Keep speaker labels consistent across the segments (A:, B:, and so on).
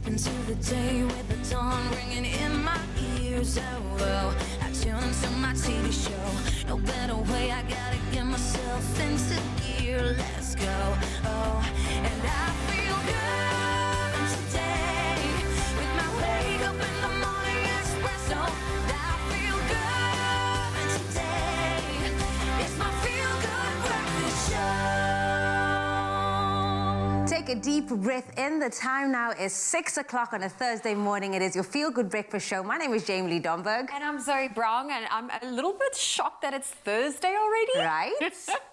A: step into the day with the dawn ringing in my ears. Oh, I tune into my TV show. No better way, I gotta get myself into gear. Let's go. Oh, and I feel good today with my wake up in the morning Expresso. I feel good today. It's my feel good breakfast show.
B: Take a deep breath in. The time now is 6 o'clock on a Thursday morning. It is your Feel Good Breakfast Show. My name is Jamie Lee Domberg.
C: And I'm Zoe Brown, and I'm a little bit shocked that it's Thursday already.
B: Right?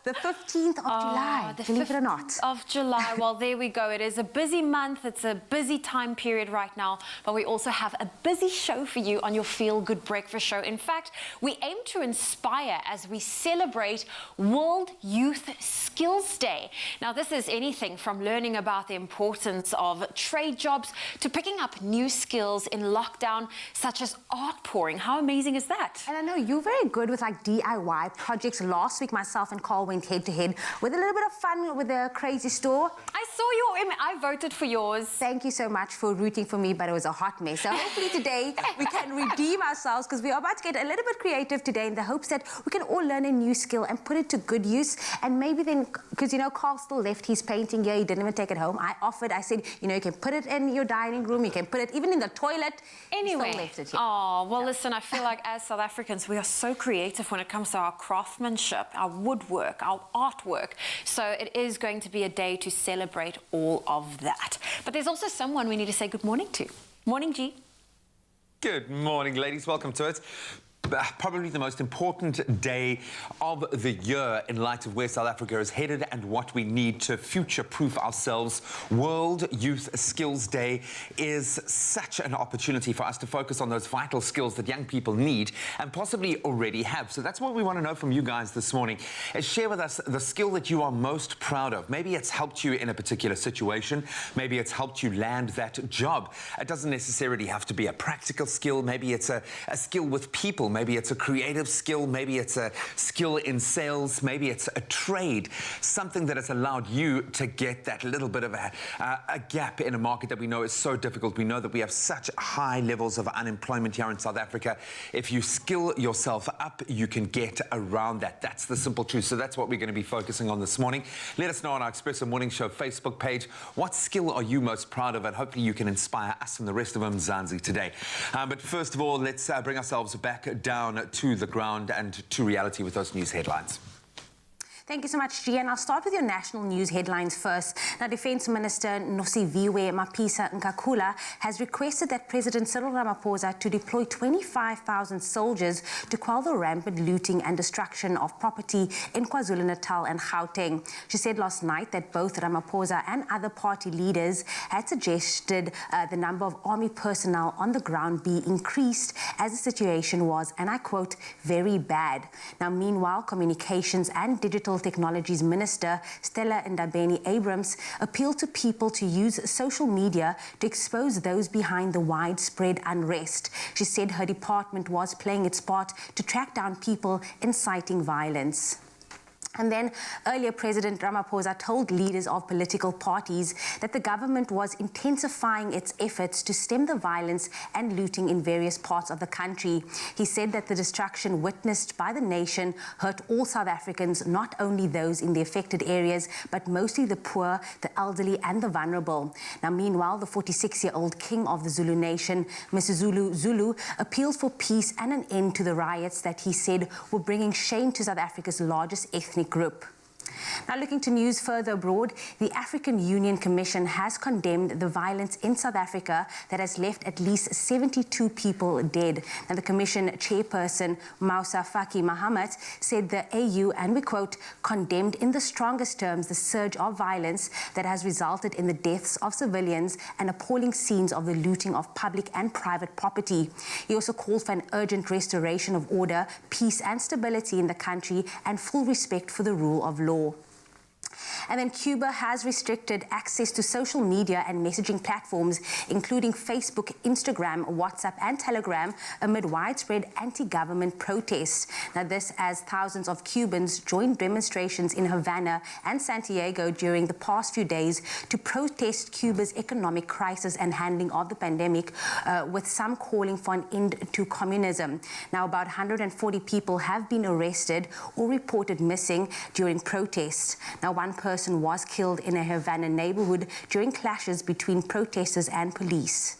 B: The 15th of July, believe it or not.
C: Of July. Well, there we go. It is a busy month. It's a busy time period right now, but we also have a busy show for you on your Feel Good Breakfast Show. In fact, we aim to inspire as we celebrate World Youth Skills Day. Now, this is anything from learning about the importance of trade jobs to picking up new skills in lockdown, such as art pouring. How amazing is that?
B: And I know you're very good with like DIY projects. Last week, myself and Carl went head to head with a little bit of fun with the crazy store.
C: I saw your image. I voted for yours.
B: Thank you so much for rooting for me, but it was a hot mess. So hopefully today we can redeem ourselves, because we are about to get a little bit creative today in the hopes that we can all learn a new skill and put it to good use. And maybe then, because you know, Carl still left his painting here, he didn't even take it home. I offered, I said, you know, you can put it in your dining room, you can put it even in the toilet.
C: Anyway,
B: still left it here.
C: Oh, well, listen, I feel like as South Africans, we are so creative when it comes to our craftsmanship, our woodwork, our artwork. So it is going to be a day to celebrate all of that. But there's also someone we need to say good morning to. Morning, G.
D: Good morning, ladies. Welcome to it. Probably the most important day of the year in light of where South Africa is headed and what we need to future-proof ourselves. World Youth Skills Day is such an opportunity for us to focus on those vital skills that young people need and possibly already have. So that's what we want to know from you guys this morning. Share with us the skill that you are most proud of. Maybe it's helped you in a particular situation. Maybe it's helped you land that job. It doesn't necessarily have to be a practical skill. Maybe it's a skill with people. Maybe it's a creative skill, maybe it's a skill in sales, maybe it's a trade, something that has allowed you to get that little bit of a gap in a market that we know is so difficult. We know that we have such high levels of unemployment here in South Africa. If you skill yourself up, you can get around that. That's the simple truth. So that's what we're going to be focusing on this morning. Let us know on our Expresso Morning Show Facebook page, what skill are you most proud of, and hopefully you can inspire us and the rest of Mzansi today. But first of all, let's bring ourselves back down to the ground and to reality with those news headlines.
B: Thank you so much, G. And I'll start with your national news headlines first. Now, Defence Minister Nosiviwe Mapisa Nkakula has requested that President Cyril Ramaphosa to deploy 25,000 soldiers to quell the rampant looting and destruction of property in KwaZulu-Natal and Gauteng. She said last night that both Ramaphosa and other party leaders had suggested the number of army personnel on the ground be increased as the situation was, and I quote, very bad. Now, meanwhile, Communications and Digital Technologies Minister Stella Ndabeni-Abrams appealed to people to use social media to expose those behind the widespread unrest. She said her department was playing its part to track down people inciting violence. And then earlier, President Ramaphosa told leaders of political parties that the government was intensifying its efforts to stem the violence and looting in various parts of the country. He said that the destruction witnessed by the nation hurt all South Africans, not only those in the affected areas, but mostly the poor, the elderly and the vulnerable. Now, meanwhile, the 46-year-old king of the Zulu nation, Mr. Zulu, appealed for peace and an end to the riots that he said were bringing shame to South Africa's largest ethnic group. Now, looking to news further abroad, the African Union Commission has condemned the violence in South Africa that has left at least 72 people dead. Now, the Commission chairperson, Moussa Faki Mahamat, said the AU, and we quote, condemned in the strongest terms the surge of violence that has resulted in the deaths of civilians and appalling scenes of the looting of public and private property. He also called for an urgent restoration of order, peace and stability in the country and full respect for the rule of law. And then Cuba has restricted access to social media and messaging platforms, including Facebook, Instagram, WhatsApp, and Telegram, amid widespread anti-government protests. Now, this as thousands of Cubans joined demonstrations in Havana and Santiago during the past few days to protest Cuba's economic crisis and handling of the pandemic, with some calling for an end to communism. Now, about 140 people have been arrested or reported missing during protests. Now, one person was killed in a Havana neighborhood during clashes between protesters and police.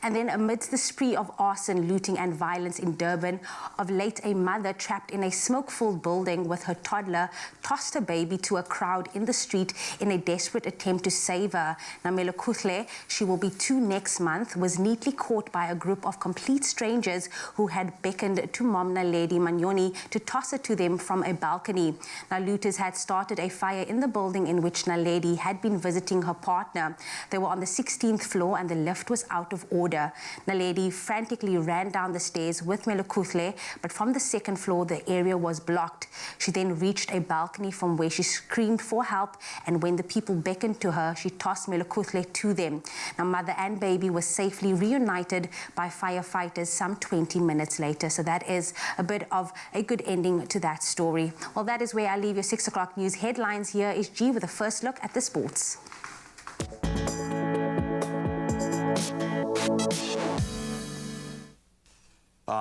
B: And then amidst the spree of arson, looting and violence in Durban, of late a mother trapped in a smoke-filled building with her toddler tossed her baby to a crowd in the street in a desperate attempt to save her. Now, Melokuhle, she will be 2 next month, was neatly caught by a group of complete strangers who had beckoned to Mom Naledi Manyoni to toss her to them from a balcony. Now, looters had started a fire in the building in which Naledi had been visiting her partner. They were on the 16th floor and the lift was out of order. Naledi frantically ran down the stairs with Melokuhle, but from the 2nd floor, the area was blocked. She then reached a balcony from where she screamed for help, and when the people beckoned to her, she tossed Melokuhle to them. Now, mother and baby were safely reunited by firefighters some 20 minutes later. So that is a bit of a good ending to that story. Well, that is where I leave your 6 o'clock news headlines. Here is G with a first look at the sports.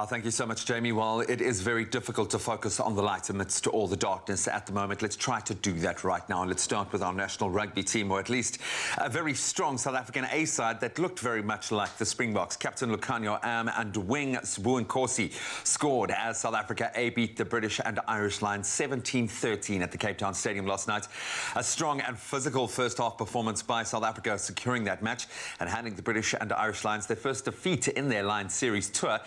D: Thank you so much, Jamie. Well, it is very difficult to focus on the light amidst all the darkness at the moment. Let's try to do that right now. Let's start with our national rugby team, or at least a very strong South African A side that looked very much like the Springboks. Captain Lucanio Am and wing Sbu Nkosi scored as South Africa A beat the British and Irish Lions 17-13 at the Cape Town Stadium last night. A strong and physical first-half performance by South Africa, securing that match and handing the British and Irish Lions their first defeat in their Lions Series tour.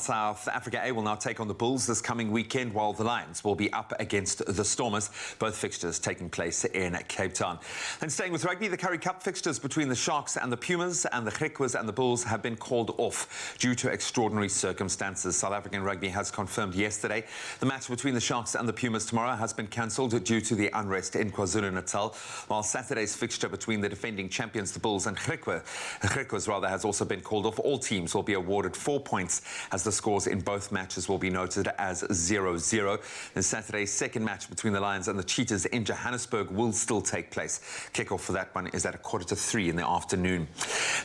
D: South Africa A will now take on the Bulls this coming weekend, while the Lions will be up against the Stormers, both fixtures taking place in Cape Town. And staying with rugby, the Currie Cup fixtures between the Sharks and the Pumas and the Griquas and the Bulls have been called off due to extraordinary circumstances. South African Rugby has confirmed yesterday the match between the Sharks and the Pumas tomorrow has been cancelled due to the unrest in KwaZulu-Natal, while Saturday's fixture between the defending champions, the Bulls, and Griquas has also been called off. All teams will be awarded 4 points, as the scores in both matches will be noted as 0-0. And Saturday's second match between the Lions and the Cheetahs in Johannesburg will still take place. Kickoff for that one is at 2:45 in the afternoon.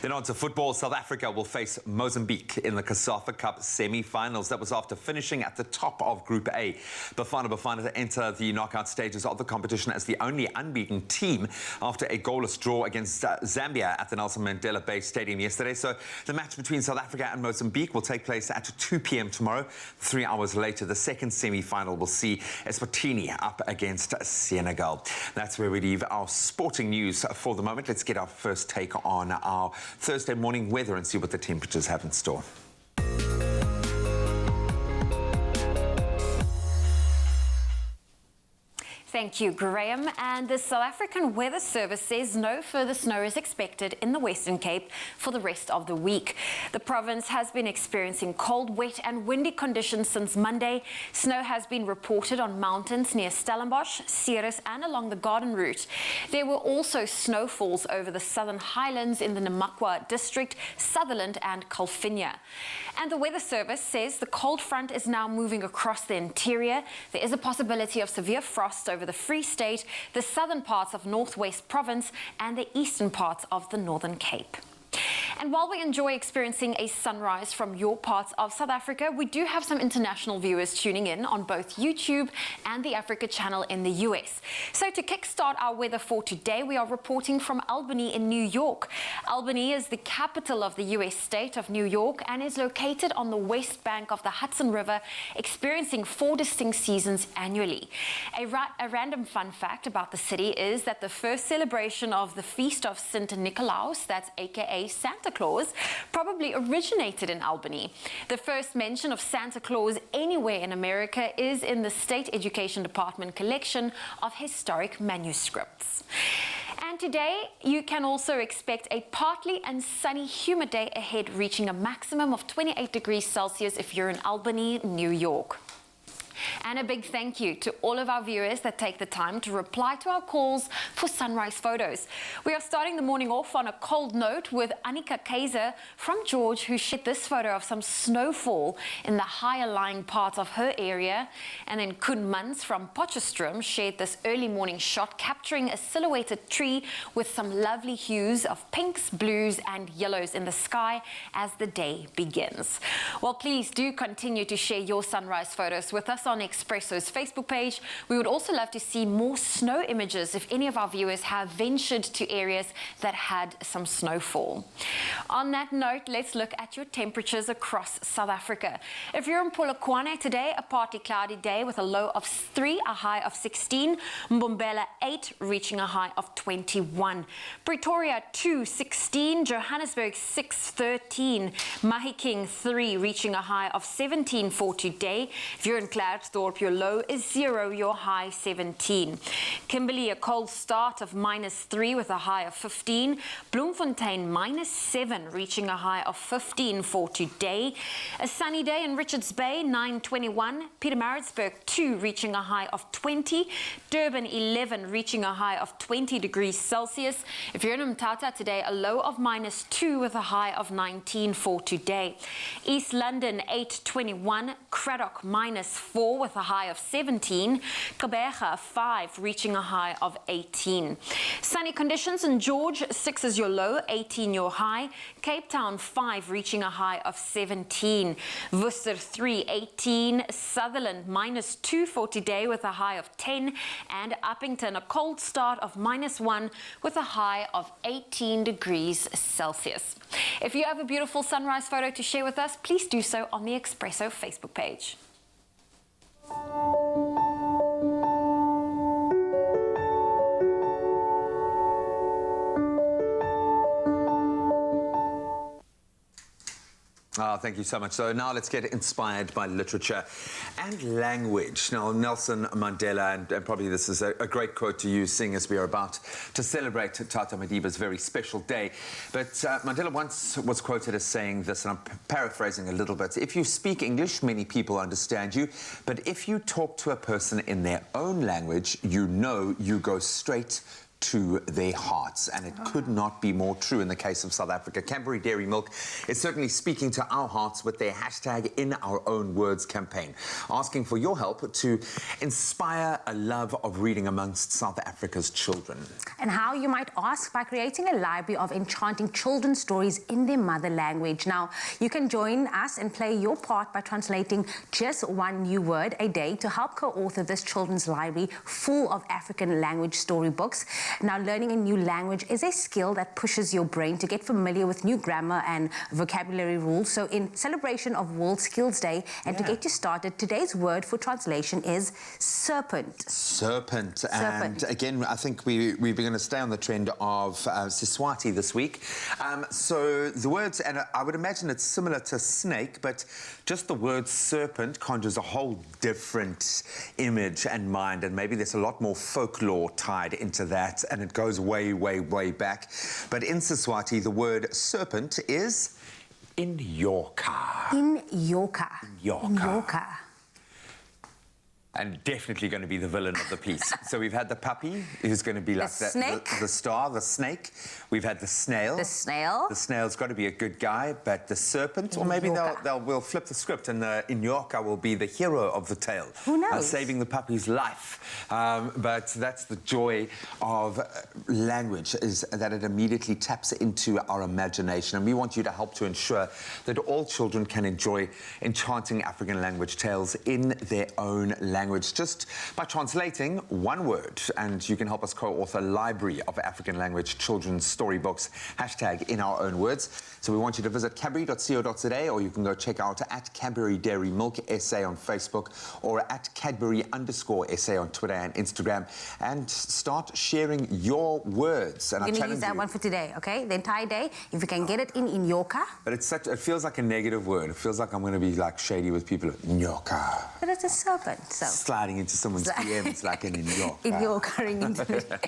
D: Then on to football. South Africa will face Mozambique in the COSAFA Cup semi-finals. That was after finishing at the top of Group A. Bafana to enter the knockout stages of the competition as the only unbeaten team after a goalless draw against Zambia at the Nelson Mandela Bay Stadium yesterday. So the match between South Africa and Mozambique will take place at 2 p.m. tomorrow. 3 hours later, the second semi-final will see Eswatini up against Senegal. That's where we leave our sporting news for the moment. Let's get our first take on our Thursday morning weather and see what the temperatures have in store.
C: Thank you, Graham. And the South African Weather Service says no further snow is expected in the Western Cape for the rest of the week. The province has been experiencing cold, wet and windy conditions since Monday. Snow has been reported on mountains near Stellenbosch, Ceres and along the Garden Route. There were also snowfalls over the Southern Highlands in the Namakwa district, Sutherland and Calvinia. And the Weather Service says the cold front is now moving across the interior. There is a possibility of severe frost over the Free State, the southern parts of Northwest Province and the eastern parts of the Northern Cape. And while we enjoy experiencing a sunrise from your parts of South Africa, we do have some international viewers tuning in on both YouTube and the Africa channel in the US. So to kickstart our weather for today, we are reporting from Albany in New York. Albany is the capital of the US state of New York and is located on the west bank of the Hudson River, experiencing 4 distinct seasons annually. A random fun fact about the city is that the first celebration of the Feast of St. Nicolaus, that's aka Santa Claus, probably originated in Albany. The first mention of Santa Claus anywhere in America is in the State Education Department collection of historic manuscripts. And today, you can also expect a partly and sunny, humid day ahead, reaching a maximum of 28 degrees Celsius if you're in Albany, New York. And a big thank you to all of our viewers that take the time to reply to our calls for sunrise photos. We are starting the morning off on a cold note with Annika Kaiser from George, who shared this photo of some snowfall in the higher lying parts of her area. And then Kun Mans from Potchefstroom shared this early morning shot capturing a silhouetted tree with some lovely hues of pinks, blues and yellows in the sky as the day begins. Well, please do continue to share your sunrise photos with us on Expresso's Facebook page. We would also love to see more snow images if any of our viewers have ventured to areas that had some snowfall. On that note, let's look at your temperatures across South Africa. If you're in Polokwane today, a partly cloudy day with a low of 3, a high of 16. Mbombela 8, reaching a high of 21. Pretoria 2, 16. Johannesburg 6, 13. Mahikeng 3, reaching a high of 17 for today. If you're in Klerksdorp, your low is 0, your high 17. Kimberley, a cold start of -3 with a high of 15. Bloemfontein -7, reaching a high of 15 for today. A sunny day in Richards Bay, 9:21. Pietermaritzburg 2, reaching a high of 20. Durban 11, reaching a high of 20 degrees Celsius. If you're in Mthatha today, a low of -2 with a high of 19 for today. East London 8:21. Craddock -4 with a high of 17. Gqeberha 5, reaching a high of 18. Sunny conditions in George, 6 is your low, 18 your high. Cape Town 5, reaching a high of 17. Worcester 3, 18. Sutherland -2 for today with a high of 10. And Uppington, a cold start of -1 with a high of 18 degrees Celsius. If you have a beautiful sunrise photo to share with us, please do so on the Expresso Facebook page.
D: Oh, thank you so much. So now let's get inspired by literature and language. Now, Nelson Mandela, and probably this is a great quote to use, seeing as we are about to celebrate Tata Madiba's very special day. But Mandela once was quoted as saying this, and I'm paraphrasing a little bit: if you speak English, many people understand you. But if you talk to a person in their own language, you know you go straight to their hearts. And it could not be more true in the case of South Africa. Cadbury Dairy Milk is certainly speaking to our hearts with their hashtag In Our Own Words campaign, asking for your help to inspire a love of reading amongst South Africa's children.
B: And how, you might ask, by creating a library of enchanting children's stories in their mother language. Now, you can join us and play your part by translating just one new word a day to help co-author this children's library full of African language storybooks. Now, learning a new language is a skill that pushes your brain to get familiar with new grammar and vocabulary rules. So in celebration of World Skills Day, and to get you started, today's word for translation is serpent.
D: Serpent. And again, I think we're going to stay on the trend of Siswati this week. So the words, and I would imagine it's similar to snake, but just the word serpent conjures a whole different image and mind, and maybe there's a lot more folklore tied into that, and it goes way, way, way back. But in Siswati, the word serpent is Inyoka.
B: Inyoka.
D: Inyoka. And definitely going to be the villain of the piece. So we've had the puppy, who's going to be like the star, the snake. We've had the snail.
B: The snail.
D: The snail's got to be a good guy, but the serpent, or maybe we'll flip the script, and the Inyoka will be the hero of the tale.
B: Who knows?
D: Saving the puppy's life. But that's the joy of language, is that it immediately taps into our imagination. And we want you to help to ensure that all children can enjoy enchanting African language tales in their own language, just by translating one word. And you can help us co-author a library of African language children's storybooks, hashtag In Our Own Words. So we want you to visit cadbury.co.za, or you can go check out at Cadbury Dairy Milk SA on Facebook, or at Cadbury_SA on Twitter and Instagram, and start sharing your words. And
B: I'm going to use that one for today, okay? The entire day, if you can get it in Inyoka.
D: But it feels like a negative word. It feels like I'm going to be like shady with people. Inyoka.
B: But it's a serpent, so.
D: Sliding into someone's DMs like an Inyoka.
B: Inyoka ring into the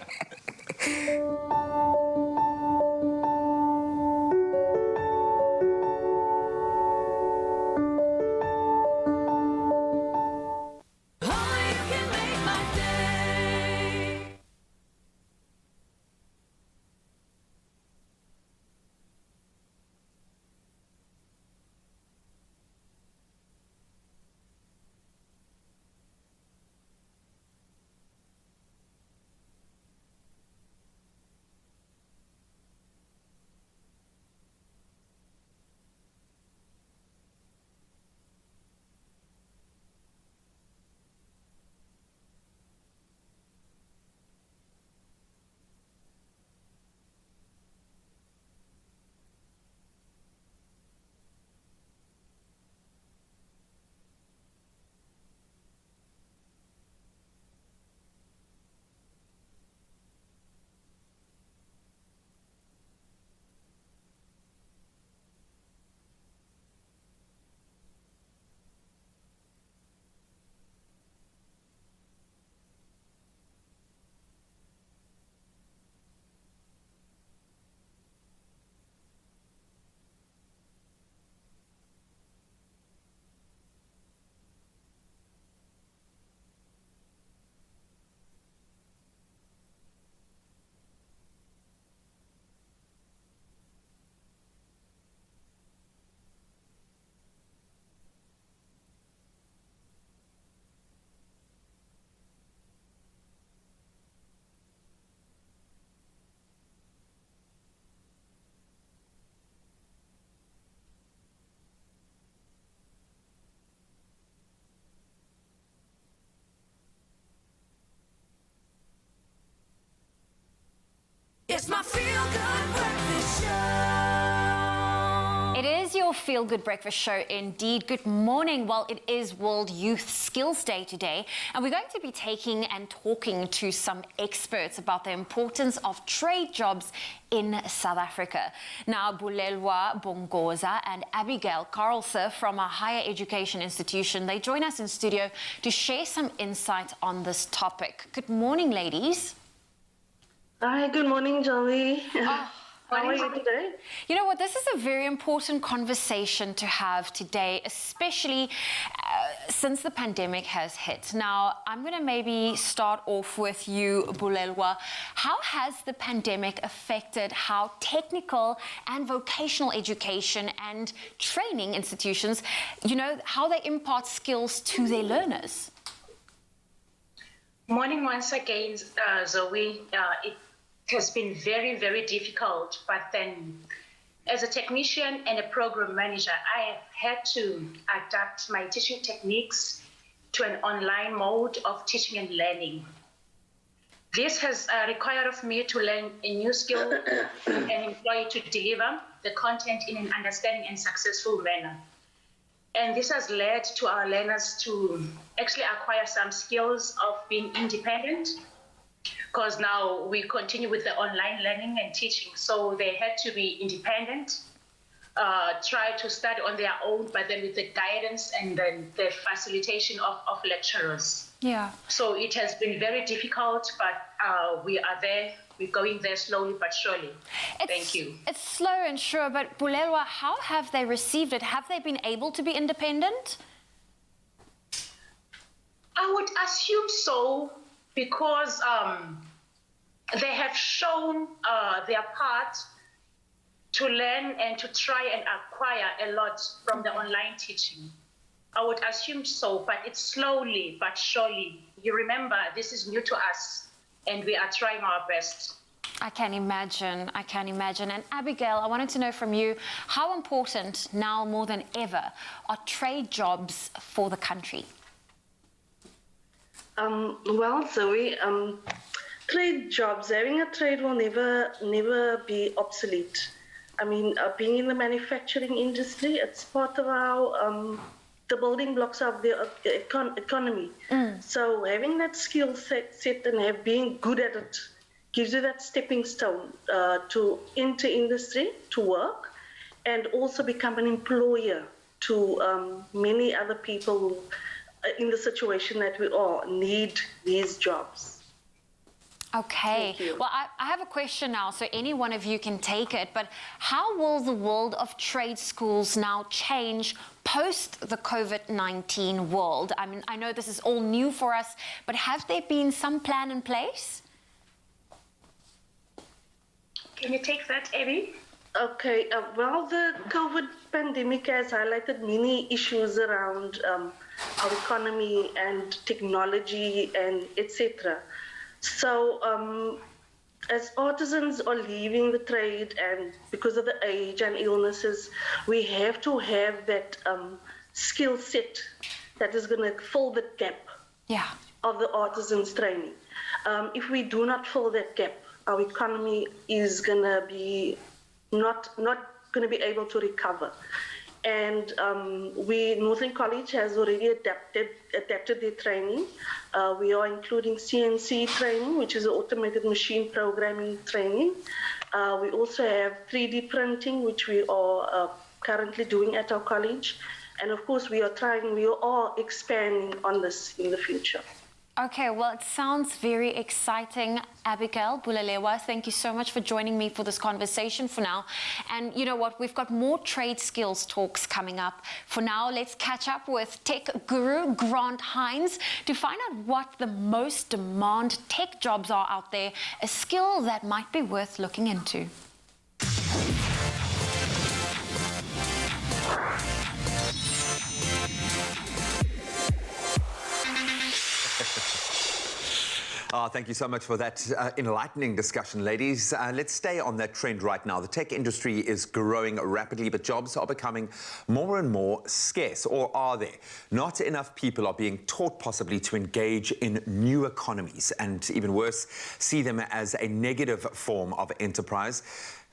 C: your Feel Good Breakfast Show indeed. Good morning. Well, it is World Youth Skills Day today, and we're going to be taking and talking to some experts about the importance of trade jobs in South Africa. Now, Bulelwa Bongoza and Abigail Carlse from a higher education institution, they join us in studio to share some insight on this topic. Good morning, ladies.
E: Hi, good morning, Jolie.
C: Oh,
E: How are you today?
C: You know what, this is a very important conversation to have today, especially since the pandemic has hit. Now, I'm going to maybe start off with you, Bulelwa. How has the pandemic affected how technical and vocational education and training institutions, you know, how they impart skills to their learners?
F: Morning once again, Zoe. It has been very, very difficult, but then as a technician and a program manager, I have had to adapt my teaching techniques to an online mode of teaching and learning. This has required of me to learn a new skill and employ to deliver the content in an understanding and successful manner. And this has led to our learners to actually acquire some skills of being independent, because now we continue with the online learning and teaching. So they had to be independent, try to study on their own, but then with the guidance and then the facilitation of lecturers.
C: Yeah.
F: So it has been very difficult, but we are there. We're going there slowly but surely. Thank you.
C: It's slow and sure, but Bulelwa, how have they received it? Have they been able to be independent?
F: I would assume so, because they have shown their part to learn and to try and acquire a lot from the online teaching. I would assume so, but it's slowly but surely. You remember, this is new to us, and we are trying our best.
C: I can imagine, I can imagine. And Abigail, I wanted to know from you, how important now more than ever are trade jobs for the country?
E: Well, Zoe, trade jobs, having a trade will never be obsolete. I mean, being in the manufacturing industry, it's part of our, the building blocks of the economy. So having that skill set and being good at it gives you that stepping stone to enter industry, to work, and also become an employer to many other people who, in the situation that we all need these jobs.
C: Okay. Well, I have a question now, so any one of you can take it, but how will the world of trade schools now change post the COVID-19 world? I mean, I know this is all new for us, but have there been some plan in place?
F: Can you take that, Abby?
E: Okay, well, the COVID pandemic has highlighted many issues around our economy and technology and etc. So as artisans are leaving the trade, and because of the age and illnesses, we have to have that skill set that is going to fill the gap of the artisans training. If we do not fill that gap, our economy is going to be not going to be able to recover. And Northern College has already adapted their training. We are including CNC training, which is automated machine programming training. We also have 3D printing, which we are currently doing at our college. And of course, we are expanding on this in the future.
C: Okay, well, it sounds very exciting. Abigail, Bulelwa, thank you so much for joining me for this conversation for now. And you know what? We've got more trade skills talks coming up. For now, let's catch up with tech guru Grant Hines to find out what the most demand tech jobs are out there, a skill that might be worth looking into.
D: Thank you so much for that enlightening discussion, ladies. Let's stay on that trend right now. The tech industry is growing rapidly, but jobs are becoming more and more scarce. Or are they? Not enough people are being taught possibly to engage in new economies, and even worse, see them as a negative form of enterprise.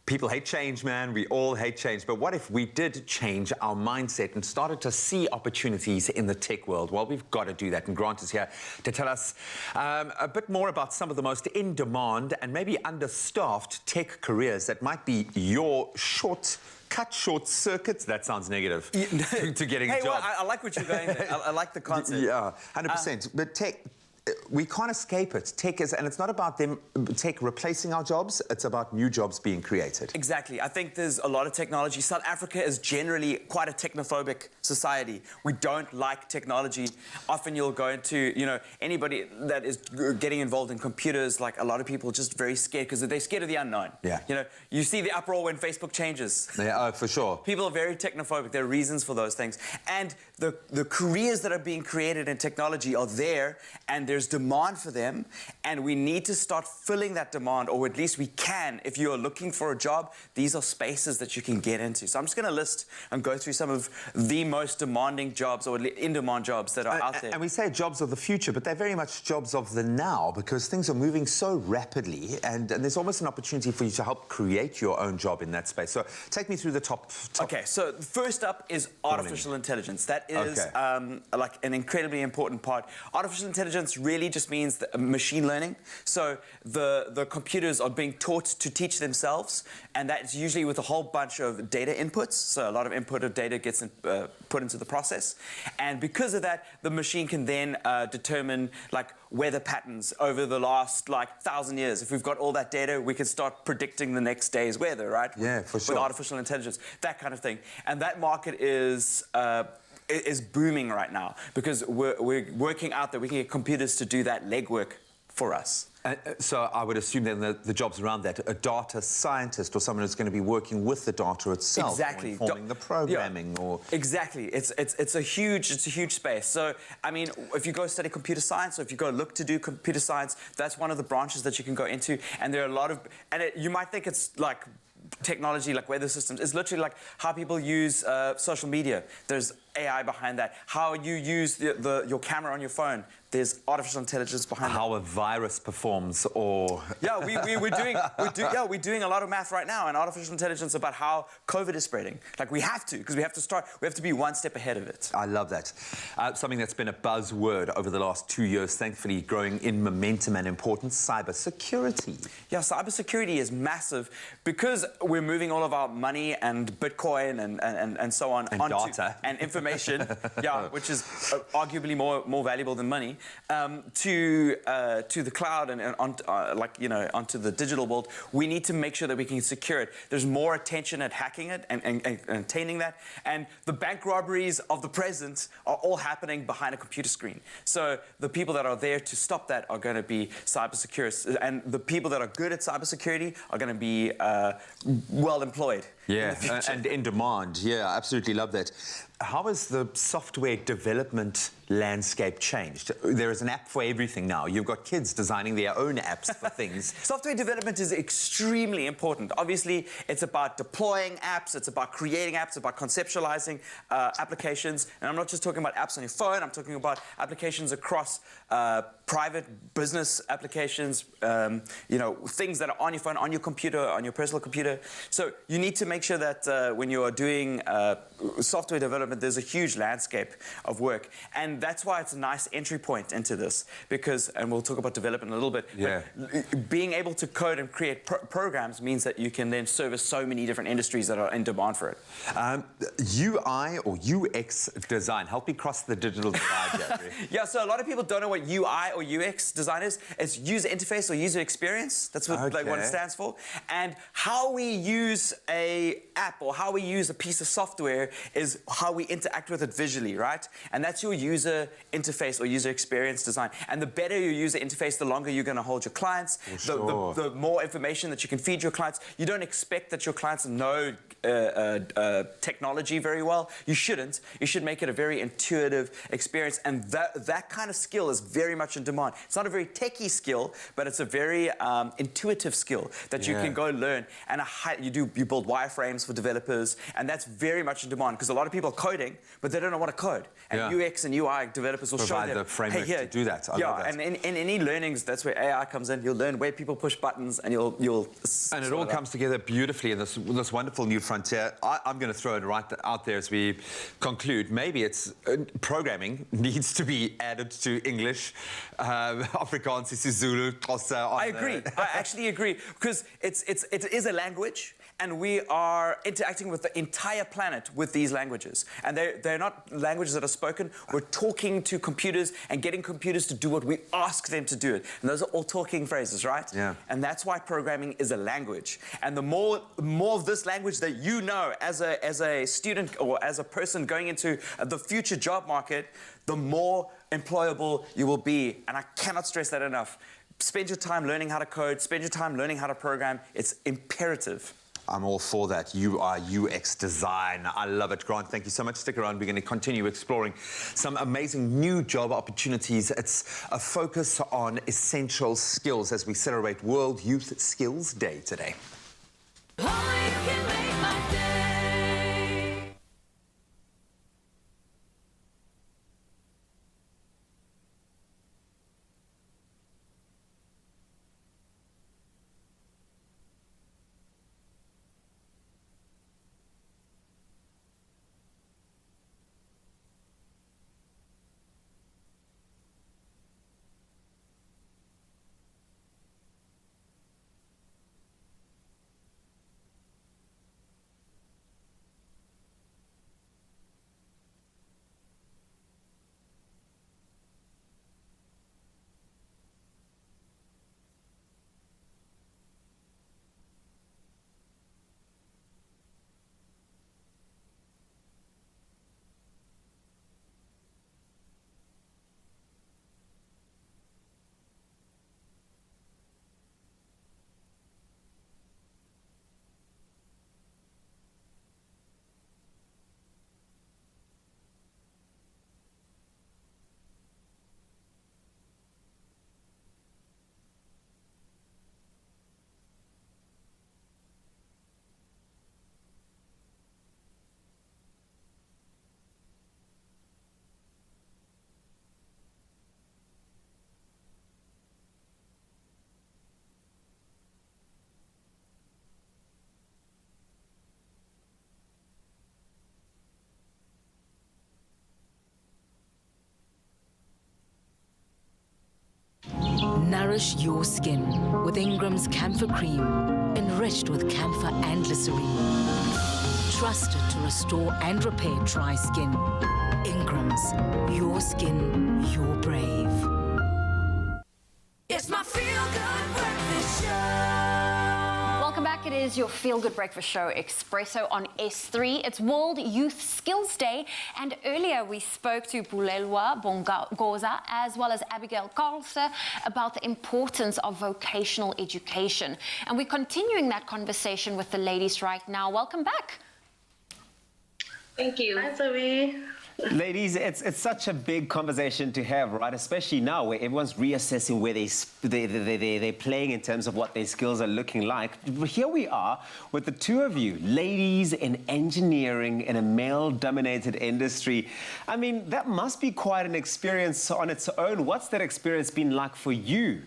D: People hate change, man. We all hate change. But what if we did change our mindset and started to see opportunities in the tech world? Well, we've got to do that. And Grant is here to tell us a bit more about some of the most in-demand and maybe understaffed tech careers that might be your cut short circuits. That sounds negative to getting a job.
G: Well, I like what you're going there. I like the concept.
D: Yeah, 100%. But tech, we can't escape it. Tech is, and it's not about tech replacing our jobs, it's about new jobs being created.
G: Exactly. I think there's a lot of technology. South Africa is generally quite a technophobic society. We don't like technology. Often you'll go into, anybody that is getting involved in computers, like a lot of people are just very scared because they're scared of the unknown.
D: Yeah.
G: You see the uproar when Facebook changes.
D: Yeah, for sure.
G: People are very technophobic. There are reasons for those things. And the careers that are being created in technology are there, and there's demand for them, and we need to start filling that demand, or at least we can. If you are looking for a job, these are spaces that you can get into. So I'm just going to list and go through some of the most demanding jobs or in-demand jobs that are out there.
D: And we say jobs of the future, but they're very much jobs of the now, because things are moving so rapidly, and there's almost an opportunity for you to help create your own job in that space. So take me through the top.
G: Okay, so first up is artificial intelligence. That is like an incredibly important part. Artificial intelligence really just means machine learning. So the computers are being taught to teach themselves, and that's usually with a whole bunch of data inputs. So a lot of input of data gets put into the process, and because of that, the machine can then determine weather patterns over the last 1,000 years. If we've got all that data, we can start predicting the next day's weather, right?
D: Yeah, for sure.
G: With artificial intelligence, that kind of thing, and that market is booming right now because we're working out that we can get computers to do that legwork for us.
D: So I would assume then the jobs around that, a data scientist or someone who's going to be working with the data itself,
G: exactly,
D: or informing the programming, or
G: exactly. It's a huge space. So I mean, if you go study computer science, or if you go look to do computer science, that's one of the branches that you can go into. And there are a lot of, you might think it's like technology, like weather systems. It's literally like how people use social media. There's AI behind that. How you use your camera on your phone. There's artificial intelligence behind
D: how a virus performs, or
G: we're doing a lot of math right now, and artificial intelligence about how COVID is spreading. Like we have to be one step ahead of it.
D: I love that. Something that's been a buzzword over the last 2 years, thankfully growing in momentum and importance: cybersecurity.
G: Yeah, cybersecurity is massive because we're moving all of our money and Bitcoin and so on
D: and
G: onto
D: data
G: and information, which is arguably more valuable than money, to the cloud and onto the digital world. We need to make sure that we can secure it. There's more attention at hacking it and attaining that, and the bank robberies of the present are all happening behind a computer screen. So the people that are there to stop that are going to be cyber secure, and the people that are good at cybersecurity are going to be well employed.
D: Yeah, and in demand. Yeah, I absolutely love that. How has the software development landscape changed? There is an app for everything now. You've got kids designing their own apps for things.
G: Software development is extremely important. Obviously, it's about deploying apps, it's about creating apps, about conceptualizing applications. And I'm not just talking about apps on your phone, I'm talking about applications across private business applications, things that are on your phone, on your computer, on your personal computer. So you need to make sure that when you are doing software development, there's a huge landscape of work. And that's why it's a nice entry point into this, because, and we'll talk about development in a little bit, but being able to code and create programs means that you can then service so many different industries that are in demand for it.
D: UI or UX design, help me cross the digital divide, Jeffrey.
G: Yeah, so a lot of people don't know what UI or UX design is. It's user interface or user experience. That's what, what it stands for. And how we use a app or how we use a piece of software is how we interact with it visually, right? And that's your user interface or user experience design. And the better your user interface, the longer you're going to hold your clients, the more information that you can feed your clients. You don't expect that your clients know technology very well. You shouldn't. You should make it a very intuitive experience, and that kind of skill is very much in demand. It's not a very techie skill, but it's a very intuitive skill that you can go learn. And you build wireframes for developers, and that's very much in demand because a lot of people are coding, but they don't know what to code. And UX and UI UI developers will show
D: Provide
G: them,
D: the framework
G: hey, here,
D: to do that. I love that.
G: and in any learnings, that's where AI comes in. You'll learn where people push buttons, and you'll.
D: And it all comes together beautifully in this wonderful new frontier. I'm going to throw it right out there as we conclude. Maybe it's programming needs to be added to English, Afrikaans, isiZulu, Xhosa.
G: I agree. I actually agree, because it is a language, and we are interacting with the entire planet with these languages. And they're not languages that are spoken. We're talking to computers and getting computers to do what we ask them to do it. And those are all talking phrases, right?
D: Yeah.
G: And that's why programming is a language. And the more of this language that you know as a student or as a person going into the future job market, the more employable you will be. And I cannot stress that enough. Spend your time learning how to code, spend your time learning how to program. It's imperative.
D: I'm all for that. UI, UX design. I love it. Grant, thank you so much. Stick around. We're going to continue exploring some amazing new job opportunities. It's a focus on essential skills as we celebrate World Youth Skills Day today.
A: Only you can make my day.
H: Nourish your skin with Ingram's Camphor Cream, enriched with camphor and glycerine. Trusted to restore and repair dry skin. Ingram's, your skin, your brave.
A: It's my feel-good breakfast show.
C: Welcome back. It is your feel-good breakfast show, Expresso on S3. It's World Youth Skills Day, and earlier we spoke to Bulelwa Bongoza as well as Abigail Karlse about the importance of vocational education. And we're continuing that conversation with the ladies right now. Welcome back.
F: Thank you.
E: Hi, Zoe.
I: Ladies, it's such a big conversation to have, right? Especially now where everyone's reassessing where they're playing in terms of what their skills are looking like. Here we are with the two of you, ladies in engineering in a male-dominated industry. I mean, that must be quite an experience on its own. What's that experience been like for you?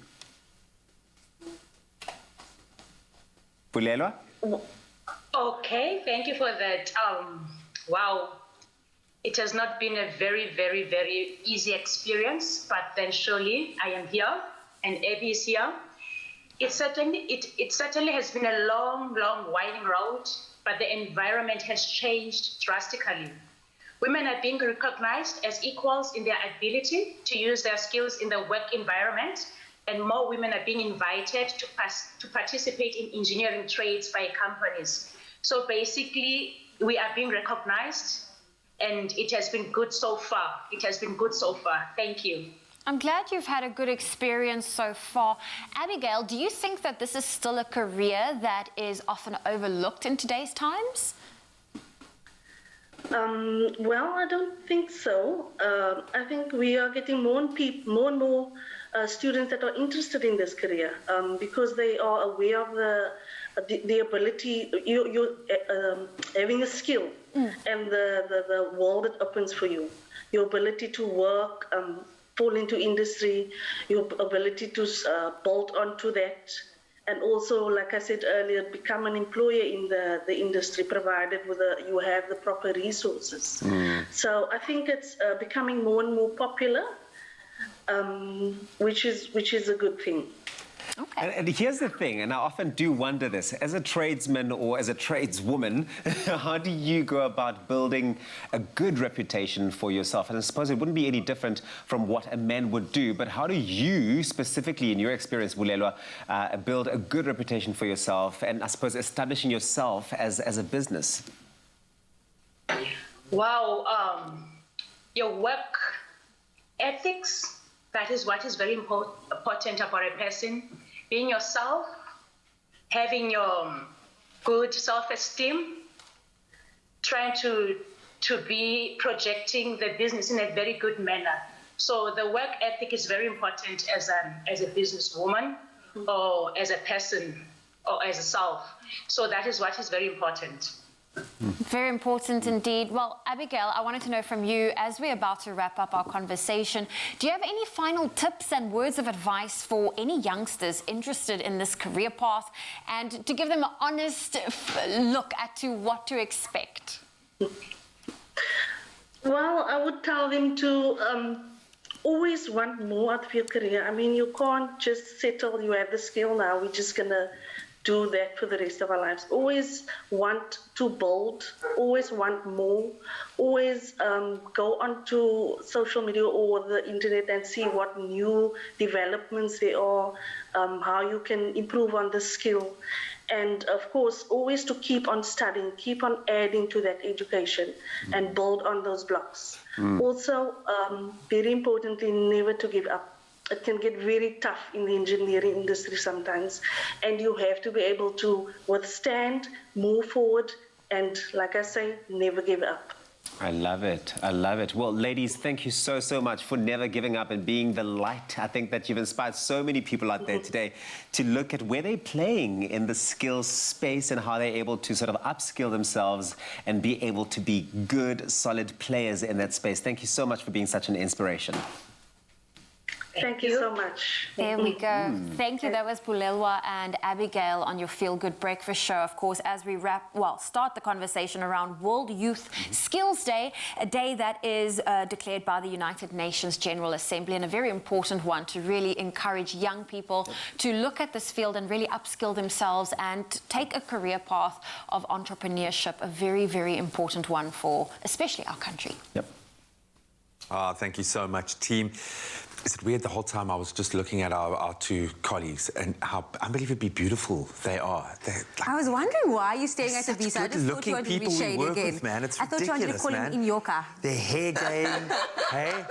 I: Bulelwa?
F: Okay, thank you for that. Wow. It has not been a very, very, very easy experience, but then surely I am here and Abby is here. It certainly has been a long, long, winding road, but the environment has changed drastically. Women are being recognized as equals in their ability to use their skills in the work environment, and more women are being invited to participate in engineering trades by companies. So basically, we are being recognized, and it has been good so far. It has been good so far. Thank you.
C: I'm glad you've had a good experience so far. Abigail, do you think that this is still a career that is often overlooked in today's times?
E: Well, I don't think so. I think we are getting more and more students that are interested in this career because they are aware of the ability, you're having a skill and the world that opens for you. your ability to work, fall into industry, your ability to bolt onto that, and also, like I said earlier, become an employer in the industry, provided you have the proper resources. So I think it's becoming more and more popular, which is a good thing.
I: Okay. And here's the thing, and I often do wonder this, as a tradesman or as a tradeswoman, how do you go about building a good reputation for yourself? And I suppose it wouldn't be any different from what a man would do, but how do you, specifically in your experience, Bulelwa, build a good reputation for yourself and I suppose establishing yourself as a business?
F: Wow, your work ethics, that is what is very important about a person. Being yourself, having your good self-esteem, trying to be projecting the business in a very good manner. So the work ethic is very important as a businesswoman or as a person or as a self. So that is what is very important.
C: Very important indeed. Well, Abigail, I wanted to know from you, as we're about to wrap up our conversation, do you have any final tips and words of advice for any youngsters interested in this career path, and to give them an honest look at to what to expect?
E: Well, I would tell them to always want more out of your career. I mean, you can't just settle, you have the skill now, we're just going to do that for the rest of our lives. Always want to build, always want more, always go onto social media or the internet and see what new developments there are, how you can improve on the skill. And of course, always to keep on studying, keep on adding to that education and build on those blocks. Also, very importantly, never to give up. It can get very tough in the engineering industry sometimes, and you have to be able to withstand, move forward, and like I say, never give up.
I: I love it. I love it. Well, ladies, thank you so, so much for never giving up and being the light. I think that you've inspired so many people out there today to look at where they're playing in the skills space and how they're able to sort of upskill themselves and be able to be good, solid players in that space. Thank you so much for being such an inspiration.
E: Thank you so much.
C: There we go. Thank you. That was Bulelwa and Abigail on your Feel Good Breakfast show. Of course, as we start the conversation around World Youth Skills Day, a day that is declared by the United Nations General Assembly, and a very important one to really encourage young people to look at this field and really upskill themselves and take a career path of entrepreneurship, a very, very important one for especially our country.
I: Yep.
D: Thank you so much, team. Is it weird the whole time I was just looking at our two colleagues and how unbelievably beautiful they are?
B: I was wondering why you're staring at the visa. I just thought you wanted to be shady again.
D: Man. It's
B: I thought you wanted to call him in Yorker.
D: Their hair game, hey?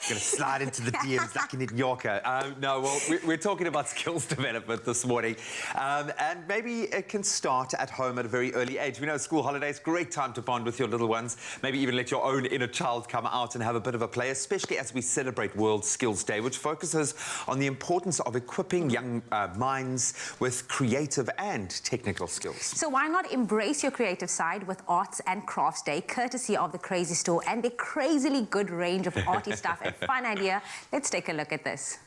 D: Gonna slide into the DMs like in Yorker. No, well, we're talking about skills development this morning. And maybe it can start at home at a very early age. We know school holidays, great time to bond with your little ones. Maybe even let your own inner child come out and have a bit of a play, especially as we celebrate World Skills Day, which focuses on the importance of equipping young minds with creative and technical skills.
B: So why not embrace your creative side with Arts and Crafts Day, courtesy of the Crazy Store and their crazily good range of arty stuff and fun idea. Let's take a look at this.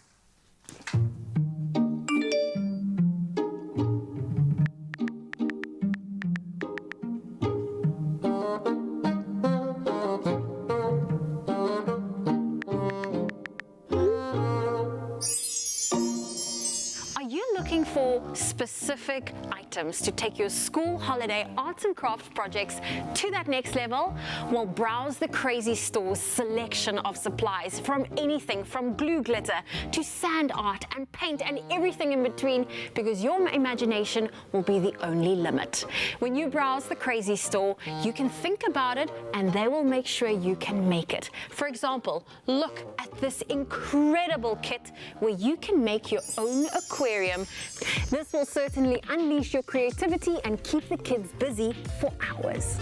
C: For specific items to take your school holiday arts and crafts projects to that next level? Well, browse the Crazy Store's selection of supplies, from anything from glue glitter to sand art and paint and everything in between, because your imagination will be the only limit. When you browse the Crazy Store, you can think about it and they will make sure you can make it. For example, look at this incredible kit where you can make your own aquarium. This will certainly unleash your creativity and keep the kids busy for hours.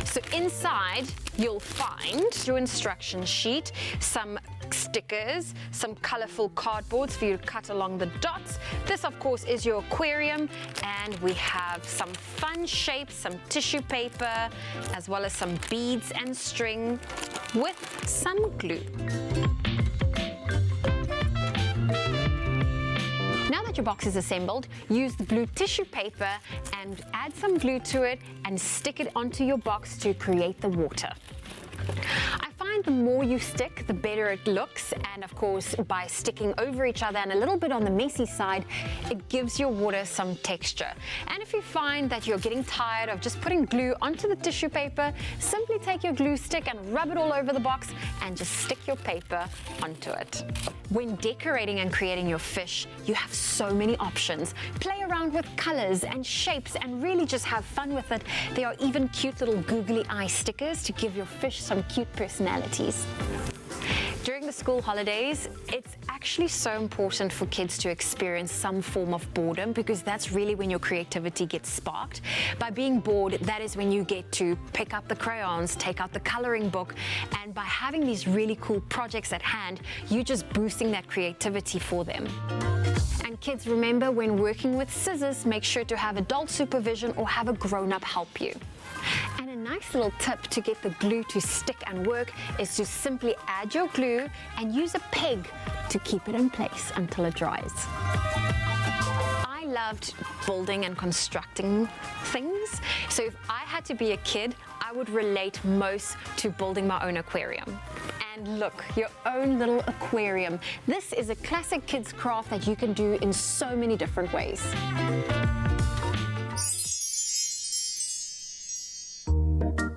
C: So inside, you'll find your instruction sheet, some stickers, some colorful cardboards for you to cut along the dots. This, of course, is your aquarium, and we have some fun shapes, some tissue paper, as well as some beads and string with some glue. Now that your box is assembled, use the blue tissue paper and add some glue to it and stick it onto your box to create the water. I find the more you stick, the better it looks, and of course by sticking over each other and a little bit on the messy side, it gives your water some texture. And if you find that you're getting tired of just putting glue onto the tissue paper, simply take your glue stick and rub it all over the box and just stick your paper onto it. When decorating and creating your fish, you have so many options. Play around with colors and shapes and really just have fun with it. There are even cute little googly eye stickers to give your fish some cute personalities. During the school holidays, it's actually so important for kids to experience some form of boredom, because that's really when your creativity gets sparked. By being bored, that is when you get to pick up the crayons, take out the coloring book, and by having these really cool projects at hand, you're just boosting that creativity for them. And kids, remember, when working with scissors, make sure to have adult supervision or have a grown-up help you. And a nice little tip to get the glue to stick and work is to simply add your glue and use a peg to keep it in place until it dries. I loved building and constructing things, so if I had to be a kid, I would relate most to building my own aquarium. And look, your own little aquarium. This is a classic kids craft that you can do in so many different ways.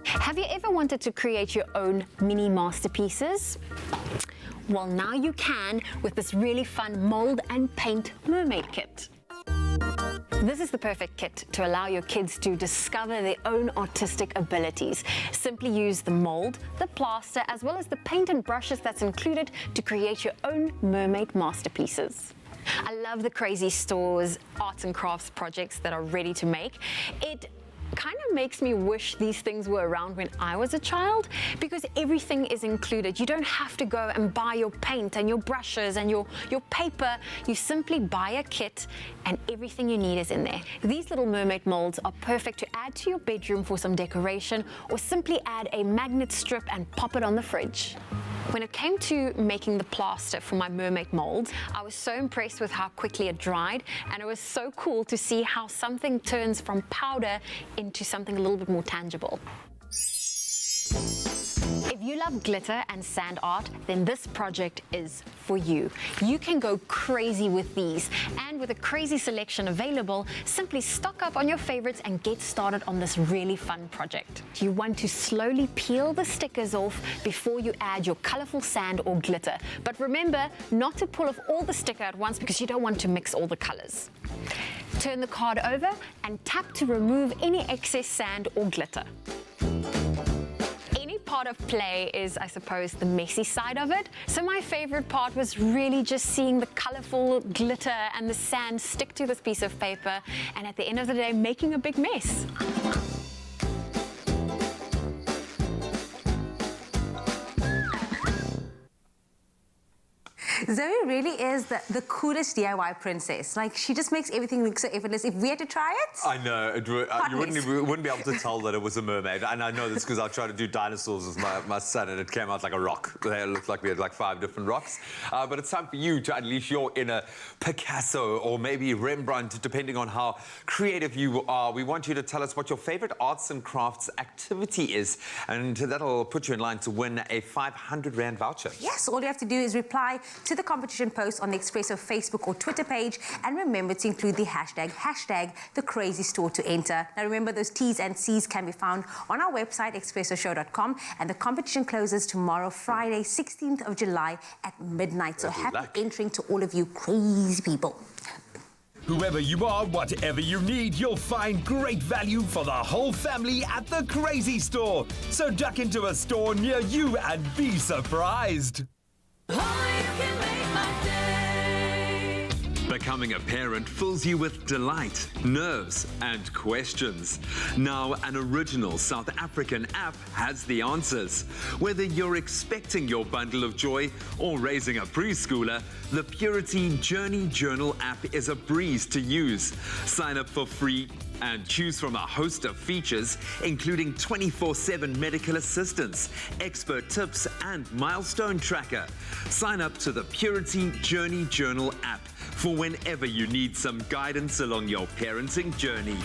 C: Have you ever wanted to create your own mini masterpieces? Well, now you can with this really fun mold and paint mermaid kit. This is the perfect kit to allow your kids to discover their own artistic abilities. Simply use the mold, the plaster, as well as the paint and brushes that's included to create your own mermaid masterpieces. I love the Crazy Store's arts and crafts projects that are ready to make. It kind of makes me wish these things were around when I was a child, because everything is included. You don't have to go and buy your paint and your brushes and your paper. You simply buy a kit and everything you need is in there. These little mermaid molds are perfect to add to your bedroom for some decoration, or simply add a magnet strip and pop it on the fridge. When it came to making the plaster for my mermaid molds, I was so impressed with how quickly it dried, and it was so cool to see how something turns from powder into something a little bit more tangible. If you love glitter and sand art, then this project is for you. You can go crazy with these, and with a crazy selection available, simply stock up on your favorites and get started on this really fun project. You want to slowly peel the stickers off before you add your colorful sand or glitter. But remember not to pull off all the sticker at once, because you don't want to mix all the colors. Turn the card over and tap to remove any excess sand or glitter. Part of play is, I suppose, the messy side of it. So my favorite part was really just seeing the colorful glitter and the sand stick to this piece of paper, and at the end of the day, making a big mess.
B: Zoe really is the coolest DIY princess. Like, she just makes everything look so effortless. If we had to try it...
D: I know. You wouldn't be able to tell that it was a mermaid. And I know this because I tried to do dinosaurs with my son, and it came out like a rock. It looked like we had like 5 different rocks. But it's time for you to unleash your inner Picasso or maybe Rembrandt, depending on how creative you are. We want you to tell us what your favorite arts and crafts activity is, and that'll put you in line to win a 500 Rand voucher.
B: Yes, all you have to do is reply to the competition post on the Expresso Facebook or Twitter page, and remember to include the hashtag the crazy store to enter. Now remember, those T's and C's can be found on our website expressoshow.com, and the competition closes tomorrow, Friday 16th of July at midnight. So happy entering to all of you crazy people.
J: Whoever you are, whatever you need, you'll find great value for the whole family at the Crazy Store. So duck into a store near you and be surprised.
A: Oh, you can make my day.
D: Becoming a parent fills you with delight, nerves, and questions. Now, an original South African app has the answers. Whether you're expecting your bundle of joy or raising a preschooler, the Purity Journey Journal app is a breeze to use. Sign up for free and choose from a host of features, including 24/7 medical assistance, expert tips, and milestone tracker. Sign up to the Purity Journey Journal app for whenever you need some guidance along your parenting journey.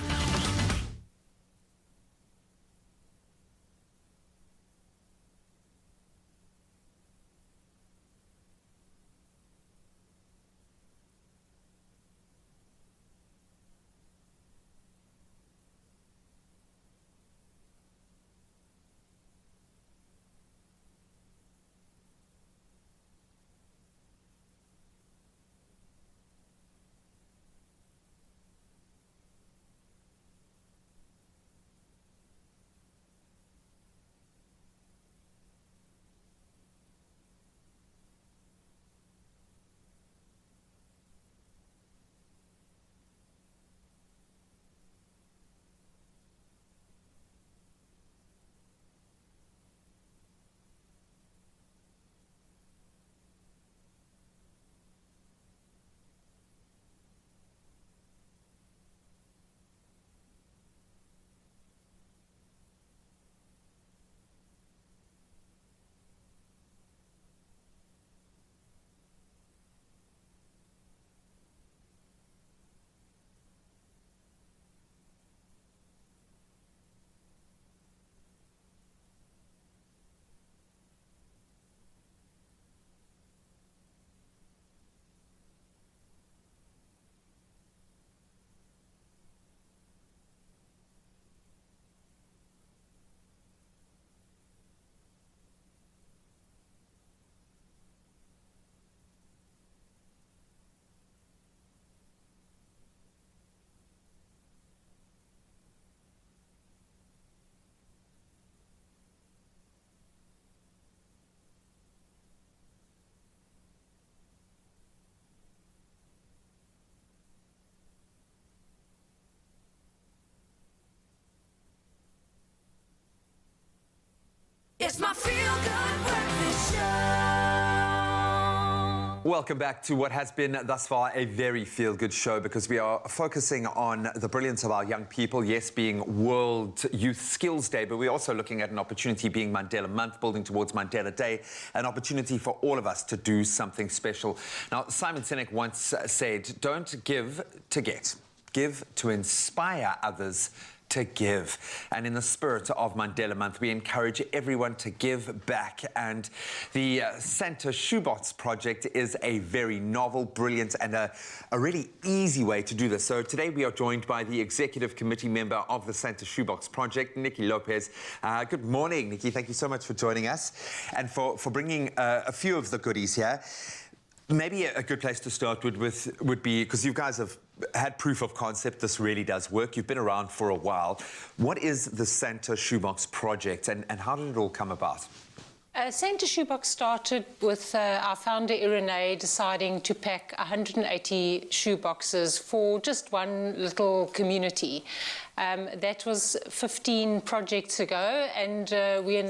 A: It's my feel-good breakfast show.
D: Welcome back to what has been thus far a very feel-good show, because we are focusing on the brilliance of our young people, yes, being World Youth Skills Day, but we're also looking at an opportunity being Mandela Month, building towards Mandela Day, an opportunity for all of us to do something special. Now, Simon Sinek once said, don't give to get, give to inspire others to give. And in the spirit of Mandela Month, we encourage everyone to give back. And the Santa Shoebox project is a very novel, brilliant, and a really easy way to do this. So today we are joined by the executive committee member of the Santa Shoebox project, Nikki Lopez. Good morning, Nikki. Thank you so much for joining us and for bringing a few of the goodies here. Maybe a good place to start would be, because you guys have had proof of concept, this really does work. You've been around for a while. What is the Santa Shoebox project, and how did it all come about?
K: Santa Shoebox started with our founder, Irene, deciding to pack 180 shoeboxes for just one little community. That was 15 projects ago, and we have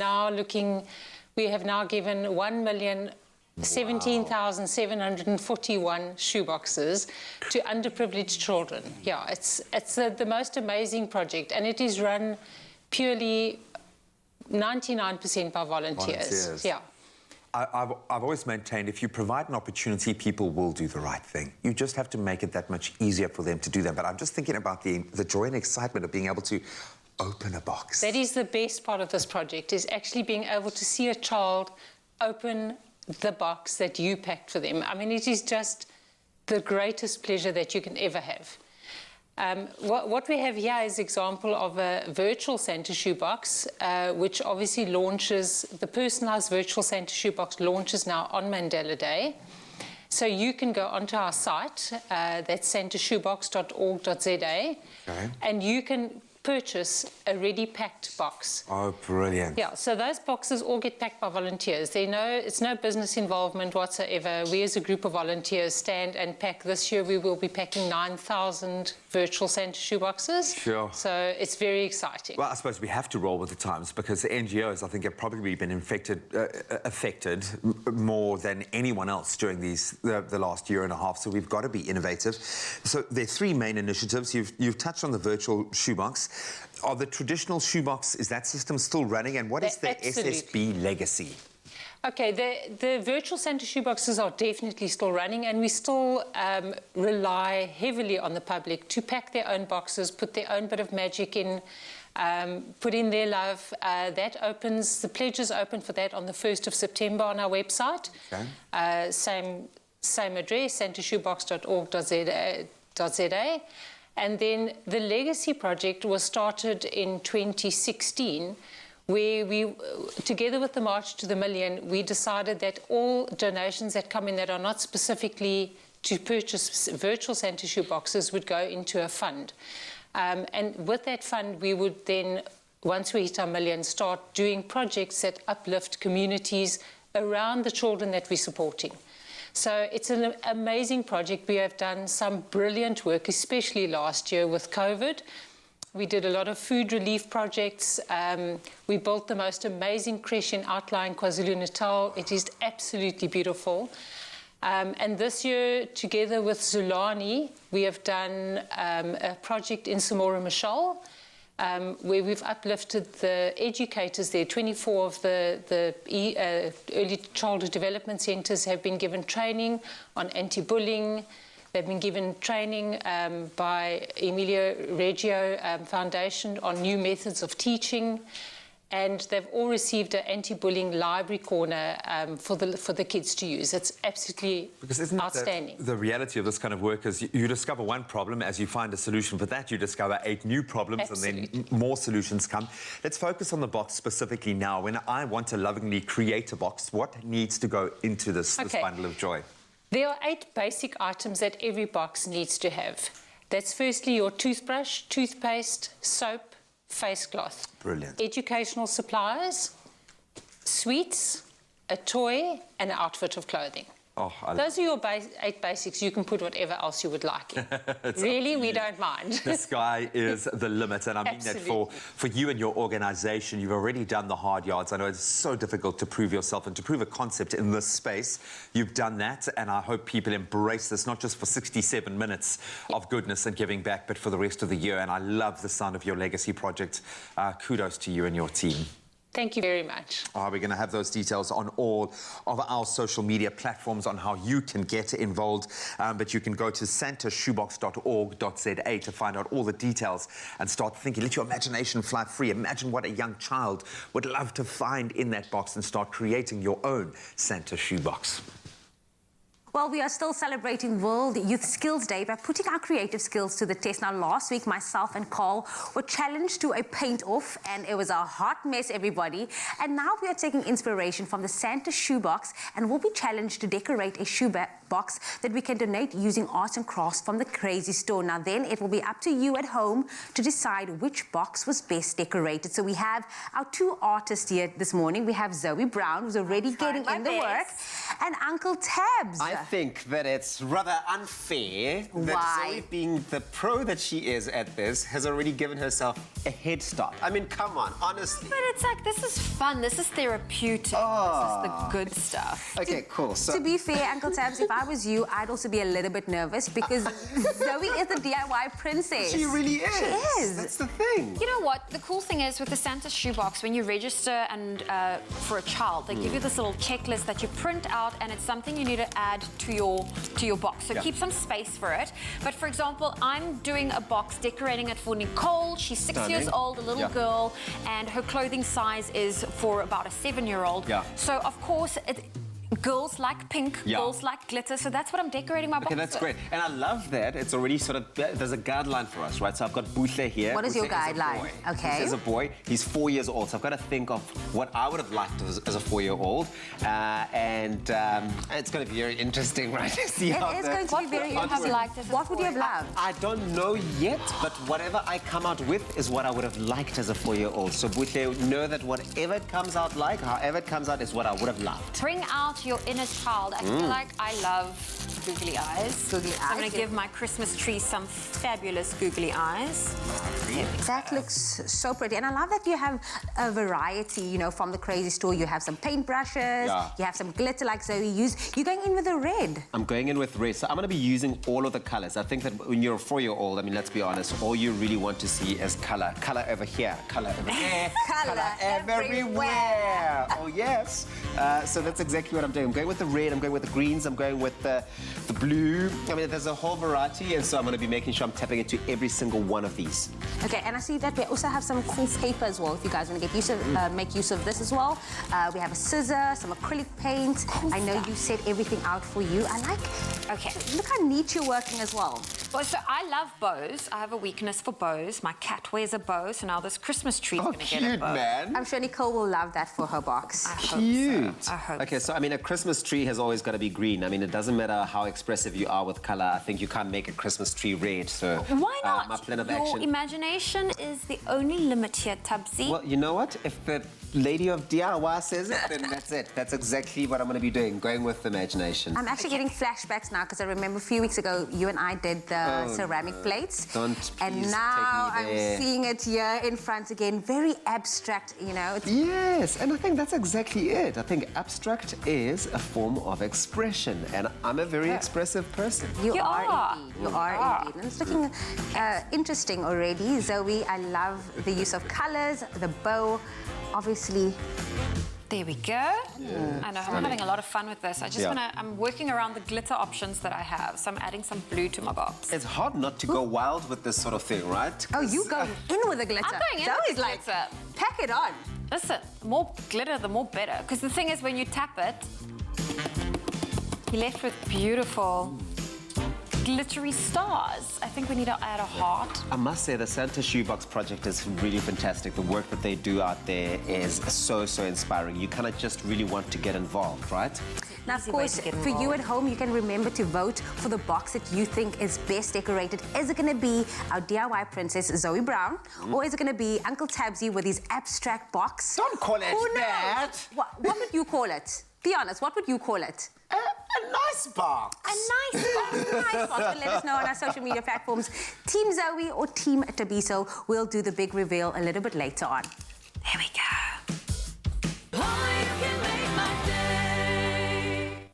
K: now given 1,017,741 shoeboxes to underprivileged children. Yeah, it's the most amazing project, and it is run purely 99% by volunteers. Yeah.
D: I've always maintained if you provide an opportunity, people will do the right thing. You just have to make it that much easier for them to do that. But I'm just thinking about the joy and excitement of being able to open a box.
K: That is the best part of this project, is actually being able to see a child open the box that you packed for them. I mean, it is just the greatest pleasure that you can ever have. What we have here is an example of a virtual Santa Shoebox, which obviously launches, the personalised virtual Santa Shoebox launches now on Mandela Day. So you can go onto our site, that's santashoebox.org.za, and you can purchase a ready packed box.
D: Oh, brilliant.
K: Yeah, so those boxes all get packed by volunteers. It's no business involvement whatsoever. We as a group of volunteers stand and pack. This year we will be packing 9,000 virtual Santa shoeboxes.
D: Sure.
K: So it's very exciting.
D: Well, I suppose we have to roll with the times because the NGOs, I think, have probably been affected more than anyone else during the last year and a half. So we've got to be innovative. So there are three main initiatives. You've touched on the virtual shoebox. Are the traditional shoebox, is that system still running? And what is the SSB legacy?
K: Okay, the virtual Santa shoeboxes are definitely still running, and we still rely heavily on the public to pack their own boxes, put their own bit of magic in, put in their love. The pledges open for that on the 1st of September on our website. Okay. Same address, santashoebox.org.za. And then the Legacy Project was started in 2016, where we, together with the March to the Million, we decided that all donations that come in that are not specifically to purchase virtual Santa shoeboxes would go into a fund. And with that fund, we would then, once we hit our million, start doing projects that uplift communities around the children that we're supporting. So it's an amazing project. We have done some brilliant work, especially last year with COVID. We did a lot of food relief projects. We built the most amazing creche in outlying KwaZulu-Natal. It is absolutely beautiful. And this year, together with Zulani, we have done a project in Samora Machel, where we've uplifted the educators there. 24 of the early childhood development centres have been given training on anti-bullying. They've been given training by Emilia Reggio Foundation on new methods of teaching. And they've all received an anti-bullying library corner for the kids to use. It's absolutely outstanding.
D: The reality of this kind of work is you discover one problem. As you find a solution for that, you discover 8 new problems. Absolutely. And then more solutions come. Let's focus on the box specifically now. When I want to lovingly create a box, what needs to go into this bundle of joy?
K: There are 8 basic items that every box needs to have. That's firstly your toothbrush, toothpaste, soap, face cloth.
D: Brilliant.
K: Educational supplies, sweets, a toy, and an outfit of clothing.
D: Oh,
K: those are your 8 basics. You can put whatever else you would like in. Really, we don't mind.
D: The sky is the limit, and I mean that for you and your organisation. You've already done the hard yards. I know it's so difficult to prove yourself and to prove a concept in this space. You've done that, and I hope people embrace this, not just for 67 minutes of goodness and giving back, but for the rest of the year. And I love the sound of your legacy project. Kudos to you and your team.
K: Thank you very much.
D: We're going to have those details on all of our social media platforms on how you can get involved. But you can go to santashoebox.org.za to find out all the details and start thinking. Let your imagination fly free. Imagine what a young child would love to find in that box and start creating your own Santa shoebox.
B: Well, we are still celebrating World Youth Skills Day by putting our creative skills to the test. Now, last week, myself and Carl were challenged to a paint-off, and it was a hot mess, everybody. And now we are taking inspiration from the Santa shoebox, and we'll be challenged to decorate a shoebox that we can donate using arts and crafts from the Crazy Store. Now, then it will be up to you at home to decide which box was best decorated. So we have our 2 artists here this morning. We have Zoe Brown, who's already getting in the work, and Uncle Tabs.
I: I think that it's rather unfair that Zoe, being the pro that she is at this, has already given herself a head start. I mean, come on, honestly.
C: But it's like, this is fun. This is therapeutic. This is the good stuff.
I: Okay, cool. So,
B: to be fair, Uncle Tabs, if I was you, I'd also be a little bit nervous because Zoe is the DIY princess.
I: She really is.
B: She is.
I: That's the thing.
C: You know what? The cool thing is with the Santa shoebox, when you register and for a child, they give you this little checklist that you print out, and it's something you need to add to your box. So keep some space for it. But for example, I'm doing a box, decorating it for Nicole. She's 6 years old, a little girl, and her clothing size is for about a 7-year-old.
I: Yeah.
C: So of course, Girls like pink,
I: Yeah.
C: girls like glitter, so that's what I'm decorating my box
I: Okay, that's
C: with.
I: great. And I love that it's already sort of, there's a guideline for us, right? So I've got Buhle here.
B: What is your
I: Buhle a
B: guideline?
I: boy.
B: Okay.
I: Buhle is a boy. He's 4 years old. So I've got to think of what I would have liked as a 4-year-old. And it's going to be very interesting, right? To see
B: It
I: how
B: is
I: the-
B: going to be very
C: you have
B: interesting.
C: liked as a
B: What would you have loved?
I: I don't know yet, but whatever I come out with is what I would have liked as a 4-year-old. So Buhle, know that whatever it comes out like, however it comes out, is what I would have loved.
C: Bring out your inner child. I feel like I love googly eyes.
B: Googly
C: So I'm going
B: eyes,
C: to give my Christmas tree some fabulous googly eyes.
B: That looks so pretty. And I love that you have a variety, you know, from the Crazy Store. You have some paintbrushes, you have some glitter like Zoe used. You're going in with the red.
I: I'm going in with red, so I'm going to be using all of the colors. I think that when you're a 4-year-old, I mean, let's be honest, all you really want to see is color. Color over here, color over there,
B: Colour
I: everywhere. Oh, yes. So that's exactly what I'm doing. I'm going with the red, I'm going with the greens, I'm going with the blue. I mean, there's a whole variety, and so I'm going to be making sure I'm tapping into every single one of these.
B: Okay, and I see that we also have some cool paper as well, if you guys want to get use of, make use of this as well. We have a scissor, some acrylic paint. I know you set everything out for you. I like...
C: Okay.
B: Look how neat you're working as well.
C: Well, so I love bows. I have a weakness for bows. My cat wears a bow, so now this Christmas tree is
I: Oh,
C: going to get a
I: cute,
C: bow.
I: man.
B: I'm sure Nicole will love that for her box.
C: I hope
I: Cute.
C: so. I hope
I: Okay, so I mean, a Christmas tree has always got to be green. I mean, it doesn't matter how expressive you are with color. I think you can't make a Christmas tree red. So
C: Why not?
I: my plan of
C: Your
I: action.
C: imagination is the only limit here, Tubbsy.
I: Well, you know what? If the lady of DIY says it, then that's it. That's exactly what I'm going to be doing, going with imagination.
B: I'm actually getting flashbacks now because I remember a few weeks ago you and I did the ceramic plates.
I: Don't
B: And
I: please
B: now
I: take me there.
B: I'm seeing it here in front again. Very abstract, you know. It's
I: Yes, and I think that's exactly it. I think abstract is a form of expression, and I'm a very expressive person.
B: You
C: You
B: are
C: are.
B: indeed. You are indeed. And it's looking interesting already. Zoe, I love the use of colors, the bow, obviously.
C: There we go. I know, I'm having a lot of fun with this. I just want to, I'm working around the glitter options that I have. So I'm adding some blue to my box.
I: It's hard not to go wild with this sort of thing, right?
B: Oh, you go in with the glitter.
C: I'm going in
B: Zoe's
C: with the
B: like,
C: glitter.
B: pack it on.
C: Listen, the more glitter, the more better. Because the thing is, when you tap it, you're left with beautiful glittery stars. I think we need to add a heart.
I: I must say the Santa Shoebox project is really fantastic. The work that they do out there is so inspiring. You kind of just really want to get involved, right?
B: Now, of
C: Easy way
B: course,
C: to get
B: for you
C: involved.
B: at home, you can remember to vote for the box that you think is best decorated. Is it going to be our DIY princess, Zoe Brown? Or is it going to be Uncle Tabsy with his abstract box?
I: Don't call it
B: Who knows?
I: that.
B: What would you call it? Be honest, what would you call it?
I: A nice box.
B: A nice box. Nice box. But let us know on our social media platforms. Team Zoe or Team Tabiso. We'll do the big reveal a little bit later on.
C: There we go.
A: Only you can make my day.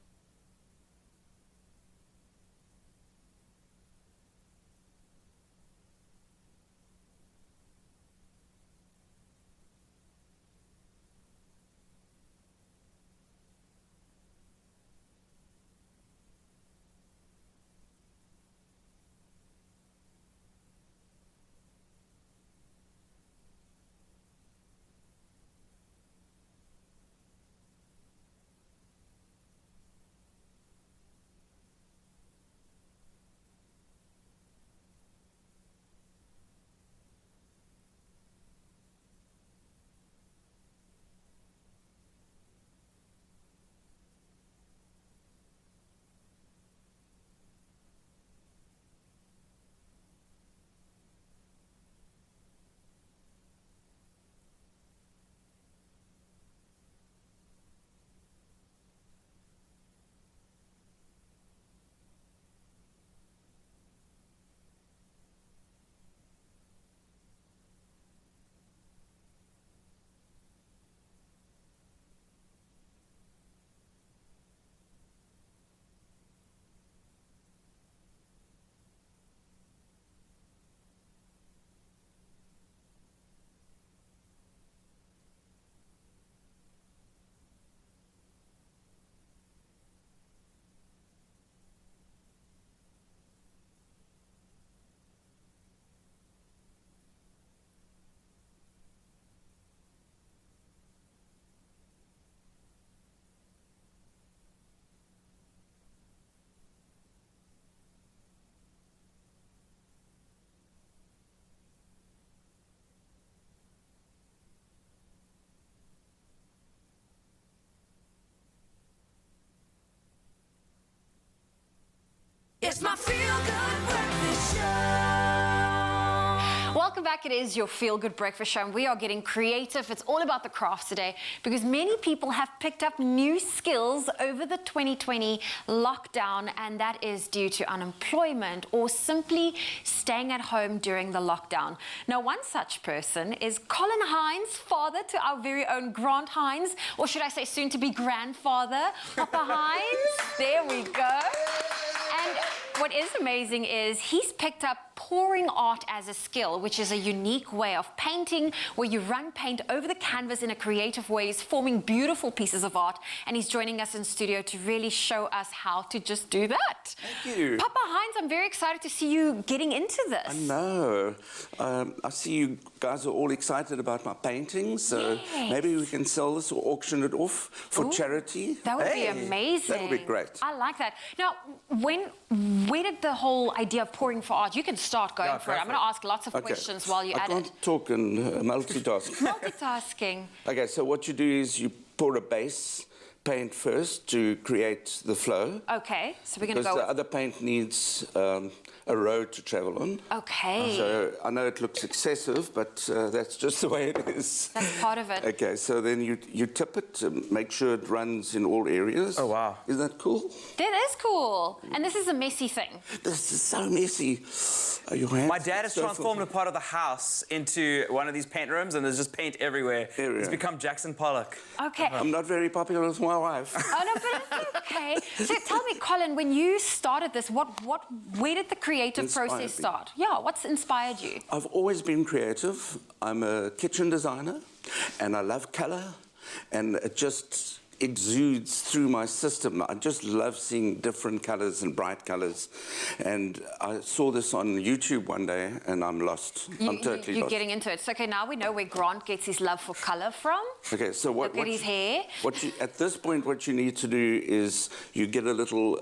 C: back. It is your Feel Good Breakfast Show, and we are getting creative. It's all about the crafts today because many people have picked up new skills over the 2020 lockdown, and that is due to unemployment or simply staying at home during the lockdown. Now, one such person is Colin Hines, father to our very own Grant Hines, or should I say soon to be grandfather, Papa Hines. There we go. And what is amazing is he's picked up pouring art as a skill, which is a unique way of painting where you run paint over the canvas in a creative way, forming beautiful pieces of art. And he's joining us in studio to really show us how to just do that.
L: Thank you.
C: Papa Hines, I'm very excited to see you getting into this.
L: I know. I see you guys are all excited about my paintings, so maybe we can sell this or auction it off for charity.
C: That would be amazing.
L: That would be great.
C: I like that. Now, where did the whole idea of pouring for art? You can start going for it. I'm going to ask lots of questions while you're at it.
L: I can't talk and multitask.
C: Multitasking.
L: Okay, so what you do is you pour a base paint first to create the flow.
C: Okay, so we're going to go
L: because the other paint needs a road to travel on.
C: Okay.
L: So I know it looks excessive, but that's just the way it is.
C: That's part of it.
L: Okay, so then you tip it to make sure it runs in all areas.
G: Oh, wow.
L: Isn't that cool?
C: That is cool. And this is a messy thing.
L: This is so messy.
G: My dad has transformed a part of the house into one of these paint rooms, and there's just paint everywhere. It's become Jackson Pollock.
C: Okay.
L: I'm not very popular with my wife.
C: Oh, no, but it's okay. So tell me, Colin, when you started this, where did the creative process start? Yeah, what's inspired you?
L: I've always been creative. I'm a kitchen designer, and I love colour, and it just exudes through my system. I just love seeing different colours and bright colours. And I saw this on YouTube one day, and I'm lost. I'm totally
C: You're
L: lost.
C: getting into it. So, okay, now we know where Grant gets his love for colour from.
L: Okay, so
C: Look at his hair.
L: At this point, what you need to do is you get a little,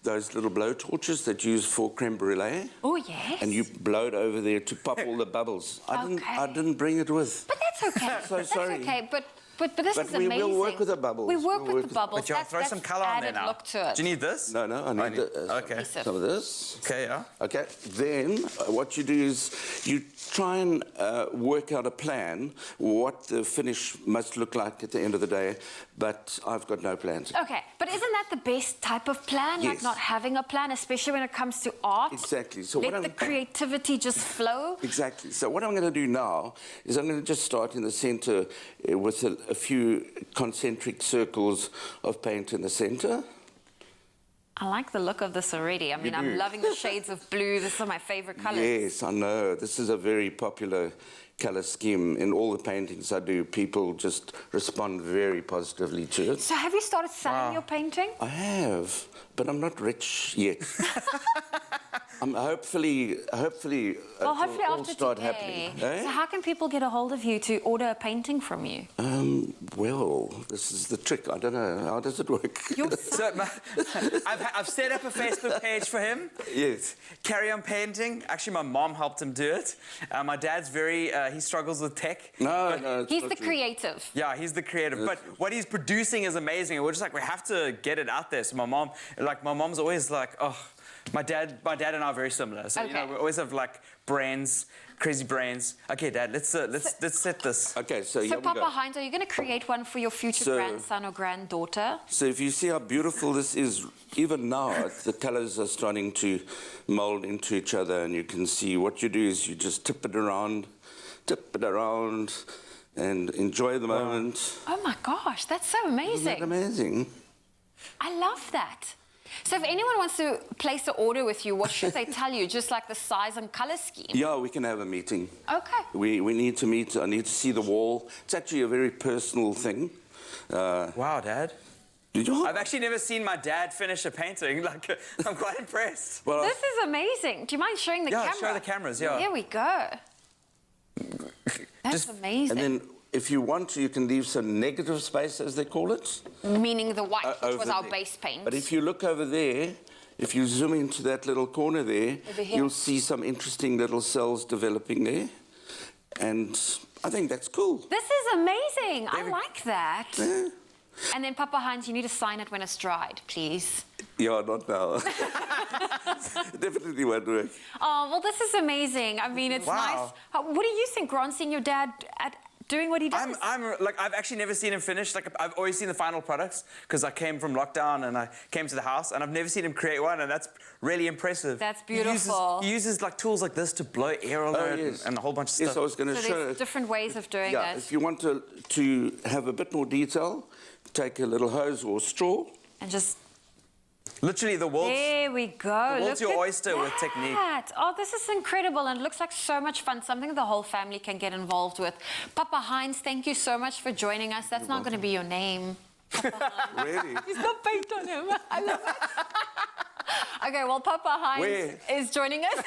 L: those little blow torches that you use for creme brulee.
C: Oh, yes.
L: And you blow it over there to pop all the bubbles. I didn't bring it with.
C: But that's okay.
L: So sorry.
C: That's okay, but this is
L: we
C: amazing.
L: will work with the bubbles.
C: We work with the bubbles.
G: But you want to throw some colour on there now?
C: Look to it.
G: Do you need this?
L: No, I need
G: okay.
L: some of this.
G: Okay, yeah.
L: Okay, then what you do is you try and work out a plan what the finish must look like at the end of the day, but I've got no plans.
C: Okay, but isn't that the best type of plan?
L: Yes.
C: Like not having a plan, especially when it comes to art?
L: Exactly. So
C: Let the creativity just flow?
L: Exactly. So what I'm going to do now is I'm going to just start in the centre with a few concentric circles of paint in the centre.
C: I like the look of this already. I mean, I'm loving the shades of blue. These are my favourite colours.
L: Yes, I know. This is a very popular colour scheme. In all the paintings I do, people just respond very positively to it.
C: So have you started selling your painting?
L: I have, but I'm not rich yet. Hopefully
C: Well, hopefully
L: all
C: after
L: start
C: today.
L: happening. Eh?
C: So how can people get a hold of you to order a painting from you?
L: Well, this is the trick. I don't know. How does it work?
G: So, I've set up a Facebook page for him.
L: Yes.
G: Carry on painting. Actually, my mom helped him do it. My dad's he struggles with tech.
L: No.
C: He's the creative.
G: Yeah, he's the creative. But what he's producing is amazing. And we're just like, we have to get it out there. So my mom's always like, oh, my dad and I are very similar. So, you know, we always have like brains, crazy brains. Okay, Dad, let's set this.
L: Okay, so here
C: So
L: we
C: Papa
L: go.
C: Hines, are you going to create one for your future grandson or granddaughter?
L: So if you see how beautiful this is, even now, the colours are starting to mould into each other, and you can see what you do is you just tip it around, and enjoy the moment.
C: Oh my gosh, that's so amazing.
L: Isn't that amazing?
C: I love that. So if anyone wants to place an order with you, what should they tell you? Just like the size and colour scheme?
L: Yeah, we can have a meeting.
C: Okay.
L: We need to meet. I need to see the wall. It's actually a very personal thing.
G: Wow, Dad.
L: Did you?
G: I've actually never seen my dad finish a painting. Like, I'm quite impressed.
L: Well,
C: This is amazing. Do you mind showing the camera?
G: Yeah, show the cameras, yeah.
C: Here we go. That's amazing.
L: And then, if you want to, you can leave some negative space, as they call it.
C: Meaning the white, which was
L: over
C: our
L: there.
C: base paint.
L: But if you look over there, if you zoom into that little corner there, you'll see some interesting little cells developing there. And I think that's cool.
C: This is amazing. I like that.
L: Yeah.
C: And then, Papa Hines, you need to sign it when it's dried, please.
L: Yeah, not now. Definitely won't work.
C: Oh, well, this is amazing. I mean, it's nice. What do you think, Ron, seeing your dad doing what he does?
G: I've actually never seen him finish. Like, I've always seen the final products because I came from lockdown and I came to the house, and I've never seen him create one, and that's really impressive.
C: That's beautiful.
G: He uses like tools like this to blow air on it and a whole bunch of stuff.
L: Yes, I was going to show
C: there's different ways of doing it.
L: If you want to have a bit more detail, take a little hose or straw.
C: And just...
G: Literally, the world's...
C: There we go.
G: The world's
C: Look
G: your
C: at
G: oyster with technique.
C: that. Oh, this is incredible, and it looks like so much fun, something the whole family can get involved with. Papa Heinz, thank you so much for joining us. That's not going to be your name.
L: Really?
C: He's got paint on him. I love it. Okay, well, Papa Heinz is joining us.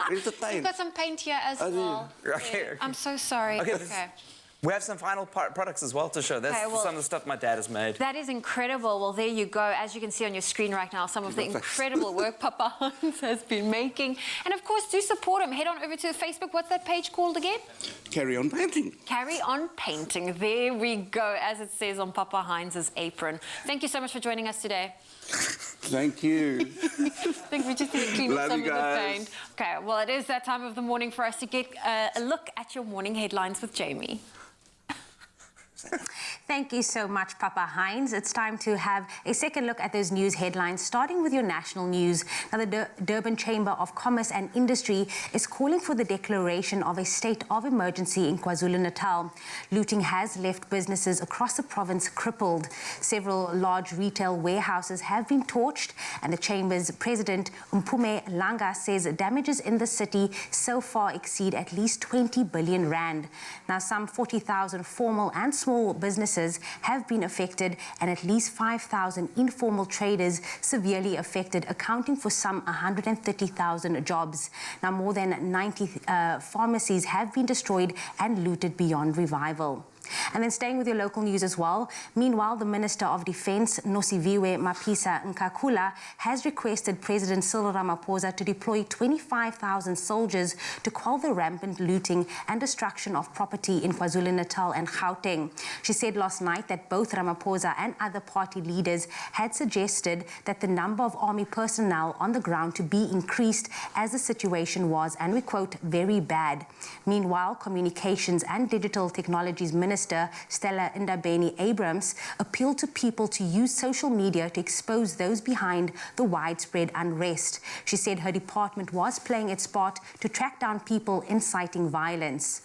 L: Where's the paint?
C: You've got some paint here as well.
G: Okay.
C: I'm so sorry.
G: Okay. We have some final products as well to show. That's some of the stuff my dad has made.
C: That is incredible. Well, there you go. As you can see on your screen right now, some of the incredible work Papa Heinz has been making. And, of course, do support him. Head on over to Facebook. What's that page called again?
L: Carry On Painting.
C: Carry On Painting. There we go, as it says on Papa Heinz's apron. Thank you so much for joining us today.
L: Thank you.
C: I think we just need to clean up some of the paint. Okay, well, it is that time of the morning for us to get a look at your morning headlines with Jamie.
B: Thank you so much, Papa Heinz. It's time to have a second look at those news headlines, starting with your national news. Now, the Durban Chamber of Commerce and Industry is calling for the declaration of a state of emergency in KwaZulu-Natal. Looting has left businesses across the province crippled. Several large retail warehouses have been torched, and the Chamber's president, Mphume Langa, says damages in the city so far exceed at least 20 billion rand. Now, some 40,000 formal and small businesses have been affected, and at least 5,000 informal traders severely affected, accounting for some 130,000 jobs. Now, more than 90 pharmacies have been destroyed and looted beyond revival. And then staying with your local news as well, meanwhile, the Minister of Defence, Nosiviwe Mapisa-Nkakula, has requested President Cyril Ramaphosa to deploy 25,000 soldiers to quell the rampant looting and destruction of property in KwaZulu-Natal and Gauteng. She said last night that both Ramaphosa and other party leaders had suggested that the number of army personnel on the ground to be increased as the situation was, and we quote, very bad. Meanwhile, Communications and Digital Technologies Minister Stella Ndabeni-Abrams appealed to people to use social media to expose those behind the widespread unrest. She said her department was playing its part to track down people inciting violence.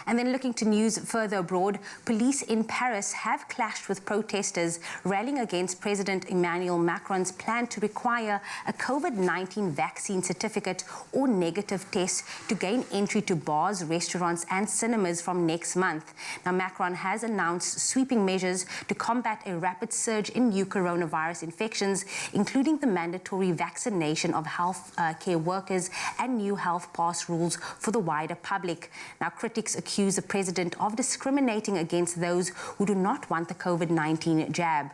B: And then looking to news further abroad, police in Paris have clashed with protesters rallying against President Emmanuel Macron's plan to require a COVID-19 vaccine certificate or negative test to gain entry to bars, restaurants and cinemas from next month. Now, Macron has announced sweeping measures to combat a rapid surge in new coronavirus infections, including the mandatory vaccination of health care workers and new health pass rules for the wider public. Now, critics accuse the president of discriminating against those who do not want the COVID-19 jab.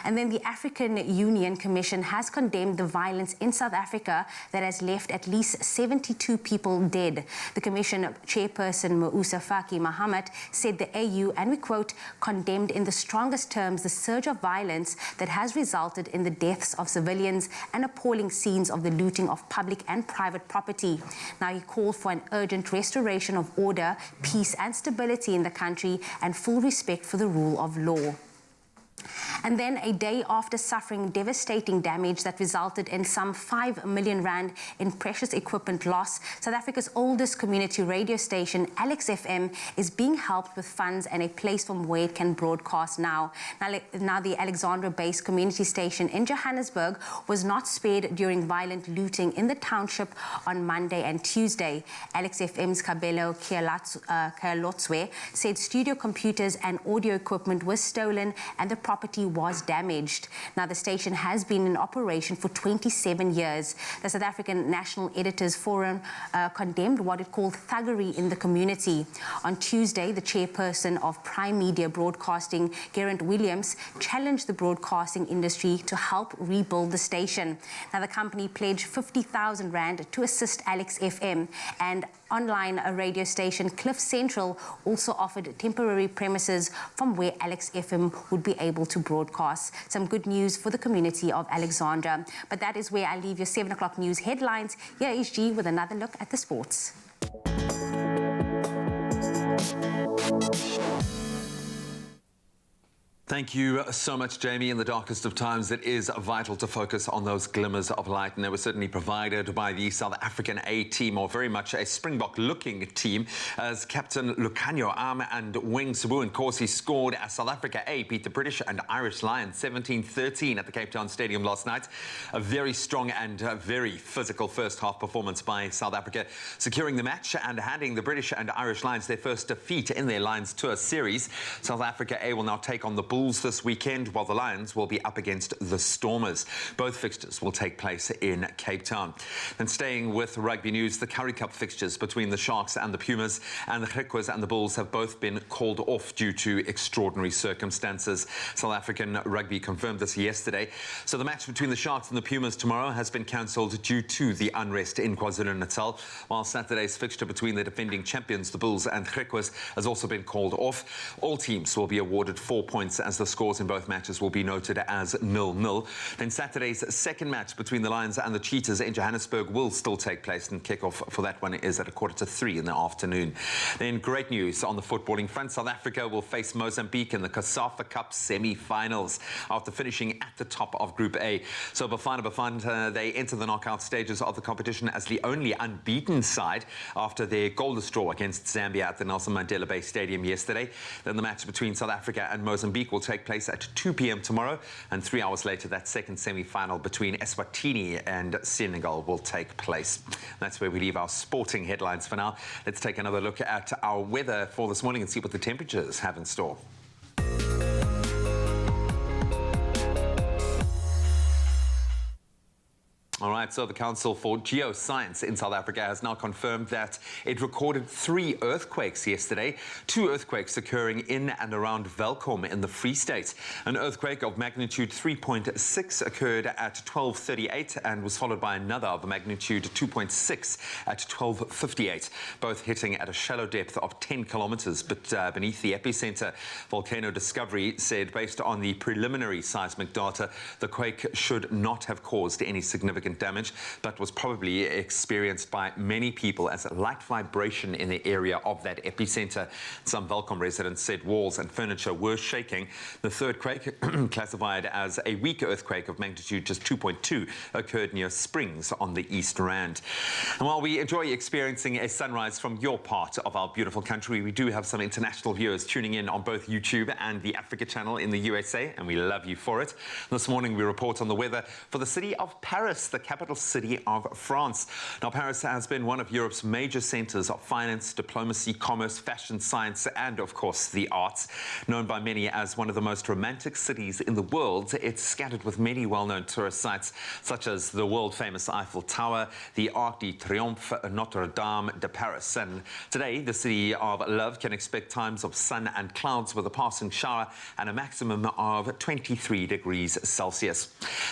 B: And then the African Union Commission has condemned the violence in South Africa that has left at least 72 people dead. The Commission chairperson, Moussa Faki Mahamat, said the AU, and we quote, condemned in the strongest terms the surge of violence that has resulted in the deaths of civilians and appalling scenes of the looting of public and private property. Now, he called for an urgent restoration of order, peace and stability in the country and full respect for the rule of law. And then a day after suffering devastating damage that resulted in some 5 million rand in precious equipment loss, South Africa's oldest community radio station, Alex FM, is being helped with funds and a place from where it can broadcast now. Now the Alexandra-based community station in Johannesburg was not spared during violent looting in the township on Monday and Tuesday. Alex FM's Kabelo Kyalotswe said studio computers and audio equipment were stolen and the property was damaged. Now, the station has been in operation for 27 years. The South African National Editors Forum condemned what it called thuggery in the community. On Tuesday, the chairperson of Prime Media Broadcasting, Geraint Williams, challenged the broadcasting industry to help rebuild the station. Now, the company pledged 50,000 rand to assist Alex FM, and online radio station Cliff Central also offered temporary premises from where Alex FM would be able to broadcast. Some good news for the community of Alexandra. But that is where I leave your 7 o'clock news headlines. Here is G with another look at the sports.
D: Thank you so much, Jamie. In the darkest of times, it is vital to focus on those glimmers of light, and they were certainly provided by the South African A team, or very much a Springbok-looking team, as Captain Lucanio Am and Wing Sabu and Corsi scored as South Africa A beat the British and Irish Lions 17-13 at the Cape Town Stadium last night. A very strong and very physical first-half performance by South Africa, securing the match and handing the British and Irish Lions their first defeat in their Lions Tour series. South Africa A will now take on the Bulls this weekend, while the Lions will be up against the Stormers. Both fixtures will take place in Cape Town. And staying with rugby news, the Currie Cup fixtures between the Sharks and the Pumas and the Griquas and the Bulls have both been called off due to extraordinary circumstances. South African Rugby confirmed this yesterday. So the match between the Sharks and the Pumas tomorrow has been cancelled due to the unrest in KwaZulu-Natal, while Saturday's fixture between the defending champions, the Bulls and Griquas, has also been called off. All teams will be awarded 4 points, as the scores in both matches will be noted as 0-0. Then Saturday's second match between the Lions and the Cheetahs in Johannesburg will still take place, and kickoff for that one is at 2:45 in the afternoon. Then great news on the footballing front. South Africa will face Mozambique in the COSAFA Cup semi-finals after finishing at the top of Group A. So Bafana they enter the knockout stages of the competition as the only unbeaten side after their goalless draw against Zambia at the Nelson Mandela Bay Stadium yesterday. Then the match between South Africa and Mozambique will take place at 2 p.m. tomorrow, and 3 hours later that second semi-final between Eswatini and Senegal will take place. That's where we leave our sporting headlines for now. Let's take another look at our weather for this morning and see what the temperatures have in store. All right, so the Council for Geoscience in South Africa has now confirmed that it recorded 3 earthquakes yesterday, 2 earthquakes occurring in and around Welkom in the Free State. An earthquake of magnitude 3.6 occurred at 12:38 and was followed by another of a magnitude 2.6 at 12:58, both hitting at a shallow depth of 10 kilometers beneath the epicenter. Volcano Discovery said, based on the preliminary seismic data, the quake should not have caused any significant damage, but was probably experienced by many people as a light vibration in the area of that epicenter. Some Welkom residents said walls and furniture were shaking. The third quake, classified as a weak earthquake of magnitude just 2.2, occurred near Springs on the East Rand. And while we enjoy experiencing a sunrise from your part of our beautiful country, we do have some international viewers tuning in on both YouTube and the Africa channel in the USA, and we love you for it. This morning we report on the weather for the city of Paris, the capital city of France. Now, Paris has been one of Europe's major centers of finance, diplomacy, commerce, fashion, science, and of course the arts. Known by many as one of the most romantic cities in the world, it's scattered with many well-known tourist sites such as the world-famous Eiffel Tower, the Arc de Triomphe, Notre Dame de Paris. And today, the city of love can expect times of sun and clouds with a passing shower and a maximum of 23 degrees Celsius.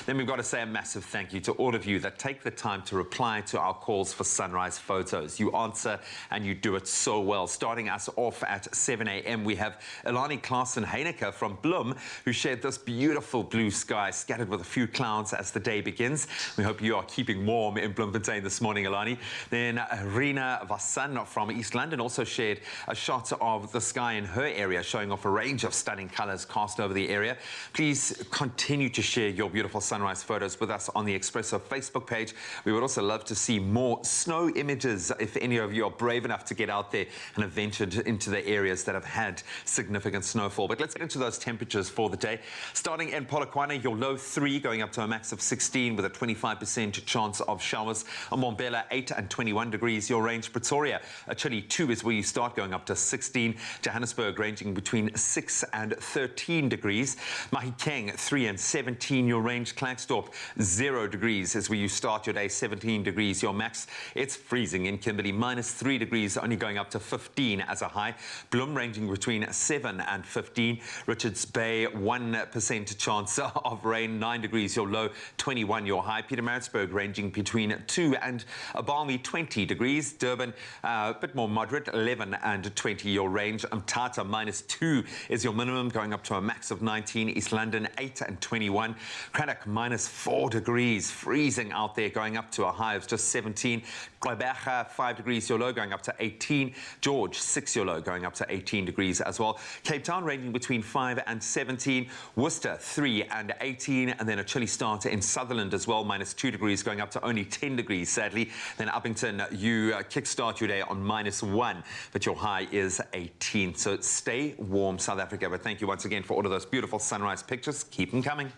D: Then we've got to say a massive thank you to all of you that take the time to reply to our calls for sunrise photos. You answer and you do it so well. Starting us off at 7 a.m. we have Elani Klaassen-Heineke from Bloem, who shared this beautiful blue sky scattered with a few clouds as the day begins. We hope you are keeping warm in Bloemfontein this morning, Elani. Then Rina Vassan from East London also shared a shot of the sky in her area, showing off a range of stunning colors cast over the area. Please continue to share your beautiful sunrise photos with us on the Expresso Facebook page. We would also love to see more snow images if any of you are brave enough to get out there and have ventured into the areas that have had significant snowfall. But let's get into those temperatures for the day. Starting in Polokwane, your low 3 going up to a max of 16 with a 25% chance of showers. Mbombela 8 and 21 degrees. Your range Pretoria, a chilly 2 is where you start, going up to 16. Johannesburg ranging between 6 and 13 degrees. Mahikeng 3 and 17. Your range Klerksdorp 0 degrees is where you start your day, 17 degrees your max. It's freezing in Kimberley, -3 degrees, only going up to 15 as a high. Bloem ranging between 7 and 15. Richards Bay, 1% chance of rain, 9 degrees your low, 21 your high. Pietermaritzburg ranging between 2 and a balmy 20 degrees. Durban, a bit more moderate, 11 and 20 your range. Umtata, -2 is your minimum, going up to a max of 19. East London, 8 and 21. Cranach, -4 degrees, freezing out there, going up to a high of just 17. Gqeberha, 5 degrees your low, going up to 18. George, 6 your low, going up to 18 degrees as well. Cape Town ranging between 5 and 17. Worcester, 3 and 18. And then a chilly start in Sutherland as well, -2 degrees, going up to only 10 degrees, sadly. Then Uppington, you kickstart your day on -1, but your high is 18. So stay warm, South Africa. But thank you once again for all of those beautiful sunrise pictures. Keep them coming.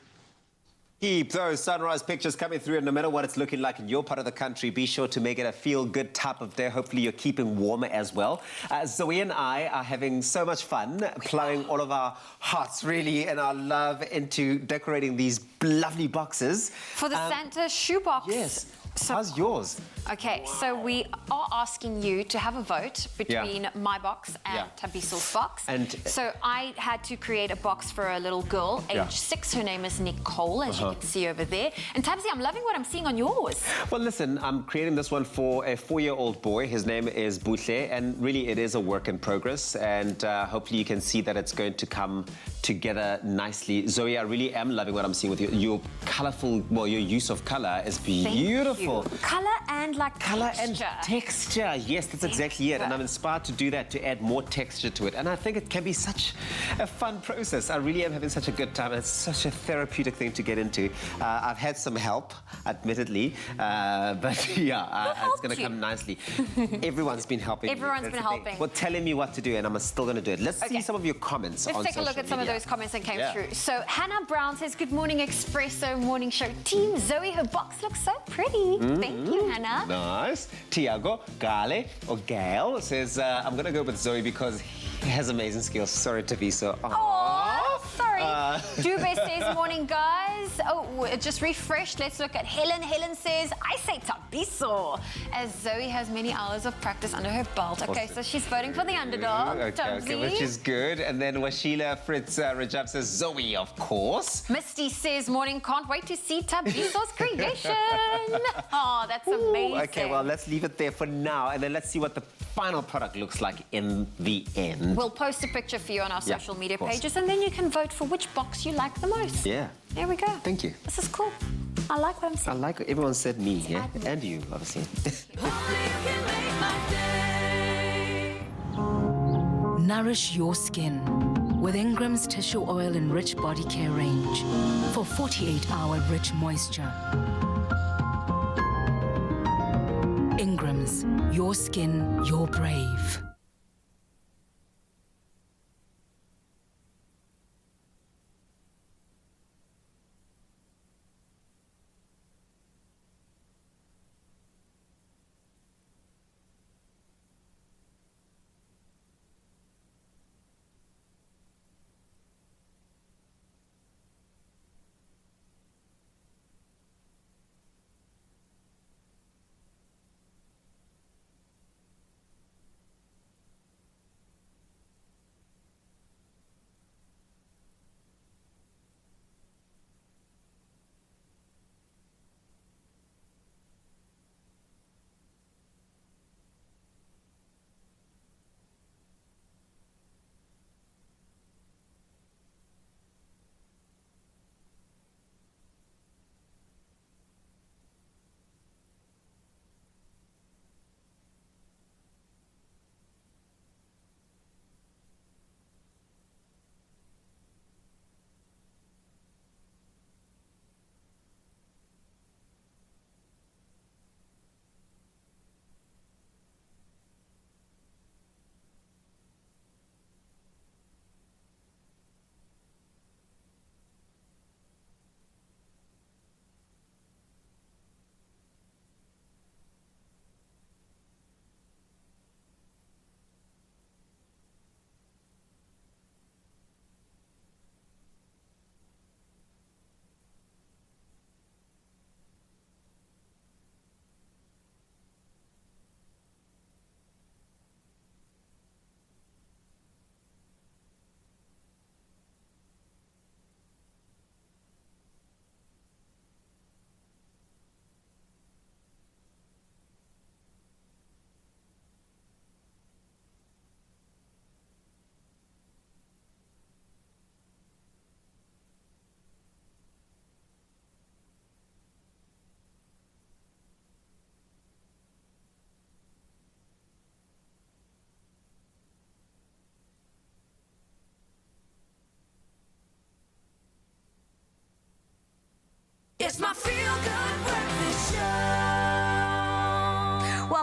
I: Keep those sunrise pictures coming through, and no matter what it's looking like in your part of the country, be sure to make it a feel-good type of day. Hopefully you're keeping warmer as well. Zoe and I are having so much fun plowing all of our hearts, really, and our love into decorating these lovely boxes.
C: For the Santa shoebox.
I: Yes.
C: So,
I: how's yours?
C: Okay, so we are asking you to have a vote between my box and Tabiso's box.
I: And
C: so I had to create a box for a little girl, age 6. Her name is Nicole, as you can see over there. And Tabsi, I'm loving what I'm seeing on yours.
I: Well, listen, I'm creating this one for a 4-year-old boy. His name is Buhle, and really it is a work in progress. And hopefully you can see that it's going to come together nicely. Zoe, I really am loving what I'm seeing with you. Your colourful, well, your use of colour is beautiful.
C: Colour and
I: colour
C: texture.
I: and texture. Yes, that's exactly it. And I'm inspired to do that, to add more texture to it. And I think it can be such a fun process. I really am having such a good time. It's such a therapeutic thing to get into. I've had some help, admittedly, but yeah, it's going to come nicely. Everyone's been helping.
C: Everyone's been helping.
I: Well, telling me what to do, and I'm still going to do it. Let's see some of your comments.
C: Let's take a look at some of those comments that came through. So Hannah Brown says, "Good morning, Expresso morning show team. Zoe, her box looks so pretty. Thank you, Hannah."
I: Nice. Tiago Gale or Gail says, "I'm going to go with Zoe because he has amazing skills." Sorry to be so.
C: Oh, sorry. Dube says, "Morning, guys." Oh, it just refreshed. Let's look at Helen. Helen says, "I say Tabiso, as Zoe has many hours of practice under her belt." Okay, so she's voting for the underdog.
I: Okay, which is good. And then Washila Fritz Rajab says, "Zoe, of course."
C: Misty says, "Morning, can't wait to see Tabiso's creation." Oh, that's amazing.
I: Okay, well, let's leave it there for now, and then let's see what the final product looks like in the end.
C: We'll post a picture for you on our social media pages, and then you can vote for which box you like the most.
I: Yeah.
C: There we go.
I: Thank you.
C: This is cool. I like what I'm seeing.
I: I like what everyone said me, yeah? And you, obviously.
H: Nourish your skin with Ingram's tissue oil and rich body care range for 48-hour rich moisture. Ingram's, your skin, your brave.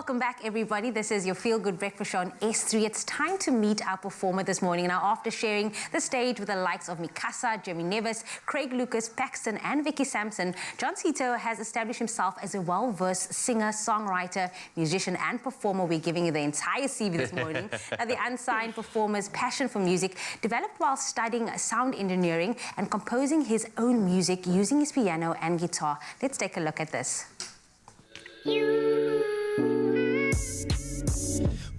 B: Welcome back, everybody. This is your Feel Good Breakfast Show on S3. It's time to meet our performer this morning. Now, after sharing the stage with the likes of Mikasa, Jimmy Nevis, Craig Lucas, Paxton, and Vicky Sampson, John Cito has established himself as a well-versed singer, songwriter, musician, and performer. We're giving you the entire CV this morning. The unsigned performer's passion for music developed while studying sound engineering and composing his own music using his piano and guitar. Let's take a look at this.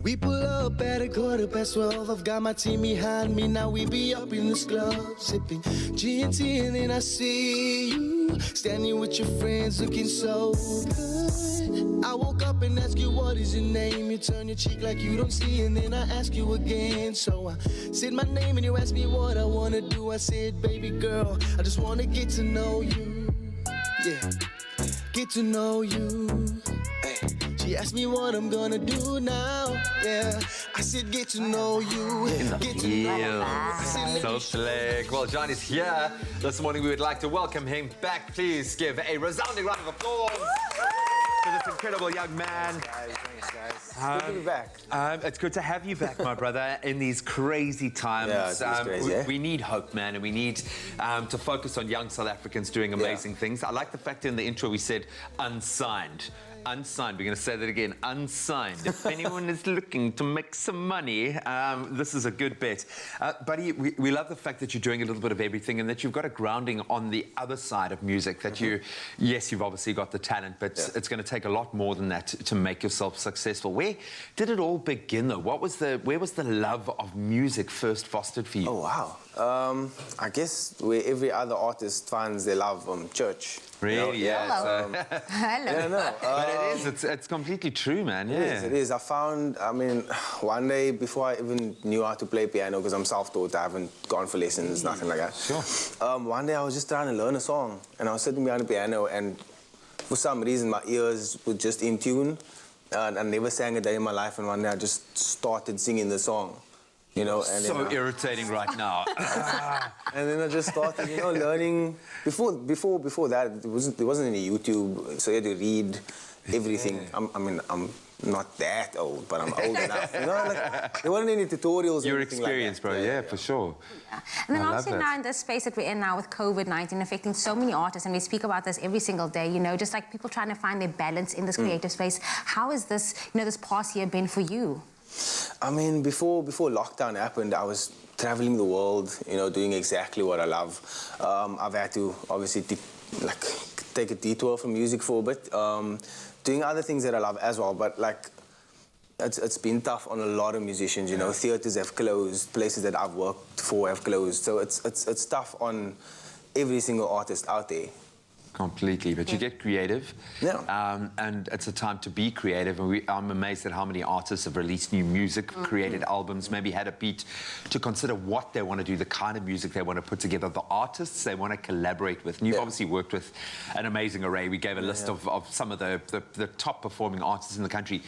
M: We pull up at 12:15. I've got my team behind me. Now we be up in this club, sipping G&T, and then I see you standing with your friends, looking so good. I woke up and asked you what is your name. You turn your cheek like you don't see, and then I ask you again. So I said my name, and you asked me what I wanna do. I said, baby girl, I just wanna get to know you. Yeah, get to know you. Hey. She asked me what I'm gonna do now. Yeah, I said get to know you. Get to know you.
D: So slick. Well, John is here. This morning we would like to welcome him back. Please give a resounding round of applause to this incredible young man.
N: Thanks, guys. Good to be back.
D: It's good to have you back, my brother, in these crazy times.
N: Yeah, it's crazy,
D: we need hope, man, and we need to focus on young South Africans doing amazing things. I like the fact in the intro we said unsigned. Unsigned. We're going to say that again. Unsigned. If anyone is looking to make some money, this is a good bet. Buddy, we love the fact that you're doing a little bit of everything and that you've got a grounding on the other side of music. That yes, you've obviously got the talent, but it's going to take a lot more than that to make yourself successful. Where did it all begin, though? Where was the love of music first fostered for you?
N: Oh, wow. I guess where every other artist finds their love church.
D: Really?
N: You know?
B: Yeah. Hello.
N: Yeah, no.
D: But it's completely true, man. Yeah.
N: It is. I mean, one day before I even knew how to play piano, because I'm self-taught, I haven't gone for lessons, nothing like that.
D: Sure.
N: One day I was just trying to learn a song, and I was sitting behind the piano, and for some reason my ears were just in tune. I never sang a day in my life, and one day I just started singing the song. You know, and
D: so irritating right now.
N: And then I just started, learning. Before that, there wasn't any YouTube, so you had to read everything.
D: Yeah.
N: I'm not that old, but I'm old enough. There weren't any tutorials.
D: Your
N: or anything
D: experience,
N: like that.
D: bro. Yeah, for sure.
B: Yeah. And then obviously now in this space that we're in now with COVID-19 affecting so many artists, and we speak about this every single day, just like people trying to find their balance in this creative space. How has this, this past year been for you?
N: I mean, before lockdown happened, I was traveling the world, doing exactly what I love. I've had to obviously take a detour from music for a bit, doing other things that I love as well. But it's been tough on a lot of musicians. Theaters have closed, places that I've worked for have closed. So it's tough on every single artist out there.
D: Completely, but you get creative, and it's a time to be creative. And I'm amazed at how many artists have released new music, created albums, maybe had a beat to consider what they want to do, the kind of music they want to put together, the artists they want to collaborate with. And you've obviously worked with an amazing array. We gave a list of some of the top performing artists in the country.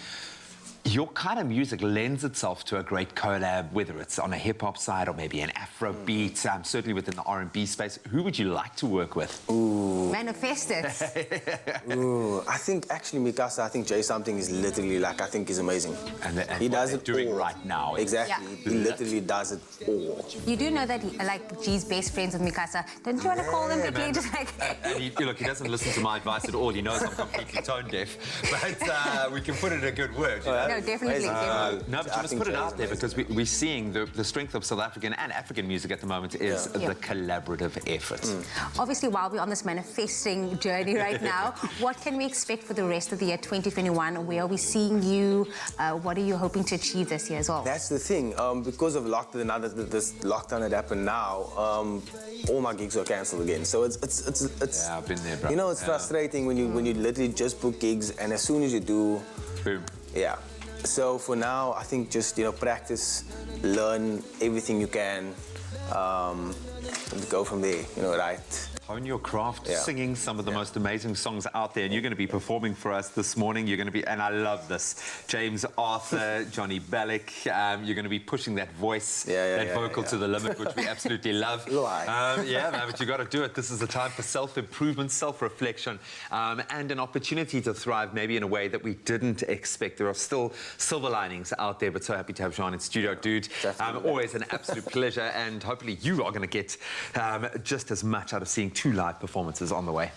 D: Your kind of music lends itself to a great collab, whether it's on a hip-hop side or maybe an Afro beat, certainly within the R&B space. Who would you like to work with?
N: Ooh.
B: Manifest it.
N: Ooh. I think actually Mikasa, I think Jay Something is literally I think he's amazing.
D: And
N: he does it
D: doing
N: all.
D: right now.
N: Exactly.
B: Yeah.
N: He literally does it all.
B: You do know that G's best friends with Mikasa. Don't you want to call them quickly? Just
D: and he doesn't listen to my advice at all. He knows I'm completely tone deaf. But we can put it in a good word.
B: No, definitely.
D: No, but you must put it out there because we're seeing the strength of South African and African music at the moment is the collaborative effort.
B: Obviously, while we're on this manifesting journey right now, what can we expect for the rest of the year 2021? Where are we seeing you? What are you hoping to achieve this year as well?
N: That's the thing. Because of lockdown, this lockdown that happened now, all my gigs are cancelled again. So it's
D: yeah, I've been there, bro.
N: It's frustrating when you literally just book gigs, and as soon as you do,
D: boom.
N: Yeah. So for now, I think just practice, learn everything you can, and go from there, you know, right?
D: Hone your craft,
N: Yeah.
D: singing some of the most amazing songs out there, and you're going to be performing for us this morning. You're going to be, and I love this, James Arthur, Johnny Bellick. You're going to be pushing that voice, that vocal to the limit, which we absolutely love. Yeah, man, but you got to do it. This is a time for self-improvement, self-reflection, and an opportunity to thrive, maybe in a way that we didn't expect. There are still silver linings out there, but so happy to have Jean in studio, dude. Always an absolute pleasure, and hopefully you are going to get just as much out of seeing 2 live performances on the way.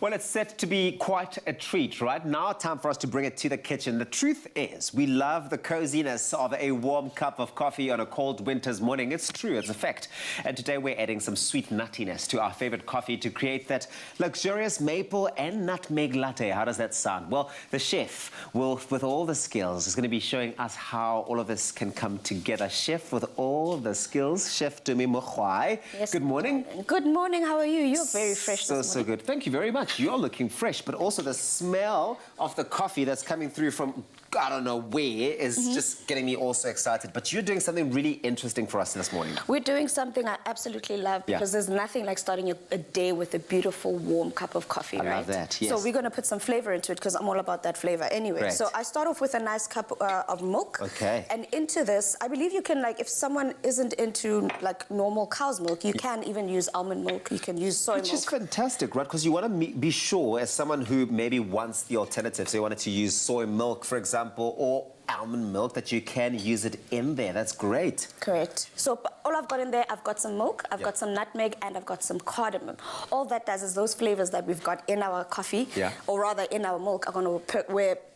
I: Well, it's set to be quite a treat, right? Now, time for us to bring it to the kitchen. The truth is, we love the coziness of a warm cup of coffee on a cold winter's morning. It's true, it's a fact. And today we're adding some sweet nuttiness to our favorite coffee to create that luxurious maple and nutmeg latte. How does that sound? Well, the chef will, with all the skills, is going to be showing us how all of this can come together. Chef with all the skills, Chef Tumi Mokhwai.
O: Yes.
I: Good morning.
O: Good morning, how are you? You're very fresh this
I: So good. Thank you very much. You're looking fresh, but also the smell of the coffee that's coming through from I don't know where is just getting me also excited. But you're doing something really interesting for us this morning.
O: We're doing something I absolutely love because there's nothing like starting a day with a beautiful warm cup of coffee, right? I
I: love that, yes.
O: So we're going to put some flavor into it because I'm all about that flavor anyway.
I: Great.
O: So I start off with a nice cup of milk.
I: Okay.
O: And into this, I believe you can, like, if someone isn't into like normal cow's milk, you can even use almond milk. You can use soy milk.
I: Which is fantastic, right? Because you want to be sure, as someone who maybe wants the alternative, so you wanted to use soy milk, for example, or almond milk, that you can use it in there. That's great.
O: Correct. So all I've got in there, I've got some milk, I've got some nutmeg, and I've got some cardamom. All that does is those flavors that we've got in our coffee, or rather in our milk, are going to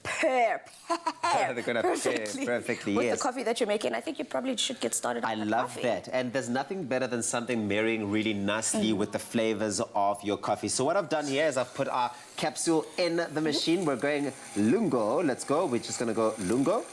O: pair perfectly with the coffee that you're making. I think you probably should get started on
I: I love that. And there's nothing better than something marrying really nicely with the flavors of your coffee. So what I've done here is I've put our capsule in the machine. We're going lungo. Let's go. We're just going to go lungo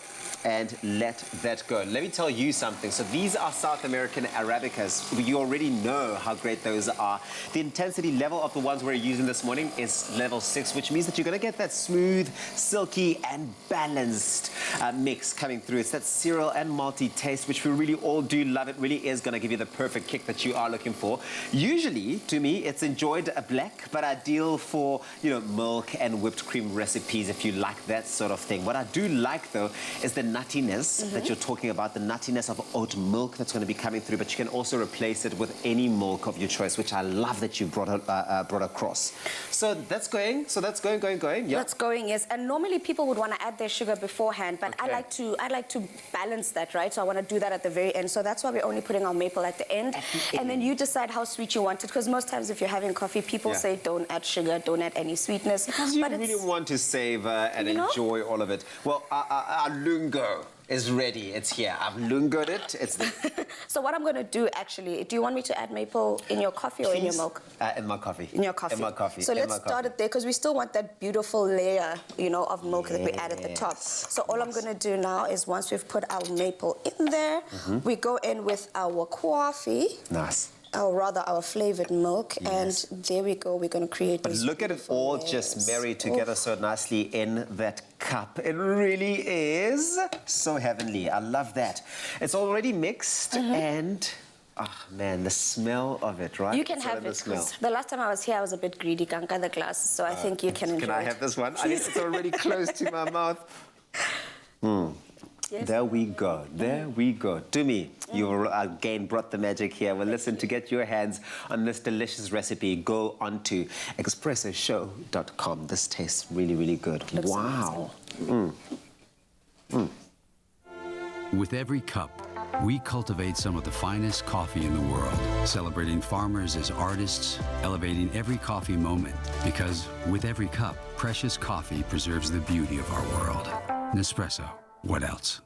I: and let that go. Let me tell you something. So these are South American Arabicas. You already know how great those are. The intensity level of the ones we're using this morning is level 6, which means that you're going to get that smooth, silky, and balanced mix coming through. It's that cereal and malty taste, which we really all do love. It really is going to give you the perfect kick that you are looking for. Usually, to me, it's enjoyed black, but ideal for, you know, milk and whipped cream recipes if you like that sort of thing. What I do like, though, is the nuttiness that you're talking about, the nuttiness of oat milk that's going to be coming through, but you can also replace it with any milk of your choice, which I love that you brought across. So that's going. So that's going. Yeah.
O: That's going, yes. And normally people would want to add their sugar beforehand, but I like to balance that, right? So I want to do that at the very end. So that's why we're only putting our maple at the end. And then you decide how sweet you want it, because most times if you're having coffee, people say don't add sugar, don't add any sweetness.
I: Because you really want to savor and enjoy all of it. Well, our lungo is ready. It's here. I've lungoed it. It's
O: So what I'm going to do, actually, do you want me to add maple in your coffee or in your milk?
I: In my coffee.
O: In your coffee.
I: In my coffee.
O: So let's start it there, because we still want that beautiful layer, you know, of milk that we add at the top. So all I'm going to do now is once we've put our maple in there, we go in with our coffee.
I: Nice.
O: Or rather our flavored milk, and there we go. We're going to create
I: But look at it all just married together so nicely in that cup. It really is so heavenly. I love that. It's already mixed and... Ah, man, the smell of it, right?
O: You can have it, because the last time I was here, I was a bit greedy, Kanka, the glass, so I think you can enjoy it.
I: Can I have this one? I mean, it's already close to my mouth.
O: Yes.
I: There we go. There we go. Tumi, you again brought the magic here. Well, listen, to get your hands on this delicious recipe, go on to expressoshow.com. This tastes really, really good. Wow.
P: With every cup, we cultivate some of the finest coffee in the world, celebrating farmers as artists, elevating every coffee moment. Because with every cup, precious coffee preserves the beauty of our world. Nespresso. What else?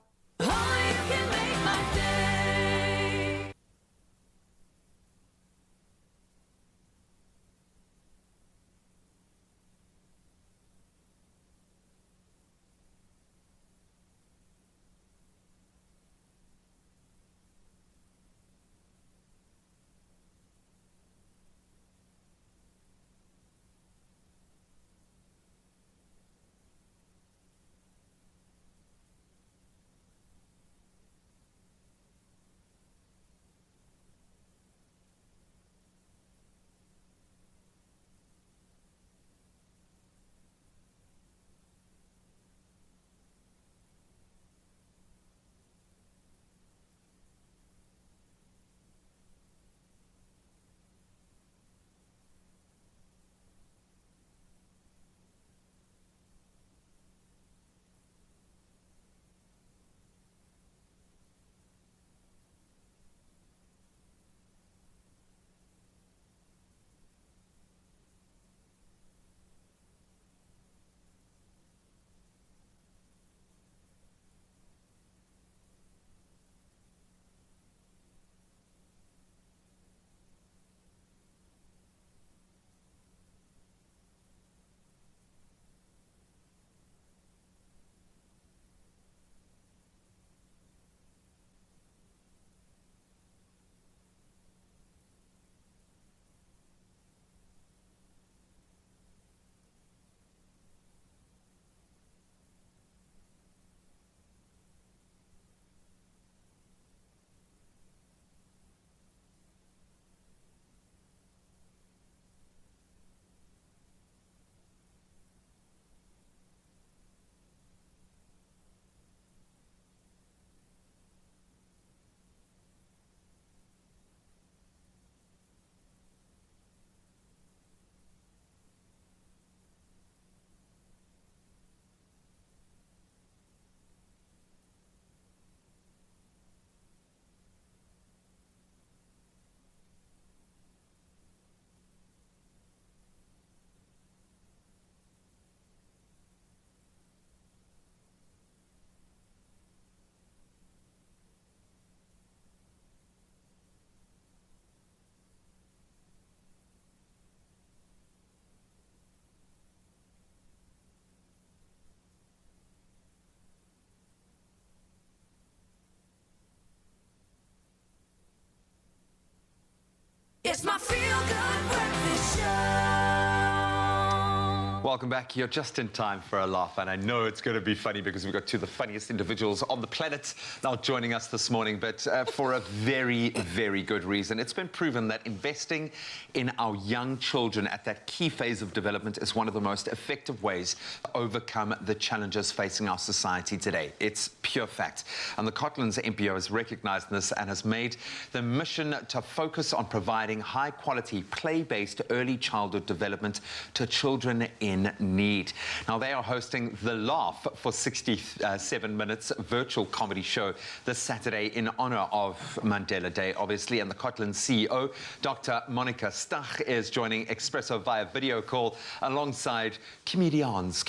D: Welcome back. You're just in time for a laugh, and I know it's going to be funny because we've got two of the funniest individuals on the planet now joining us this morning, but for a very, very good reason. It's been proven that investing in our young children at that key phase of development is one of the most effective ways to overcome the challenges facing our society today. It's pure fact. And the Cotlands MPO has recognized this and has made the mission to focus on providing high-quality, play-based early childhood development to children in need. Now, they are hosting The Laugh for 67 Minutes virtual comedy show this Saturday in honor of Mandela Day, obviously, and the Cotlands CEO, Dr. Monica Stach, is joining Expresso via video call alongside comedians,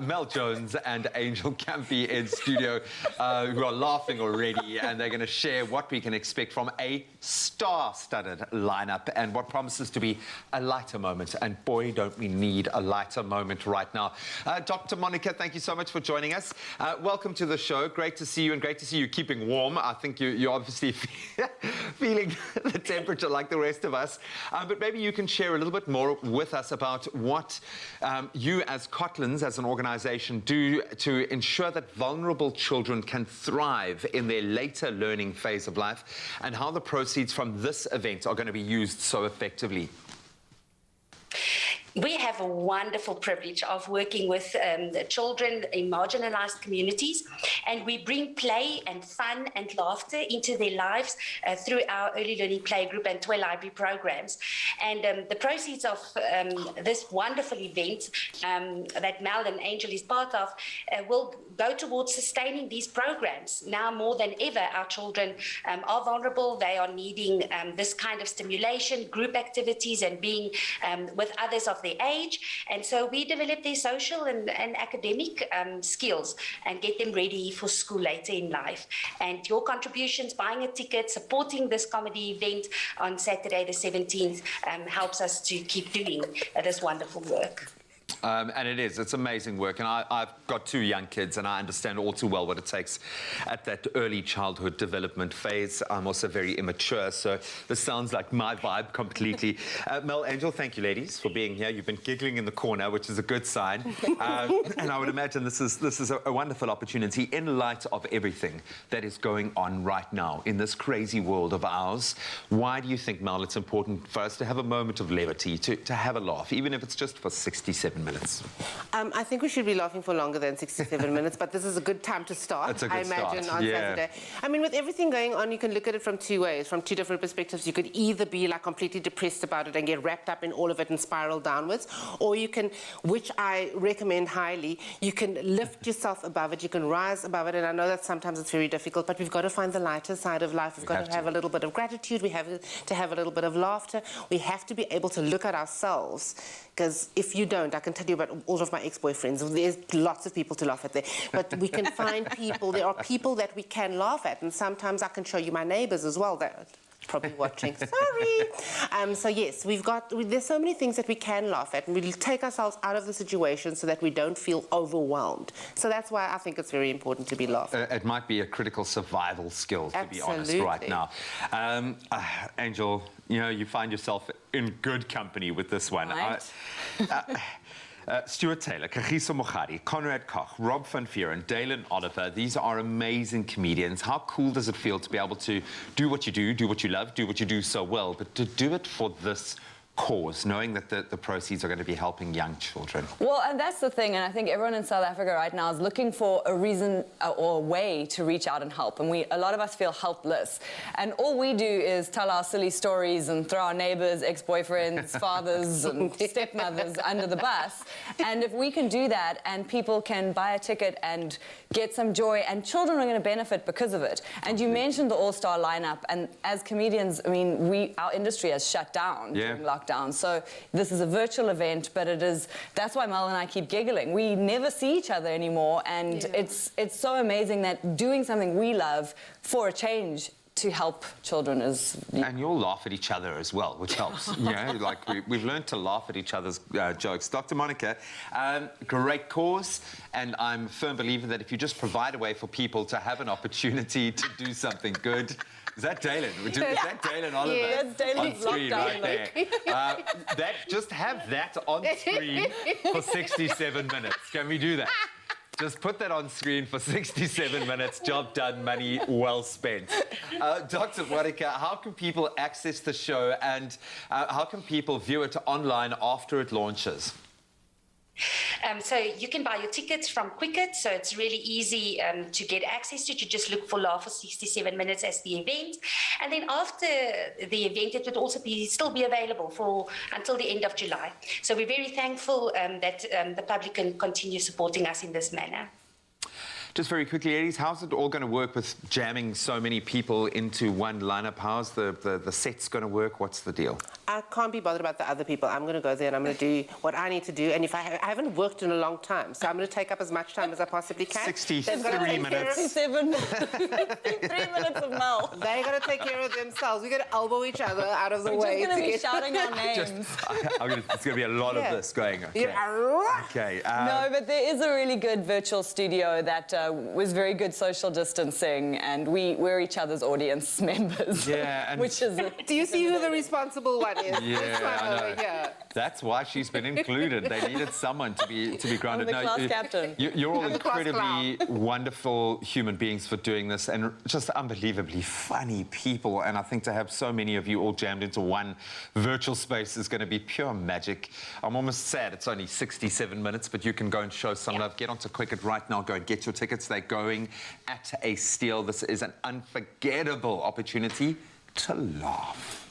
D: Mel Jones and Angel Campy in studio, who are laughing already, and they're going to share what we can expect from a star-studded lineup and what promises to be a lighter moment. And boy, don't we need a lighter moment right now. Dr. Monica, thank you so much for joining us. Welcome to the show. Great to see you, and great to see you keeping warm. I think you're obviously feeling the temperature like the rest of us. But maybe you can share a little bit more with us about what you as Cotlands, as an organisation, do to ensure that vulnerable children can thrive in their later learning phase of life, and how the proceeds from this event are going to be used so effectively.
Q: We have a wonderful privilege of working with children in marginalized communities, and we bring play and fun and laughter into their lives through our early learning playgroup and toy library programs. And the proceeds of this wonderful event that Mel and Angel is part of will go towards sustaining these programs. Now more than ever, our children are vulnerable. They are needing this kind of stimulation, group activities, and being with others of their age. And so we develop their social and academic skills and get them ready for school later in life. And your contributions, buying a ticket, supporting this comedy event on Saturday the 17th helps us to keep doing this wonderful work.
D: And it's amazing work, and I've got two young kids, and I understand all too well what it takes at that early childhood development phase. I'm also very immature, so this sounds like my vibe completely. Mel, Angel, thank you, ladies, for being here. You've been giggling in the corner, which is a good sign. And I would imagine this is a wonderful opportunity in light of everything that is going on right now in this crazy world of ours. Why do you think, Mel, it's important for us to have a moment of levity, to have a laugh, even if it's just for 67 minutes?
R: I think we should be laughing for longer than 67 minutes, but this is a good time to start,
D: It's a good
R: I imagine,
D: start.
R: on
D: Yeah.
R: Saturday. I mean, with everything going on, you can look at it from two ways, from two different perspectives. You could either be like completely depressed about it and get wrapped up in all of it and spiral downwards, or you can, which I recommend highly, you can lift yourself above it, you can rise above it, and I know that sometimes it's very difficult, but we've got to find the lighter side of life. We've got to have a little bit of gratitude, we have to have a little bit of laughter, we have to be able to look at ourselves, because if you don't, I can tell you about all of my ex-boyfriends, there's lots of people to laugh at there, but we can find people, there are people that we can laugh at, and sometimes I can show you my neighbours as well that are probably watching, sorry. So yes, there's so many things that we can laugh at, and we'll take ourselves out of the situation so that we don't feel overwhelmed. So that's why I think it's very important to be laughing.
D: It might be a critical survival skill, to be honest, right now. Angel, you know, you find yourself in good company with this one.
S: Right.
D: Stuart Taylor, Kagiso Mochari, Conrad Koch, Rob van Vieren, Dalen Oliver, these are amazing comedians. How cool does it feel to be able to do what you do what you love, do what you do so well, but to do it for this cause, knowing that the proceeds are going to be helping young children?
S: Well, and that's the thing, and I think everyone in South Africa right now is looking for a reason or a way to reach out and help, and a lot of us feel helpless, and all we do is tell our silly stories and throw our neighbors, ex-boyfriends, fathers and stepmothers under the bus. And if we can do that and people can buy a ticket and get some joy, and children are going to benefit because of it. And you mentioned the all-star lineup, and as comedians, I mean, our industry has shut down during lockdown. So this is a virtual event, but that's why Mel and I keep giggling. We never see each other anymore, and it's so amazing that doing something we love for a change to help children is...
D: And you'll laugh at each other as well, which helps. You know, like we've learned to laugh at each other's jokes. Dr. Monica, great cause, and I'm a firm believer that if you just provide a way for people to have an opportunity to do something good, Is that Dalen? Is that Dalen Oliver?
S: Yeah, that's Dalen's
D: on screen
S: lockdown
D: right there. Just have that on screen for 67 minutes. Can we do that? Just put that on screen for 67 minutes. Job done, money well spent. Dr. Warika, how can people access the show and how can people view it online after it launches?
Q: So you can buy your tickets from Quicket, so it's really easy to get access to it. You just look for Laugh for 67 Minutes as the event. And then after the event, it would also still be available until the end of July. So we're very thankful that the public can continue supporting us in this manner.
D: Just very quickly, ladies, how's it all going to work with jamming so many people into one lineup? How's the set's going to work? What's the deal?
R: I can't be bothered about the other people. I'm going to go there and I'm going to do what I need to do. And if I haven't worked in a long time, so I'm going to take up as much time as I possibly can.
D: 63 minutes.
S: 67 63 minutes of Mel.
R: They're going to take care of themselves. We're going to elbow each other out of the way.
S: We're just going to be shouting our names.
D: It's going to be a lot of this going on. Okay. Okay.
S: No, but there is a really good virtual studio that was very good social distancing, and we're each other's audience members.
D: Yeah. And
S: which is.
R: Do you see who the responsible one is?
D: Yeah, I know.
R: Yeah.
D: That's why she's been included. They needed someone to be grounded.
S: I'm the class captain.
D: You're all incredibly wonderful human beings for doing this, and just unbelievably funny people. And I think to have so many of you all jammed into one virtual space is going to be pure magic. I'm almost sad it's only 67 minutes, but you can go and show some love. Get onto Quicket right now. Go and get your tickets. They're going at a steal. This is an unforgettable opportunity to laugh.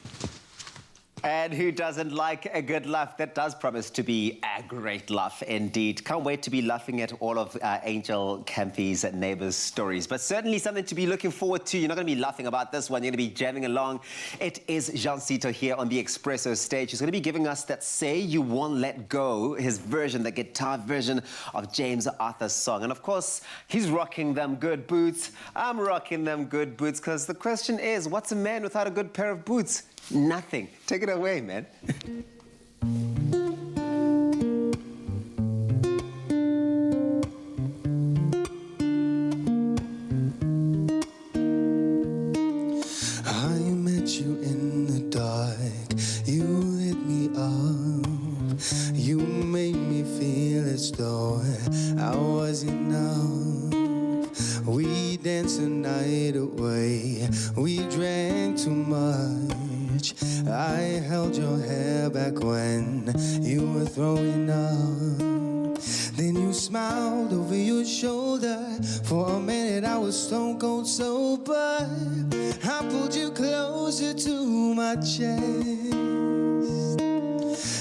I: And who doesn't like a good laugh? That does promise to be a great laugh indeed. Can't wait to be laughing at all of Angel Campy's neighbours' stories. But certainly something to be looking forward to. You're not going to be laughing about this one. You're going to be jamming along. It is Jean Sito here on the Expresso stage. He's going to be giving us that Say You Won't Let Go, his version, the guitar version of James Arthur's song. And of course, he's rocking them good boots. I'm rocking them good boots because the question is, what's a man without a good pair of boots? Nothing. Take it away, man.
M: I met you in the dark. You lit me up. You made me feel as though I was enough. We danced the night away. We drank too much. I held your hair back when you were throwing up. Then you smiled over your shoulder. For a minute I was stone cold sober. I pulled you closer to my chest.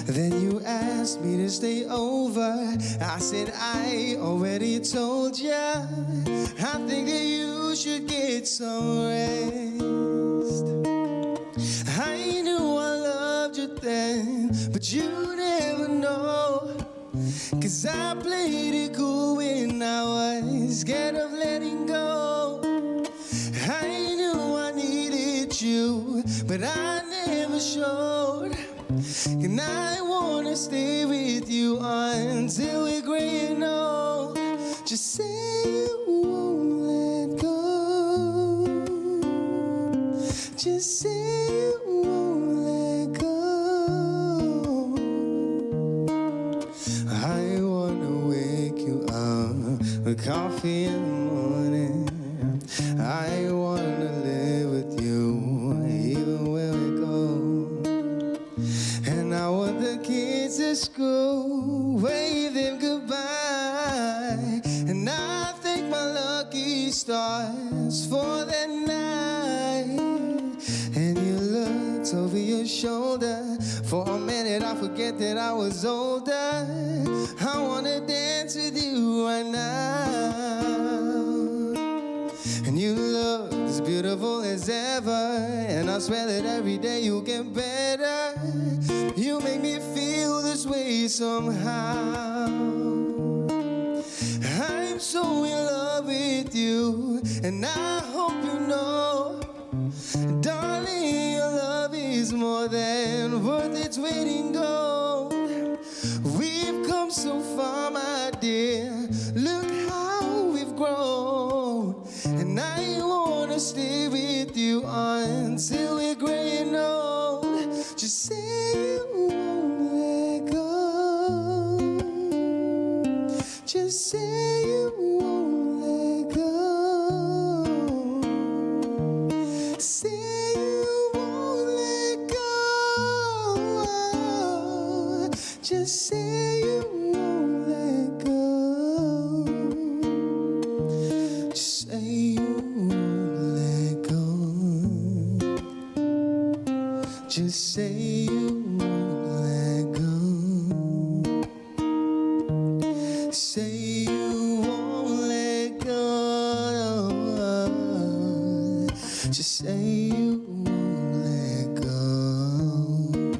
M: Then you asked me to stay over. I said I already told ya. I think that you should get some rest. I knew I loved you then, but you never know. 'Cause I played it cool when I was scared of letting go. I knew I needed you, but I never showed. And I wanna stay with you until we're gray and old. Just say you won't let go. Just say you won't let go. I wanna wake you up with coffee in the morning. I wanna live with you even where we go. And I want the kids at school, wave them goodbye. And I thank my lucky stars for that night. And you looked over your shoulder. For a minute I forget that I was older. I wanna dance with you right now. And you look as beautiful as ever. And I swear that every day you'll get better. You make me feel this way somehow. I'm so in love with you, and I hope you know, darling, your love is more than worth its weight in gold. We've come so far, my dear. Look how we've grown, and I wanna stay with you on say you won't let go. Just say you won't let go. Say you won't let go. Just say you won't let go. Say you won't let go. Just say you won't let go.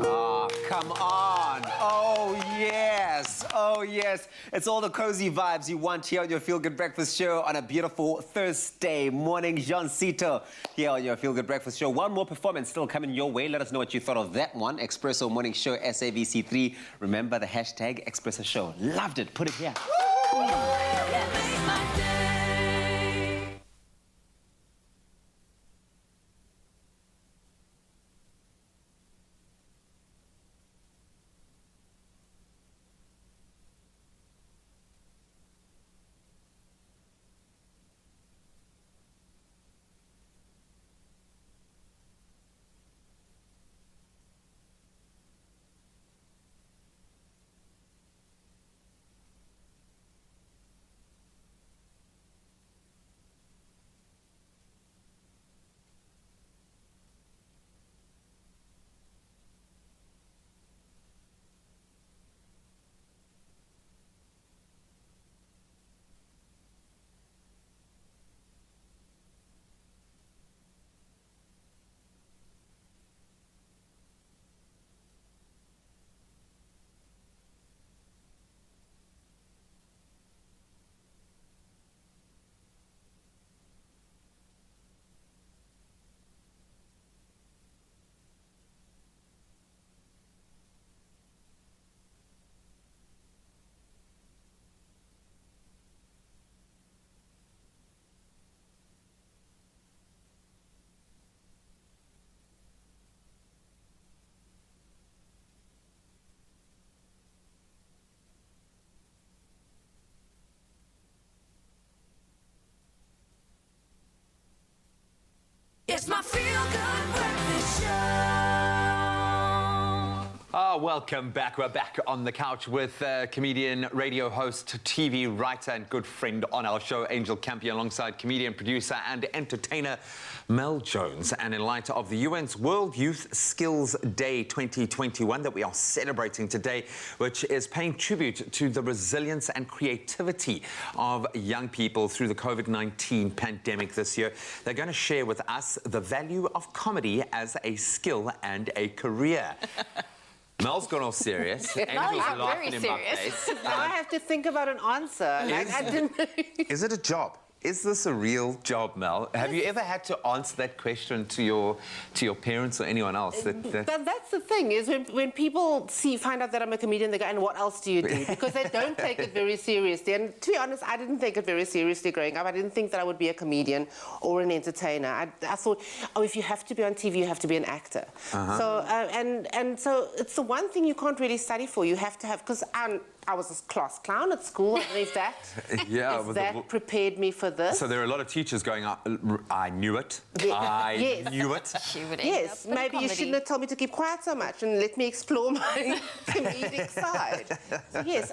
I: Ah, come on. Oh, yes. Oh, yes. It's all the cozy vibes you want here on your Feel Good Breakfast Show on a beautiful Thursday morning. Jean-Cito here on your Feel Good Breakfast Show. One more performance still coming your way. Let us know what you thought of that one. Expresso Morning Show, SABC3. Remember the hashtag Expresso Show. Loved it. Put it here.
A: It's my feel-good breakfast show.
D: Welcome back. We're back on the couch with comedian, radio host, TV writer, and good friend on our show, Angel Campion, alongside comedian, producer, and entertainer Mel Jones. And in light of the UN's World Youth Skills Day 2021 that we are celebrating today, which is paying tribute to the resilience and creativity of young people through the COVID-19 pandemic this year, they're going to share with us the value of comedy as a skill and a career. Mel's gone all serious. Angel's laughing in my face.
R: Now I have to think about an answer. I didn't.
D: Is it a job? Is this a real job, Mel? Have you ever had to answer that question to your parents or anyone else?
R: That's the thing, is when people find out that I'm a comedian, they go, and what else do you do? Because they don't take it very seriously. And to be honest, I didn't take it very seriously growing up. I didn't think that I would be a comedian or an entertainer. I thought, oh, if you have to be on TV, you have to be an actor. So so it's the one thing you can't really study for. You have to have, because I was a class clown at school. I don't know if that prepared me for this.
D: So there are a lot of teachers going, I knew it. I knew it.
R: Yes, maybe you shouldn't have told me to keep quiet so much and let me explore my comedic side. So yes,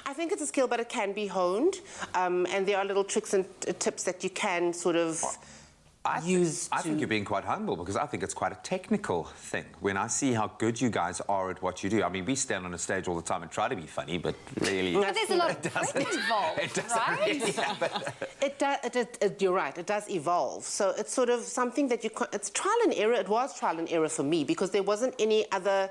R: I think it's a skill, but it can be honed. And there are little tricks and tips that you can sort of
D: I think you're being quite humble, because I think it's quite a technical thing. When I see how good you guys are at what you do, I mean, we stand on a stage all the time and try to be funny, but really...
C: But there's a lot of prep involved, right?
R: You're right, it does evolve. So it's sort of something that it's trial and error. It was trial and error for me, because there wasn't any other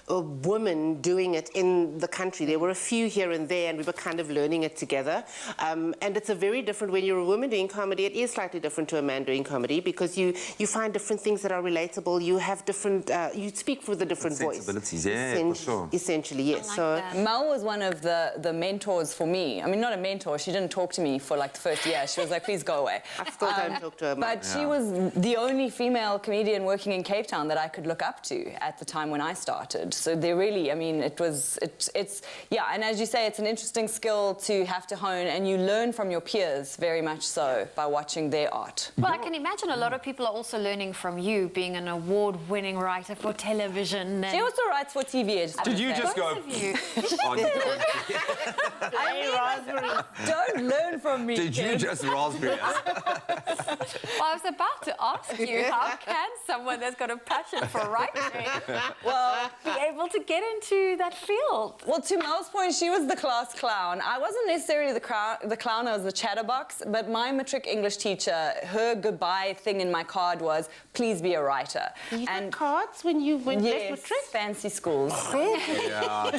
R: women doing it in the country. There were a few here and there, and we were kind of learning it together. And it's a very different, when you're a woman doing comedy, it is slightly different to a man doing comedy, because you find different things that are relatable. You have different, you speak with a different voice.
D: Sensibilities, yeah, for sure.
R: Essentially, yes. So
S: Mel was one of the mentors for me. I mean, not a mentor. She didn't talk to me for like the first year. She was like, please go away.
R: I still don't talk to her.
S: But she was the only female comedian working in Cape Town that I could look up to at the time when I started. So they really, I mean, it's yeah, and as you say, it's an interesting skill to have to hone, and you learn from your peers very much so by watching their art.
C: Well, I can imagine a lot of people are also learning from you, being an award-winning writer for television.
S: She also writes for TV.
D: Did you just go?
S: Don't learn from me.
D: Did you just raspberry us?
C: Well, I was about to ask you, how can someone that's got a passion for writing be able to get into that field?
S: Well, to Mel's point, she was the class clown. I wasn't necessarily the clown, I was the chatterbox, but my matric English teacher, her goodbye thing in my card was, please be a writer.
R: You got cards when you went
S: yes,
R: matric?
S: Fancy schools.
D: Yeah.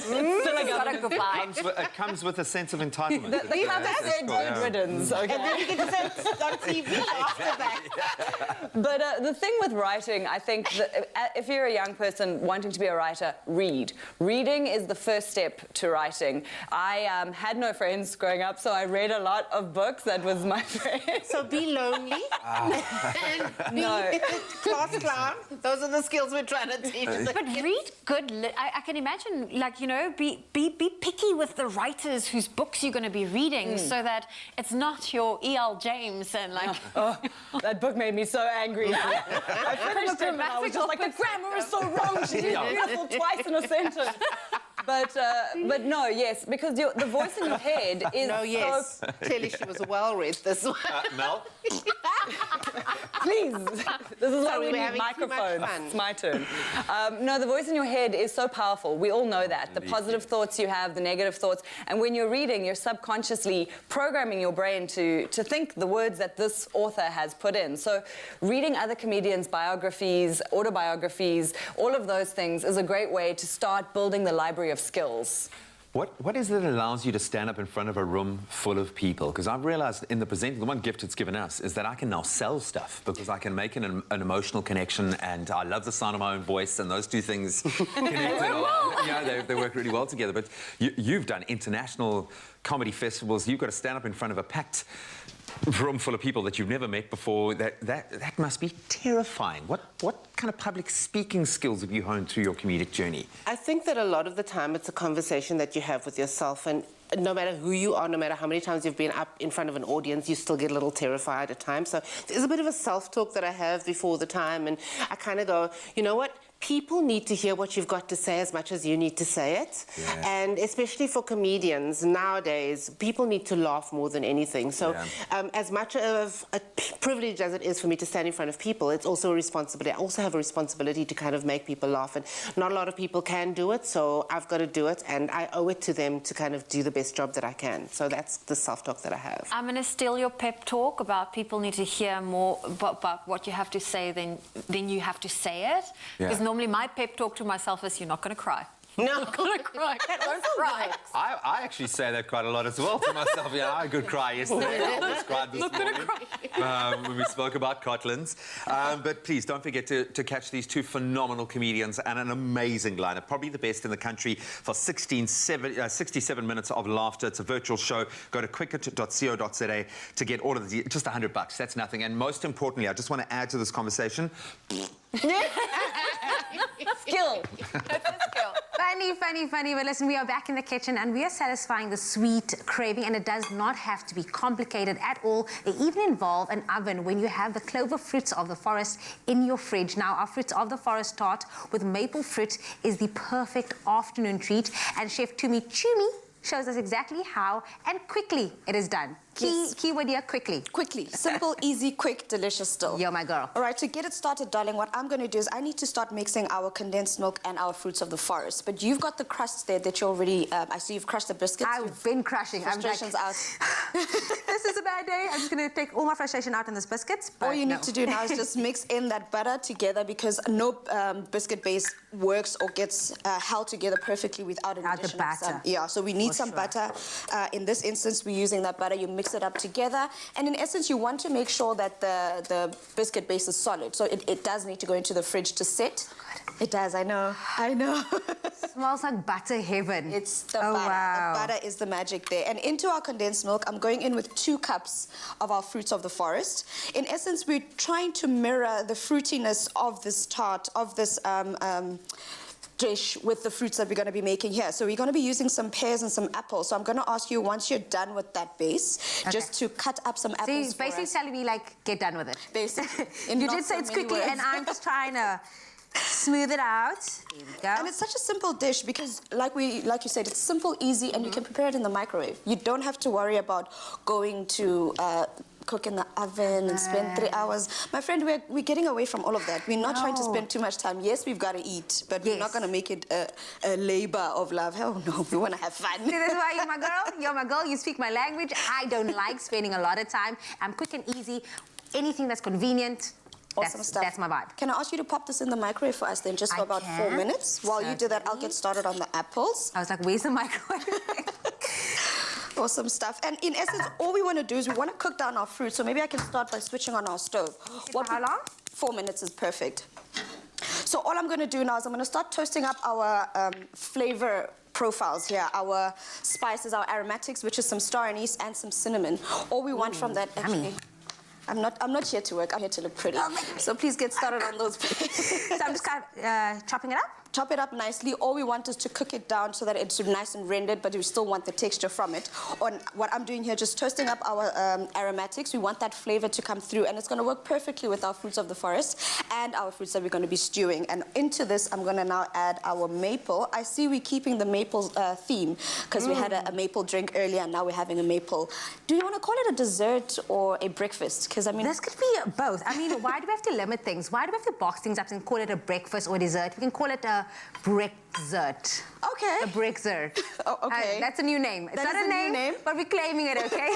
C: It
D: comes with a sense of entitlement.
S: The club said good riddance, okay?
R: And then you get to say on TV after that.
S: But the thing with writing, I think that if you're a young person wanting to be a writer, read. Reading is the first step to writing. I had no friends growing up, so I read a lot of books. That was my friend.
R: So be lonely.
S: And be
R: class clown. Those are the skills we're trying to teach.
C: But read good. I can imagine, like, you know, be picky with the writers whose books you're going to be reading, so that it's not your E.L. James and like.
S: That book made me so angry. I finished it and I was just like, the grammar is so wrong. She did beautiful twice in a sentence. But no, yes, because the voice in your head is
R: no, yes. Clearly she was well read, this one.
D: Mel?
S: Please. This is why
R: Sorry,
S: we need microphones. It's my turn. No, the voice in your head is so powerful. We all know that. The positive thoughts you have, the negative thoughts. And when you're reading, you're subconsciously programming your brain to think the words that this author has put in. So reading other comedians' biographies, autobiographies, all of those things is a great way to start building the library of skills.
D: What is it that allows you to stand up in front of a room full of people? Because I've realized in the presenting, the one gift it's given us is that I can now sell stuff because I can make an emotional connection, and I love the sound of my own voice, and those two things connected. They work really well together. But you've done international comedy festivals. You've got to stand up in front of a packed room full of people that you've never met before. That must be terrifying. What kind of public speaking skills have you honed through your comedic journey?
R: I think that a lot of the time it's a conversation that you have with yourself, and no matter who you are, no matter how many times you've been up in front of an audience, you still get a little terrified at times. So there's a bit of a self-talk that I have before the time, and I kind of go, you know what? People need to hear what you've got to say as much as you need to say it. Yeah. And especially for comedians nowadays, people need to laugh more than anything. So as much of a privilege as it is for me to stand in front of people, it's also a responsibility. I also have a responsibility to kind of make people laugh, and not a lot of people can do it, so I've got to do it, and I owe it to them to kind of do the best job that I can. So that's the self-talk that I have.
C: I'm going to steal your pep talk about people need to hear more about what you have to say than you have to say it. Because normally my pep talk to myself is, you're not going to cry.
R: No.
C: I'm not going to cry. Don't cry.
D: I actually say that quite a lot as well to myself. Yeah, I had a good cry yesterday. I cried this morning when we spoke about Cotlins. But please don't forget to catch these two phenomenal comedians and an amazing lineup. Probably the best in the country for 67 minutes of laughter. It's a virtual show. Go to quicket.co.za to get all of the... Just $100. That's nothing. And most importantly, I just want to add to this conversation...
S: Skill.
B: That's a skill. Funny. But listen, we are back in the kitchen and we are satisfying the sweet craving, and it does not have to be complicated at all. They even involve an oven when you have the clover fruits of the forest in your fridge. Now, our fruits of the forest tart with maple fruit is the perfect afternoon treat, and Chef Tumi Chumi shows us exactly how and quickly it is done. Keyword here, quickly.
O: Quickly. Simple, easy, quick, delicious still.
B: You're my girl.
O: All right, to get it started, darling, what I'm going to do is I need to start mixing our condensed milk and our fruits of the forest. But you've got the crust there that you already... I see you've crushed the biscuits.
B: I've been crushing.
O: Frustration's out.
B: This is a bad day. I'm just going to take all my frustration out in this biscuits.
O: All you need to do now is just mix in that butter together, because no biscuit base works or gets held together perfectly without an addition
B: the batter.
O: of some... so we need some butter. In this instance, we're using that butter. You mix it up together, and in essence you want to make sure that the biscuit base is solid, so it does need to go into the fridge to set. It does, I know.
B: Smells like butter heaven.
O: It's the butter. Wow. The butter is the magic there. And into our condensed milk, I'm going in with 2 cups of our fruits of the forest. In essence, we're trying to mirror the fruitiness of this tart, of this dish with the fruits that we're going to be making here. So we're going to be using some pears and some apples. So I'm going to ask you, once you're done with that base, just to cut up some apples.
B: So you're basically telling me, like, get done with it.
O: Basically.
B: You did say it's quickly, and I'm just trying to smooth it out. There we go.
O: And it's such a simple dish because, like you said, it's simple, easy, and you can prepare it in the microwave. You don't have to worry about going to cook in the oven and spend 3 hours. My friend, we're getting away from all of that. We're not trying to spend too much time. Yes, we've got to eat, but we're not going to make it a labor of love. Hell no, we want to have fun.
B: See, this is why you're my girl. You're my girl. You speak my language. I don't like spending a lot of time. I'm quick and easy. Anything that's convenient.
O: Awesome stuff.
B: That's my vibe.
O: Can I ask you to pop this in the microwave for us then, just for about 4 minutes? While you do that, I'll get started on the apples.
B: I was like, where's the microwave?
O: Awesome stuff. And in essence, all we want to do is we want to cook down our fruit. So maybe I can start by switching on our stove.
B: How long?
O: 4 minutes is perfect. So all I'm going to do now is I'm going to start toasting up our flavor profiles here, our spices, our aromatics, which is some star anise and some cinnamon. All we want from that, actually... I'm not here to work, I'm here to look pretty. So please get started on those.
B: So I'm just kind of chopping it up?
O: Chop it up nicely. All we want is to cook it down so that it's nice and rendered, but we still want the texture from it. On what I'm doing here, just toasting up our aromatics. We want that flavor to come through, and it's going to work perfectly with our fruits of the forest and our fruits that we're going to be stewing. And into this, I'm going to now add our maple. I see we're keeping the maple theme because we had a maple drink earlier, and now we're having a maple. Do you want to call it a dessert or a breakfast? Because I mean,
B: this could be both. I mean, why do we have to limit things? Why do we have to box things up and call it a breakfast or dessert? We can call it a breakzert.
O: Okay.
B: A breakzert.
O: Oh, okay.
B: That's a new name. It's
O: That
B: not
O: is
B: a
O: new
B: name, but we're claiming it, okay?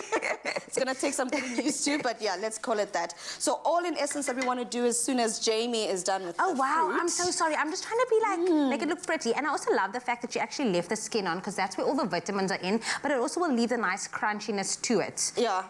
O: It's going to take some getting used to, but yeah, let's call it that. So all in essence that we want to do as soon as Jamie is done with the
B: wow,
O: fruit.
B: I'm so sorry. I'm just trying to be like, make it look pretty. And I also love the fact that you actually left the skin on because that's where all the vitamins are in, but it also will leave the nice crunchiness to it.
O: Yeah.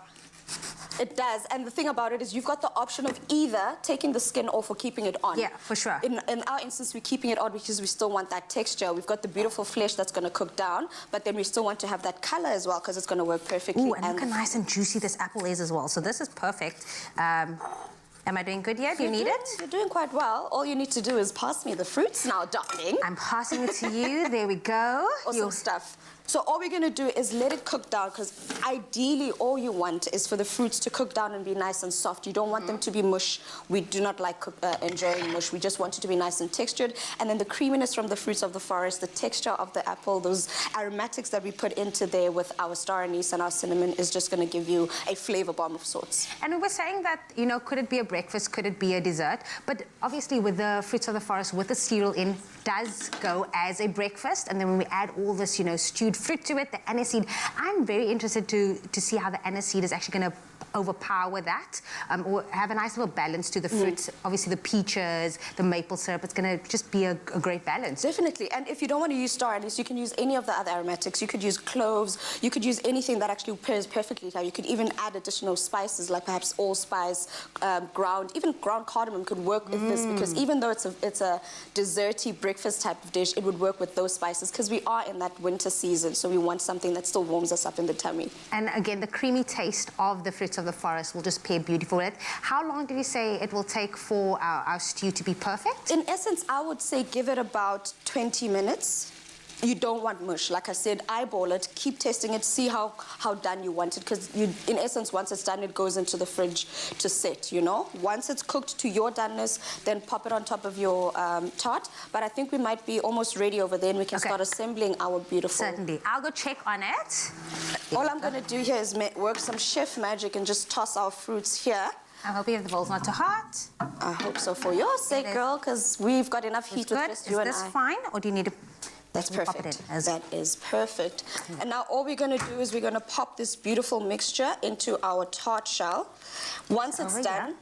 O: It does, and the thing about it is you've got the option of either taking the skin off or keeping it on.
B: Yeah, for sure.
O: In our instance, we're keeping it on because we still want that texture. We've got the beautiful flesh that's going to cook down, but then we still want to have that color as well because it's going to work perfectly.
B: Ooh, and look how nice and juicy this apple is as well. So this is perfect. Am I doing good yet? Do you need it?
O: You're doing quite well. All you need to do is pass me the fruits now, darling.
B: I'm passing it to you. There we go.
O: Awesome stuff. So all we're going to do is let it cook down because ideally all you want is for the fruits to cook down and be nice and soft. You don't want them to be mush. We do not like enjoying mush. We just want it to be nice and textured. And then the creaminess from the fruits of the forest, the texture of the apple, those aromatics that we put into there with our star anise and our cinnamon is just going to give you a flavor bomb of sorts.
B: And we were saying that, you know, could it be a breakfast? Could it be a dessert? But obviously with the fruits of the forest, with the cereal in, does go as a breakfast. And then when we add all this, you know, stewed fruit to it, the aniseed, I'm very interested to see how the aniseed is actually going to overpower that or have a nice little balance to the fruits. Obviously the peaches, the maple syrup, it's going to just be a great balance.
O: Definitely. And if you don't want to use star anise, you can use any of the other aromatics. You could use cloves. You could use anything that actually pairs perfectly. You could even add additional spices like perhaps allspice, even ground cardamom could work with this because even though it's a desserty breakfast type of dish, it would work with those spices because we are in that winter season, so we want something that still warms us up in the tummy.
B: And again, the creamy taste of the fruits of the forest will just pair beautiful with it. How long did you say it will take for our stew to be perfect?
O: In essence, I would say give it about 20 minutes. You don't want mush. Like I said, eyeball it, keep testing it, see how done you want it. Because in essence, once it's done, it goes into the fridge to set, you know. Once it's cooked to your doneness, then pop it on top of your tart. But I think we might be almost ready over there and we can start assembling our beautiful...
B: Certainly. I'll go check on it.
O: All I'm going to do here is work some chef magic and just toss our fruits here.
B: I'm hoping the bowl's not too hot.
O: I hope so for your sake, girl, because we've got enough heat with just you and I.
B: Is this fine, or do you need to...
O: That's perfect. That is perfect. And now all we're going to do is we're going to pop this beautiful mixture into our tart shell. Once it's done,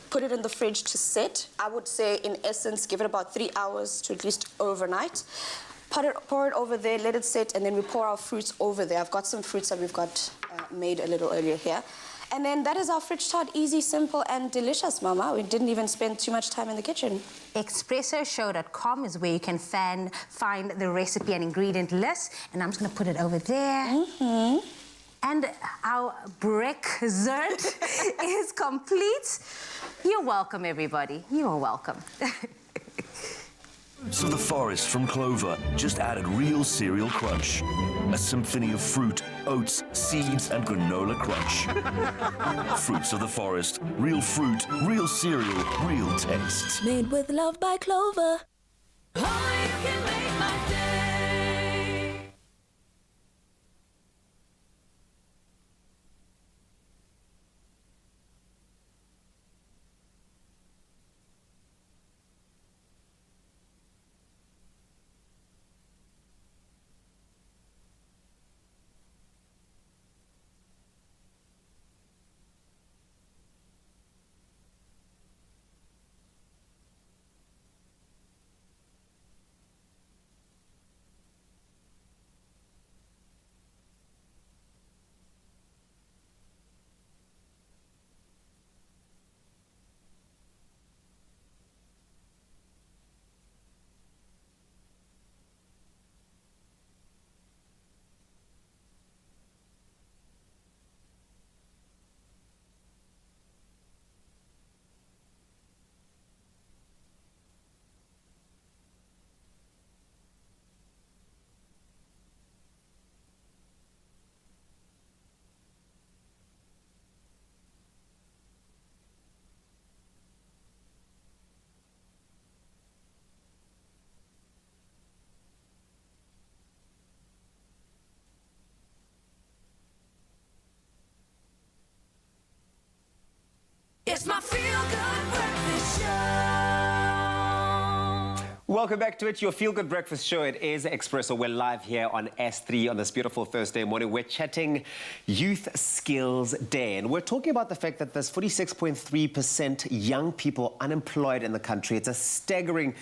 O: put it in the fridge to set. I would say, in essence, give it about 3 hours to at least overnight. Pour it over there, let it sit, and then we pour our fruits over there. I've got some fruits that we've got made a little earlier here. And then that is our fridge tart, easy, simple, and delicious, Mama. We didn't even spend too much time in the kitchen.
B: ExpressoShow.com is where you can find the recipe and ingredient list. And I'm just going to put it over there. And our breakfast is complete. You're welcome, everybody. You are welcome.
T: Fruits of the Forest from Clover just added real cereal crunch. A symphony of fruit, oats, seeds, and granola crunch. Fruits of the Forest. Real fruit, real cereal, real tastes.
A: Made with love by Clover. Only you can make my day. It's my feel-good breakfast show.
I: Welcome back to it, your feel-good breakfast show. It is Expresso. We're live here on S3 on this beautiful Thursday morning. We're chatting Youth Skills Day, and we're talking about the fact that there's 46.3% young people unemployed in the country. It's a staggering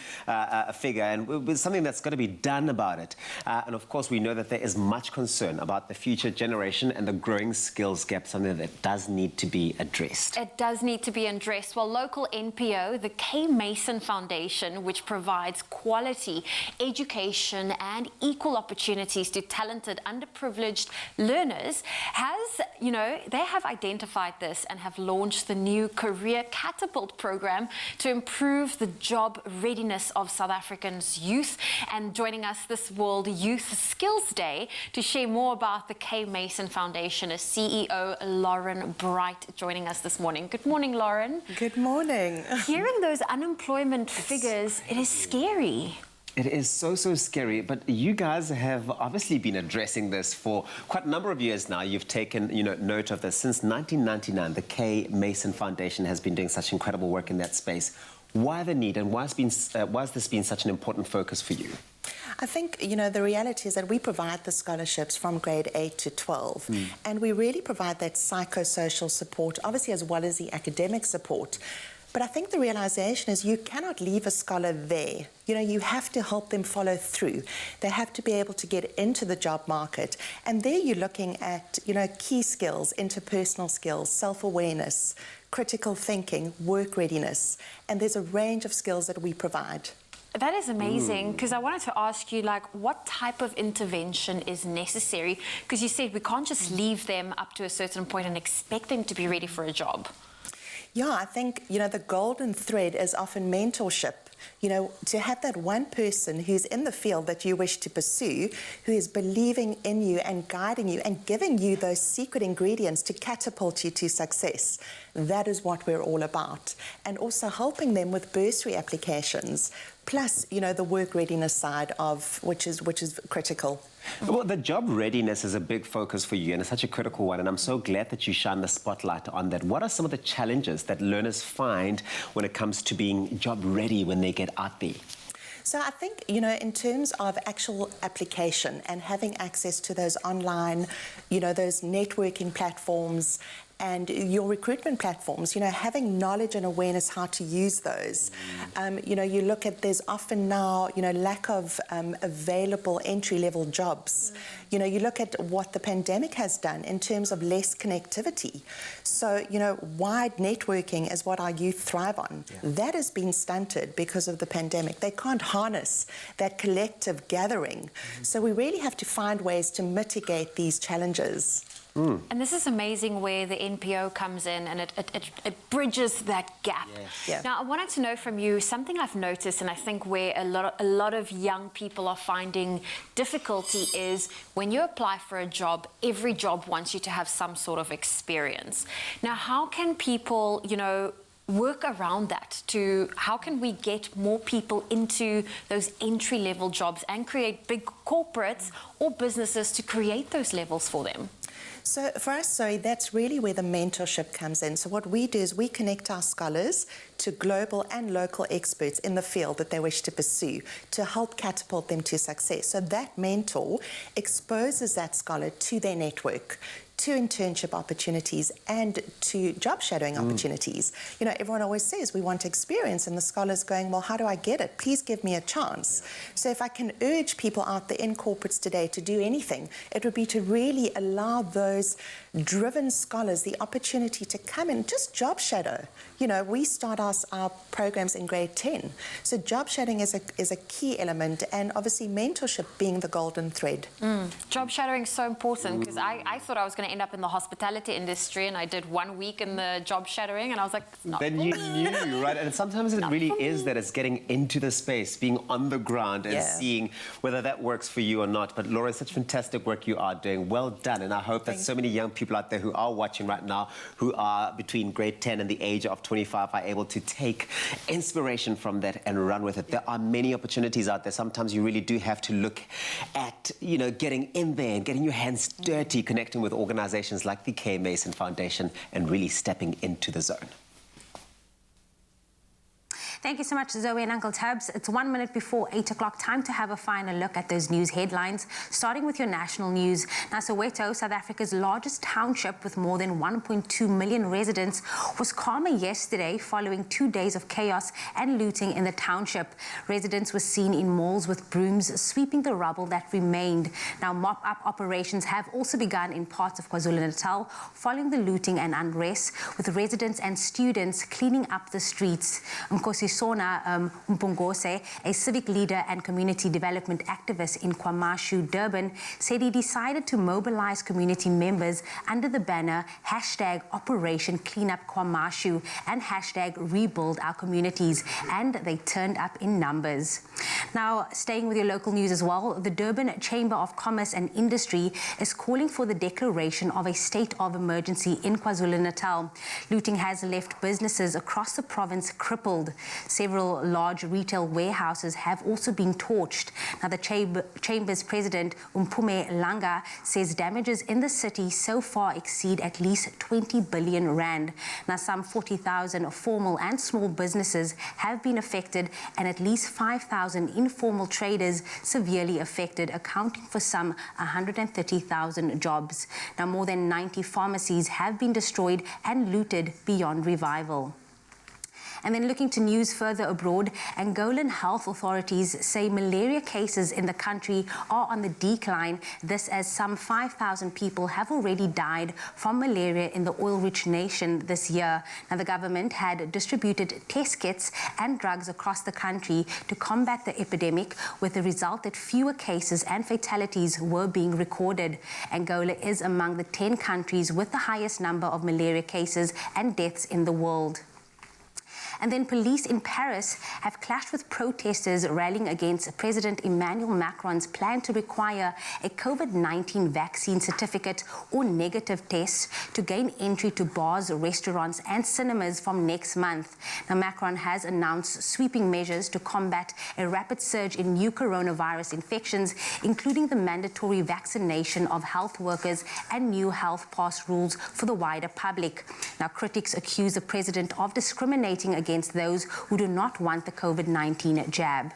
I: figure, and it's something that's got to be done about it. And of course, we know that there is much concern about the future generation and the growing skills gap, something that does need to be addressed.
C: It does need to be addressed. Well, local NPO, the K. Mason Foundation, which provides quality education and equal opportunities to talented, underprivileged learners, has, they have identified this and have launched the new Career Catapult program to improve the job readiness of South Africans' youth. And joining us this World Youth Skills Day to share more about the K. Mason Foundation is CEO Lauren Bright joining us this morning. Good morning, Lauren.
U: Good morning.
C: Hearing those unemployment figures, it is scary.
I: It is so scary, but you guys have obviously been addressing this for quite a number of years now. You've taken, note of this. Since 1999, the K. Mason Foundation has been doing such incredible work in that space. Why the need, and why has this been such an important focus for you?
U: I think, the reality is that we provide the scholarships from grade 8 to 12, and we really provide that psychosocial support, obviously, as well as the academic support. But I think the realization is you cannot leave a scholar there. You have to help them follow through. They have to be able to get into the job market. And there you're looking at, key skills, interpersonal skills, self-awareness, critical thinking, work readiness. And there's a range of skills that we provide.
C: That is amazing, because I wanted to ask you, what type of intervention is necessary? Because you said we can't just leave them up to a certain point and expect them to be ready for a job.
U: Yeah, I think, the golden thread is often mentorship. To have that one person who's in the field that you wish to pursue, who is believing in you and guiding you and giving you those secret ingredients to catapult you to success. That is what we're all about. And also helping them with bursary applications, plus, the work readiness side of which is critical.
I: Well, the job readiness is a big focus for you, and it's such a critical one, and I'm so glad that you shine the spotlight on that. What are some of the challenges that learners find when it comes to being job ready when they get out there?
U: So I think, in terms of actual application and having access to those online, those networking platforms and your recruitment platforms, having knowledge and awareness how to use those. You look at, there's often now, lack of available entry-level jobs. You look at what the pandemic has done in terms of less connectivity. So, wide networking is what our youth thrive on. Yeah. That has been stunted because of the pandemic. They can't harness that collective gathering. So we really have to find ways to mitigate these challenges.
C: And this is amazing where the NPO comes in and it bridges that gap.
I: Yes.
C: Yeah. Now, I wanted to know from you something I've noticed, and I think where a lot of young people are finding difficulty is when you apply for a job, every job wants you to have some sort of experience. Now, how can people, you know, work around that? How can we get more people into those entry-level jobs and create big corporates or businesses to create those levels for them?
U: So for us, Zoe, that's really where the mentorship comes in. So what we do is we connect our scholars to global and local experts in the field that they wish to pursue to help catapult them to success. So that mentor exposes that scholar to their network, to internship opportunities and to job shadowing opportunities. You know, everyone always says we want experience, and the scholar's going, well, how do I get it? Please give me a chance. So if I can urge people out there in corporates today to do anything, it would be to really allow those driven scholars the opportunity to come and just job shadow. You know, we start our programs in grade 10. So job shadowing is a key element, and obviously mentorship being the golden thread.
C: Job shadowing is so important, because I thought I was going to end up in the hospitality industry, and I did 1 week in the job shadowing, and I was like, not
I: then you knew, right? And sometimes it really is that it's getting into the space, being on the ground and seeing whether that works for you or not. But Laura, such fantastic work you are doing. Well done. And I hope that so many young people out there who are watching right now, who are between grade 10 and the age of 25, are able to take inspiration from that and run with it. There are many opportunities out there. Sometimes you really do have to look at, you know, getting in there and getting your hands dirty, connecting with organizations like the K. Mason Foundation and really stepping into the zone.
B: Thank you so much, Zoe and Uncle Tubbs. It's 1 minute before 8 o'clock. Time to have a final look at those news headlines, starting with your national news. Now, Soweto, South Africa's largest township with more than 1.2 million residents, was calmer yesterday following 2 days of chaos and looting in the township. Residents were seen in malls with brooms sweeping the rubble that remained. Now, mop-up operations have also begun in parts of KwaZulu-Natal following the looting and unrest, with residents and students cleaning up the streets. Sona Mpungose, a civic leader and community development activist in KwaMashu, Durban, said he decided to mobilize community members under the banner #Operation Cleanup KwaMashu and #Rebuild Our Communities, and they turned up in numbers. Now, staying with your local news as well, the Durban Chamber of Commerce and Industry is calling for the declaration of a state of emergency in KwaZulu-Natal. Looting has left businesses across the province crippled. Several large retail warehouses have also been torched. Now, the Chamber's president, Mpumi Langa, says damages in the city so far exceed at least 20 billion rand. Now, some 40,000 formal and small businesses have been affected, and at least 5,000 informal traders severely affected, accounting for some 130,000 jobs. Now, more than 90 pharmacies have been destroyed and looted beyond revival. And then looking to news further abroad, Angolan health authorities say malaria cases in the country are on the decline. This as some 5,000 people have already died from malaria in the oil-rich nation this year. Now, the government had distributed test kits and drugs across the country to combat the epidemic, with the result that fewer cases and fatalities were being recorded. Angola is among the 10 countries with the highest number of malaria cases and deaths in the world. And then police in Paris have clashed with protesters rallying against President Emmanuel Macron's plan to require a COVID-19 vaccine certificate or negative test to gain entry to bars, restaurants and cinemas from next month. Now, Macron has announced sweeping measures to combat a rapid surge in new coronavirus infections, including the mandatory vaccination of health workers and new health pass rules for the wider public. Now, critics accuse the president of discriminating against those who do not want the COVID-19 jab.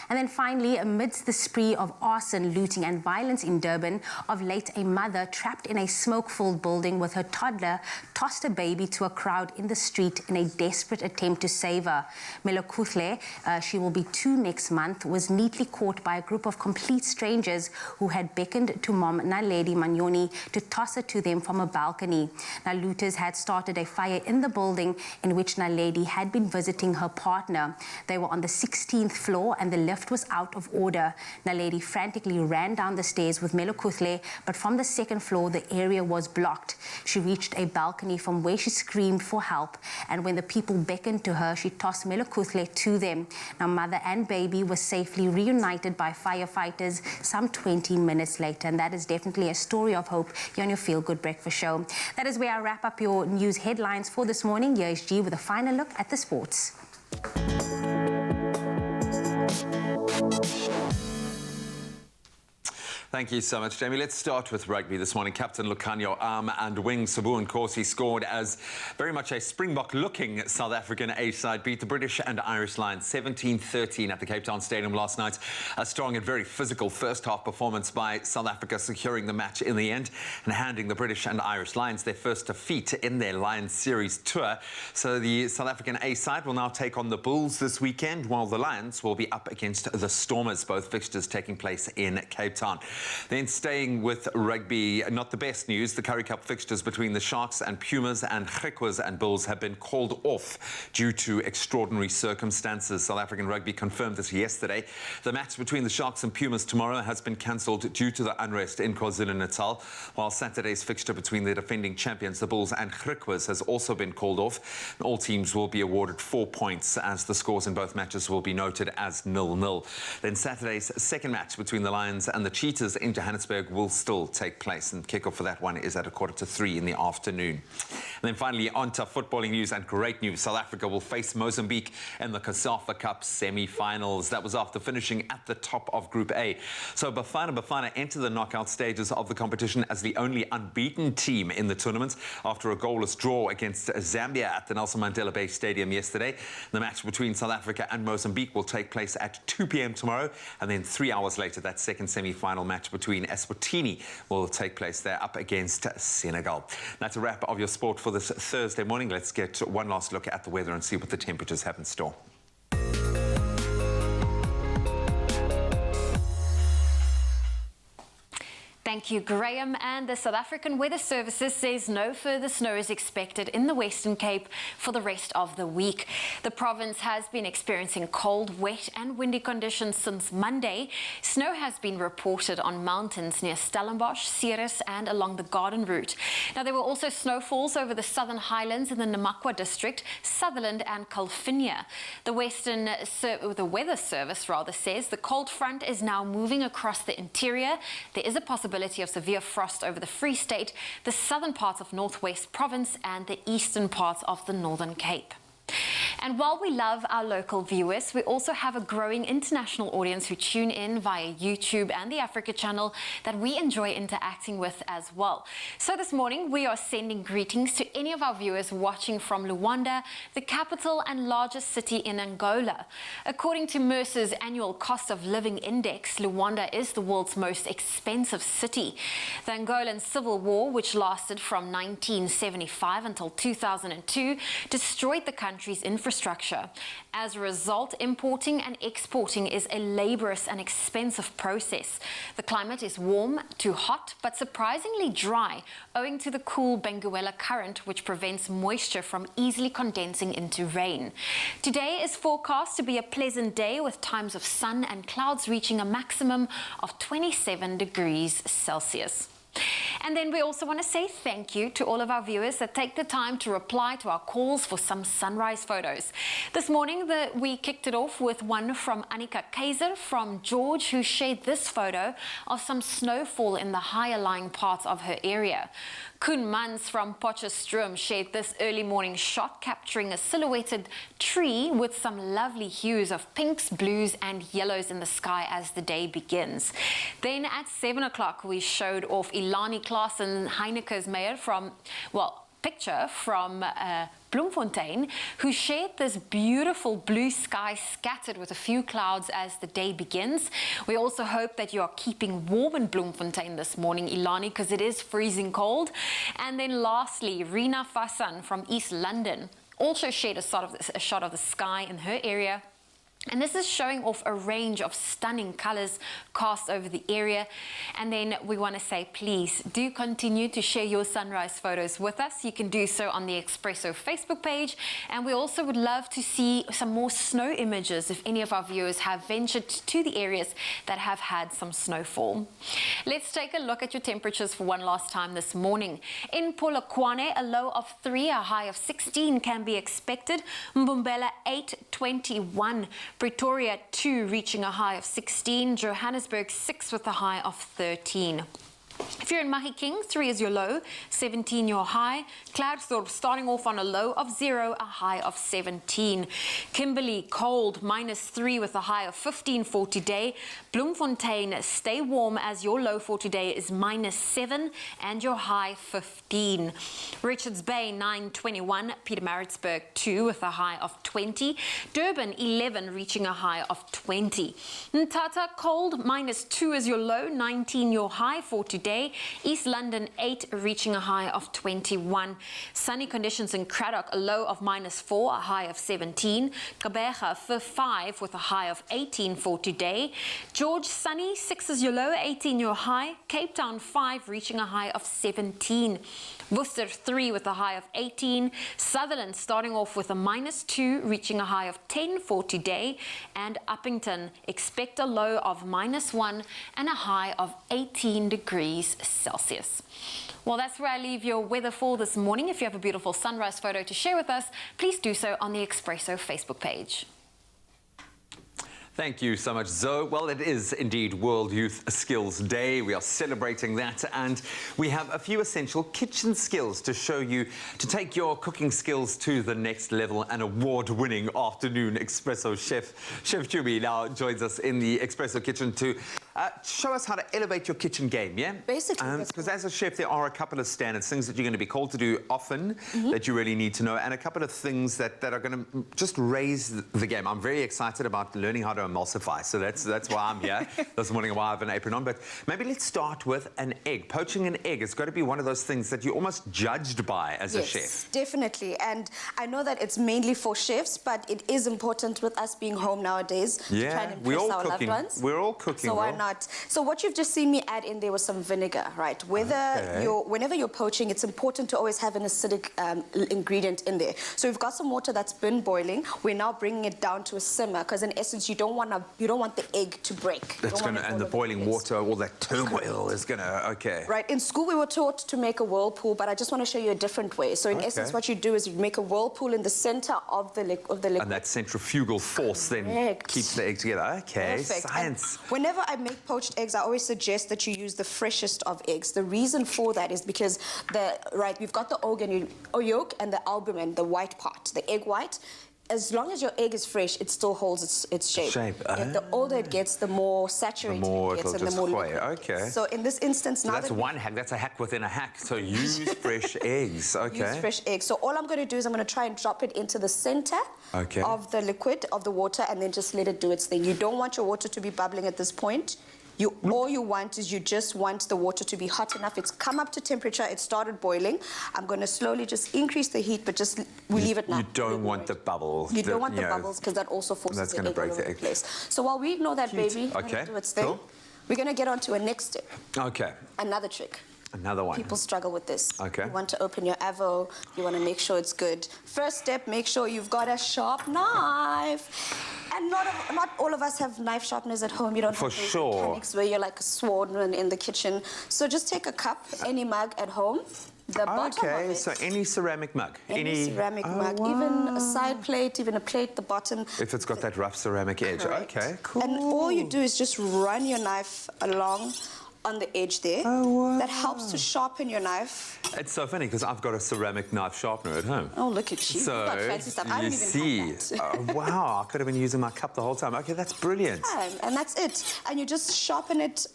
B: And then finally, amidst the spree of arson, looting and violence in Durban, of late a mother trapped in a smoke-filled building with her toddler tossed a baby to a crowd in the street in a desperate attempt to save her. Melokuhle, she will be 2 next month, was neatly caught by a group of complete strangers who had beckoned to mom Naledi Manyoni to toss her to them from a balcony. Now, looters had started a fire in the building in which Naledi had been visiting her partner. They were on the 16th floor, and the lift lift was out of order. Naledi frantically ran down the stairs with Melukuhle, but from the second floor, the area was blocked. She reached a balcony from where she screamed for help, and when the people beckoned to her, she tossed Melukuhle to them. Now, mother and baby were safely reunited by firefighters some 20 minutes later, and that is definitely a story of hope here on your Feel Good Breakfast Show. That is where I wrap up your news headlines for this morning. Here is G with a final look at the sports.
D: Thank you so much, Jamie. Let's start with rugby this morning. Captain Lucanio and wing Sabu Nkosi scored as very much a Springbok-looking South African A-side beat the British and Irish Lions 17-13 at the Cape Town Stadium last night. A strong and very physical first-half performance by South Africa, securing the match in the end and handing the British and Irish Lions their first defeat in their Lions Series tour. So the South African A-side will now take on the Bulls this weekend, while the Lions will be up against the Stormers, both fixtures taking place in Cape Town. Then staying with rugby, not the best news. The Currie Cup fixtures between the Sharks and Pumas and Griquas and Bulls have been called off due to extraordinary circumstances. South African Rugby confirmed this yesterday. The match between the Sharks and Pumas tomorrow has been cancelled due to the unrest in KwaZulu-Natal, while Saturday's fixture between the defending champions, the Bulls and Griquas, has also been called off. All teams will be awarded 4 points, as the scores in both matches will be noted as 0-0. Then Saturday's second match between the Lions and the Cheetahs in Johannesburg will still take place, and kickoff for that one is at 2:45 in the afternoon. And then finally, on to footballing news, and great news. South Africa will face Mozambique in the COSAFA Cup semi-finals. That was after finishing at the top of Group A. So Bafana enter the knockout stages of the competition as the only unbeaten team in the tournament after a goalless draw against Zambia at the Nelson Mandela Bay Stadium yesterday. The match between South Africa and Mozambique will take place at 2 p.m. tomorrow, and then 3 hours later, that second semi-final match between Eswatini will take place there up against Senegal. That's a wrap of your sport for this Thursday morning. Let's get one last look at the weather and see what the temperatures have in store.
C: Thank you, Graham. And the South African Weather Services says no further snow is expected in the Western Cape for the rest of the week. The province has been experiencing cold, wet and windy conditions since Monday. Snow has been reported on mountains near Stellenbosch, Ceres and along the Garden Route. Now, there were also snowfalls over the Southern Highlands in the Namakwa district, Sutherland and Calvinia. The Weather Service says the cold front is now moving across the interior. There is a possibility of severe frost over the Free State, the southern parts of Northwest Province and the eastern parts of the Northern Cape. And while we love our local viewers, we also have a growing international audience who tune in via YouTube and the Africa channel that we enjoy interacting with as well. So this morning, we are sending greetings to any of our viewers watching from Luanda, the capital and largest city in Angola. According to Mercer's annual cost of living index, Luanda is the world's most expensive city. The Angolan Civil War, which lasted from 1975 until 2002, destroyed the country's infrastructure. As a result, importing and exporting is a laborious and expensive process. The climate is warm to hot, but surprisingly dry, owing to the cool Benguela current, which prevents moisture from easily condensing into rain. Today is forecast to be a pleasant day with times of sun and clouds reaching a maximum of 27 degrees Celsius. And then we also want to say thank you to all of our viewers that take the time to reply to our calls for some sunrise photos. This morning, we kicked it off with one from Annika Kaiser from George, who shared this photo of some snowfall in the higher lying parts of her area. Koen Mans from Potchefstroom shared this early morning shot capturing a silhouetted tree with some lovely hues of pinks, blues and yellows in the sky as the day begins. Then at 7 o'clock, we showed off Ilani Klaasen, Heineke's mayor picture from Bloemfontein, who shared this beautiful blue sky scattered with a few clouds as the day begins. We also hope that you are keeping warm in Bloemfontein this morning, Ilani, because it is freezing cold. And then lastly, Rina Fasan from East London also shared a shot of the sky in her area And this is showing off a range of stunning colors cast over the area. And then we want to say, please do continue to share your sunrise photos with us. You can do so on the Expresso Facebook page. And we also would love to see some more snow images if any of our viewers have ventured to the areas that have had some snowfall. Let's take a look at your temperatures for one last time this morning. In Polokwane, a low of 3, a high of 16 can be expected. Mbombela 8, 21. Pretoria 2, reaching a high of 16. Johannesburg 6 with a high of 13. If you're in Mahikeng, 3 is your low, 17 your high. Klerksdorp starting off on a low of 0, a high of 17. Kimberley, cold, -3 with a high of 15 for today. Bloemfontein, stay warm as your low for today is -7 and your high 15. Richards Bay, 9, 21. Pietermaritzburg, 2 with a high of 20. Durban, 11, reaching a high of 20. Mthatha, cold, -2 is your low, 19 your high for today. East London 8, reaching a high of 21. Sunny conditions in Cradock, a low of -4, a high of 17. Gqeberha 5 with a high of 18 for today. George, sunny, 6 is your low, 18 your high. Cape Town 5, reaching a high of 17. Worcester 3 with a high of 18. Sutherland starting off with a -2, reaching a high of 10 for today. And Uppington, expect a low of -1 and a high of 18 degrees Celsius. Well, that's where I leave your weather for this morning. If you have a beautiful sunrise photo to share with us, please do so on the Expresso Facebook page.
D: Thank you so much, Zoe. Well, it is indeed World Youth Skills Day. We are celebrating that, and we have a few essential kitchen skills to show you to take your cooking skills to the next level. An award-winning afternoon Expresso chef, Chef Chubby, now joins us in the Expresso kitchen to show us how to elevate your kitchen game, yeah?
O: Basically,
D: because as a chef, there are a couple of standards, things that you're going to be called to do often that you really need to know, and a couple of things that are going to just raise the game. I'm very excited about learning how to emulsify, so that's why I'm here this morning, why I have an apron on. But maybe let's start with an egg. Poaching an egg has got to be one of those things that you're almost judged by as a chef.
O: Yes, definitely. And I know that it's mainly for chefs, but it is important with us being home nowadays to try and impress our loved ones.
D: We're all cooking.
O: So why not? So what you've just seen me add in there was some vinegar, right? Whenever you're poaching, it's important to always have an acidic ingredient in there. So we've got some water that's been boiling. We're now bringing it down to a simmer because in essence you don't want the egg to break.
D: That's gonna, and the boiling water, all that turmoil is gonna,
O: Right. In school we were taught to make a whirlpool, but I just want to show you a different way. So in essence what you do is you make a whirlpool in the center of the liquid.
D: And that centrifugal force then keeps the egg together. Okay,
O: perfect.
D: Science.
O: And whenever I make poached eggs, I always suggest that you use the freshest of eggs. The reason for that is because we've got the yolk and the albumin, the white part, the egg white. As long as your egg is fresh, it still holds its shape. The older it gets, the more saturated it gets and the more liquid.
D: Okay.
O: So in this instance, now
D: that's one hack. That's a hack within a hack. So use fresh eggs. Okay.
O: Use fresh eggs. So all I'm going to do is I'm going to try and drop it into the center of the liquid, of the water, and then just let it do its thing. You don't want your water to be bubbling at this point. All you want is you just want the water to be hot enough. It's come up to temperature. It started boiling. I'm going to slowly just increase the heat, but we leave it now.
D: You don't want the bubbles.
O: You don't want the bubbles because that also forces the egg all over the place. So while we ignore that, baby, do its thing, we're going to get on to a next step.
D: Okay.
O: Another trick.
D: Another one.
O: People struggle with this.
D: Okay.
O: You want to open your avo. You want to make sure it's good. First step, make sure you've got a sharp knife. And not all of us have knife sharpeners at home. You don't have those mechanics where you're like a swordman in the kitchen. So just take a cup, any mug at home. The bottom of it.
D: So any ceramic mug.
O: Any ceramic mug. Even a side plate, even a plate, the bottom.
D: If it's got that rough ceramic edge.
O: Correct.
D: Okay, cool.
O: And all you do is just run your knife along on the edge there. That helps to sharpen your knife.
D: It's so funny because I've got a ceramic knife sharpener at home.
O: Oh, look at you.
D: So
O: You've got fancy stuff. I don't even have that.
D: Wow, I could have been using my cup the whole time. Okay, that's brilliant.
O: And that's it. And you just sharpen it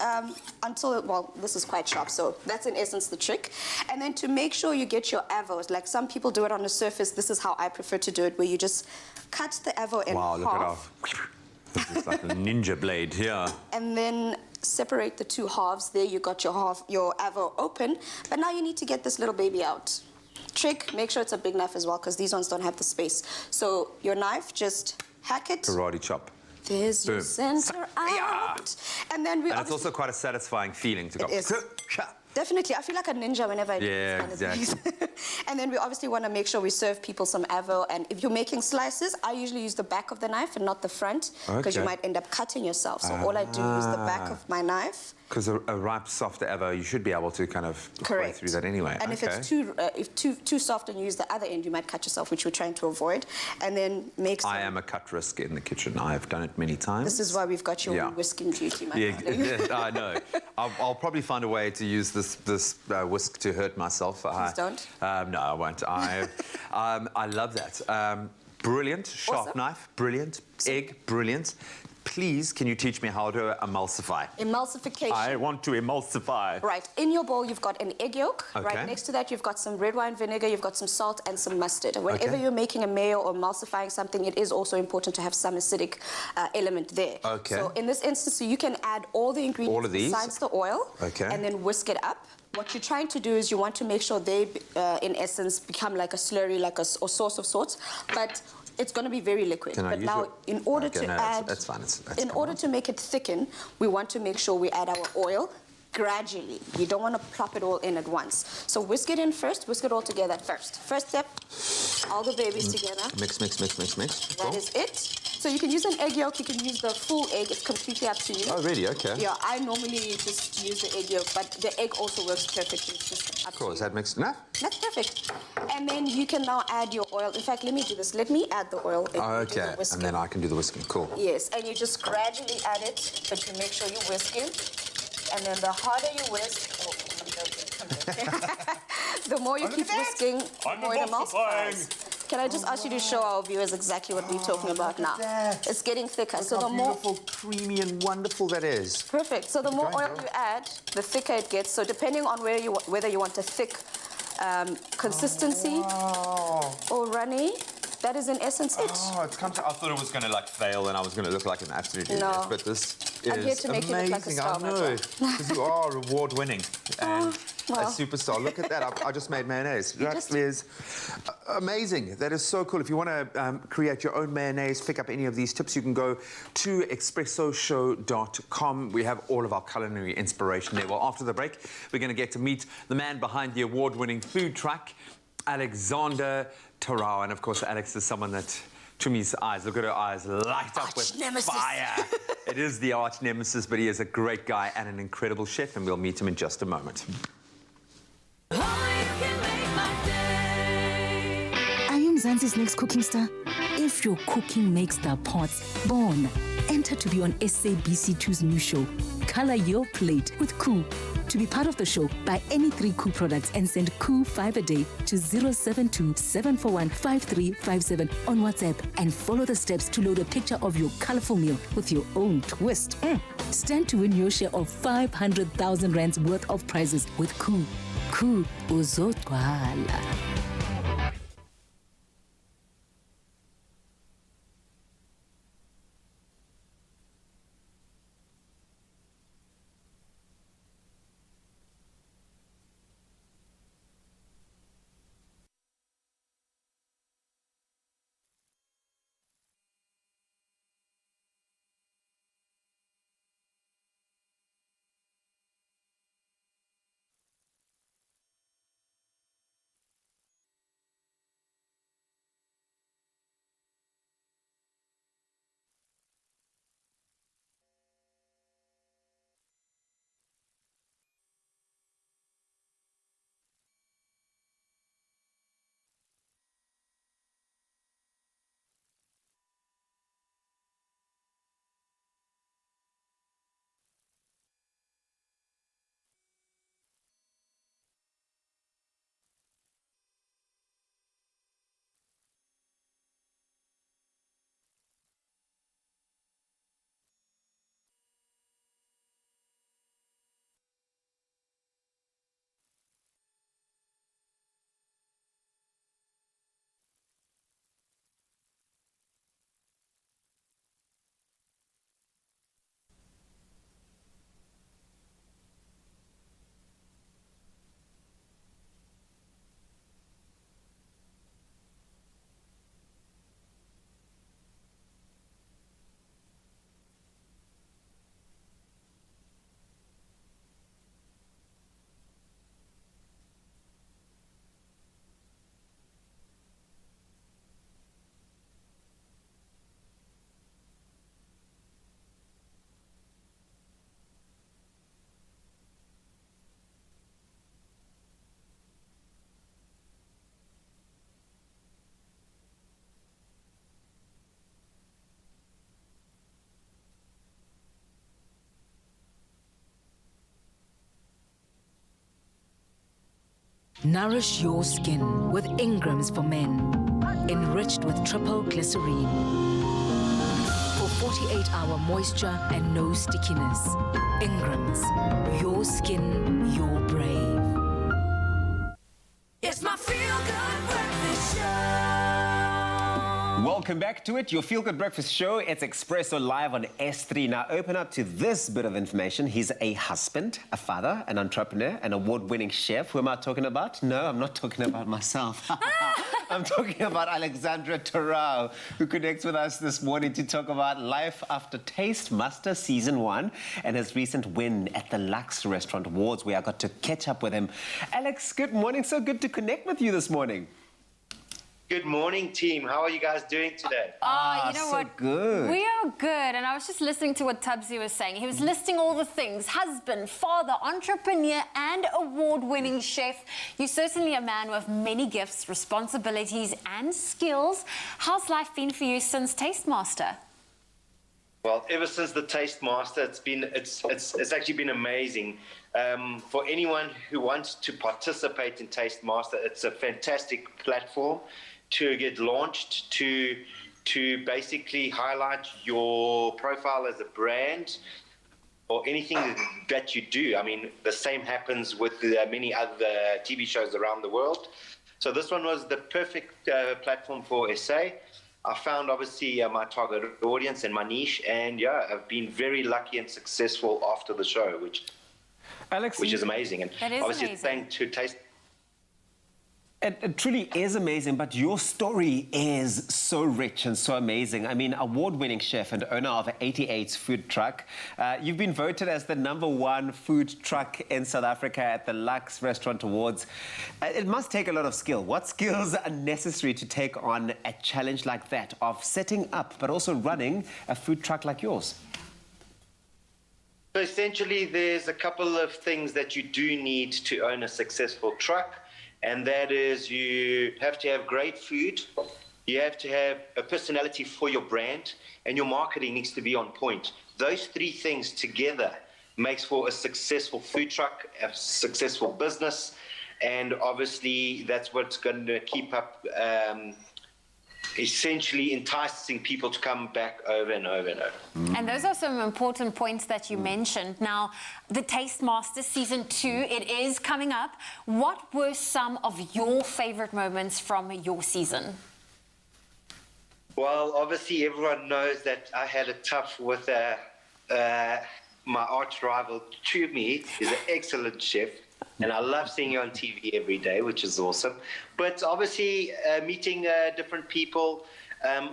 O: until, well, this is quite sharp, so that's in essence the trick. And then to make sure you get your avos, like some people do it on the surface, this is how I prefer to do it, where you just cut the avo in half.
D: Wow, look at our... This is like a ninja blade here.
O: And then separate the two halves. There you got your avo open. But now you need to get this little baby out. Trick, make sure it's a big knife as well, because these ones don't have the space. So your knife, just hack it.
D: Karate chop.
O: There's your
D: Boom.
O: center out. And then we
D: And it's also quite a satisfying feeling to go.
O: It is. Definitely. I feel like a ninja whenever I do
D: Yeah,
O: this kind of
D: exactly.
O: things. And then we obviously want to make sure we serve people some avo. And if you're making slices, I usually use the back of the knife and not the front, because you
D: Okay.
O: might end up cutting yourself. So all I do is the back of my knife.
D: Because a ripe, soft avo, you should be able to kind of play through that anyway.
O: And if it's too soft and you use the other end, you might cut yourself, which we're trying to avoid. And then make some...
D: I am a cut risk in the kitchen. I've done it many times.
O: This is why we've got you on whisking duty, my darling.
D: Yeah, I know. I'll probably find a way to use this whisk to hurt myself.
O: Please don't.
D: No, I won't. I love that. Brilliant. Sharp
O: Awesome.
D: knife. Brilliant. Egg. Brilliant. Please, can you teach me how to emulsify?
O: Emulsification.
D: I want to emulsify.
O: Right. In your bowl, you've got an egg yolk.
D: Okay.
O: Right next to that, you've got some red wine vinegar, you've got some salt and some mustard. And whenever
D: Okay.
O: you're making a mayo or emulsifying something, it is also important to have some acidic element there.
D: Okay.
O: So in this instance, so you can add all the ingredients
D: All of these?
O: besides the oil.
D: Okay.
O: And then whisk it up. What you're trying to do is you want to make sure they, in essence, become like a slurry, like a sauce of sorts. But it's going to be very liquid.
D: Can I
O: But
D: use
O: now,
D: it?
O: in order
D: Okay,
O: to
D: no,
O: add...
D: that's fine. That's
O: in order to make it thicken, we want to make sure we add our oil gradually. You don't want to plop it all in at once. So whisk it in first, whisk it all together first. First step, all the babies together.
D: Mix.
O: That is it. So you can use an egg yolk, you can use the full egg, it's completely up to you.
D: Oh, really? Okay.
O: Yeah, I normally just use the egg yolk, but the egg also works perfectly. It's just up
D: Of course, that makes enough.
O: That's perfect. And then you can now add your oil. In fact, let me do this. Let me add the oil.
D: Okay, and then I can do the whisking. Cool.
O: Yes, and you just gradually add it, but you make sure you whisk it. And then the harder you whisk, the more you keep whisking, the more it emulsifies. Can I just ask you to show our viewers exactly what we're talking about now? It's getting thicker.
D: Look
O: so
D: how
O: the more
D: beautiful, creamy, and wonderful that is.
O: perfect. So the more
D: Going,
O: oil
D: girl.
O: you add, the thicker it gets. So depending on whether you want a thick consistency or runny, that is in essence it.
D: Oh, it's come to. I thought it was going to like fail, and I was going to look like an absolute idiot.
O: No.
D: But this
O: I'm here
D: is
O: to make you
D: amazing.
O: look like a star,
D: I
O: my
D: know,
O: dear.
D: because you are award-winning and
O: well.
D: a superstar. Look at that! I just made mayonnaise. That is amazing. That is so cool. If you want to create your own mayonnaise, pick up any of these tips, you can go to expressoshow.com. We have all of our culinary inspiration there. Well, after the break, we're going to get to meet the man behind the award-winning food truck, Alexander Tarao. And of course, Alex is someone that, to me's eyes, look at her eyes, light up with fire. It is the arch nemesis, but he is a great guy and an incredible chef, and we'll meet him in just a moment.
H: Are you Mzansi's next cooking star? If your cooking makes the pots born, enter to be on SABC2's new show, Color Your Plate with Koo. To be part of the show, buy any 3 Koo products and send Koo 5 a day to 072-741-5357 on WhatsApp and follow the steps to load a picture of your colorful meal with your own twist. Stand to win your share of 500,000 rands worth of prizes with Koo. Koo uzogcwala. Nourish your skin with Ingram's for Men, enriched with triple glycerine. For 48-hour moisture and no stickiness. Ingram's, your skin, your brave.
A: It's my feel-good breakfast show.
I: Welcome back to it, your Feel Good Breakfast Show. It's Expresso live on S3. Now, open up to this bit of information. He's a husband, a father, an entrepreneur, an award-winning chef. Who am I talking about? No, I'm not talking about myself. I'm talking about Alexandra Torau, who connects with us this morning to talk about life after Taste Master Season 1 and his recent win at the Lux Restaurant Awards, where I got to catch up with him. Alex, good morning. So good to connect with you this morning.
F: Good morning, team. How are you guys doing today?
C: You know
I: so
C: what?
I: good.
C: We are good. And I was just listening to what Tubbsy was saying. He was listing all the things: husband, father, entrepreneur, and award-winning chef. You're certainly a man with many gifts, responsibilities, and skills. How's life been for you since Taste Master?
F: Well, ever since the Taste Master, it's actually been amazing. For anyone who wants to participate in Taste Master, it's a fantastic platform to get launched, to basically highlight your profile as a brand or anything that you do. I mean, the same happens with many other TV shows around the world. So this one was the perfect platform for SA. I found, obviously, my target audience and my niche, and yeah, I've been very lucky and successful after the show, which is amazing. And
C: that is
F: obviously,
C: amazing.
F: thanks to Taste.
I: It truly is amazing, but your story is so rich and so amazing. I mean, award-winning chef and owner of 88's food truck. You've been voted as the #1 food truck in South Africa at the Lux Restaurant Awards. It must take a lot of skill. What skills are necessary to take on a challenge like that of setting up, but also running a food truck like yours?
F: So essentially, there's a couple of things that you do need to own a successful truck. And that is, you have to have great food, you have to have a personality for your brand, and your marketing needs to be on point. Those three things together makes for a successful food truck, a successful business, and obviously that's what's going to keep up essentially enticing people to come back over and over and over.
C: And those are some important points that you mentioned. Now, the Taste Master Season 2, it is coming up. What were some of your favorite moments from your season?
F: Well, obviously everyone knows that I had it tough with my arch rival, Chumi. He's an excellent chef. And I love seeing you on TV every day, which is awesome. But obviously, meeting different people,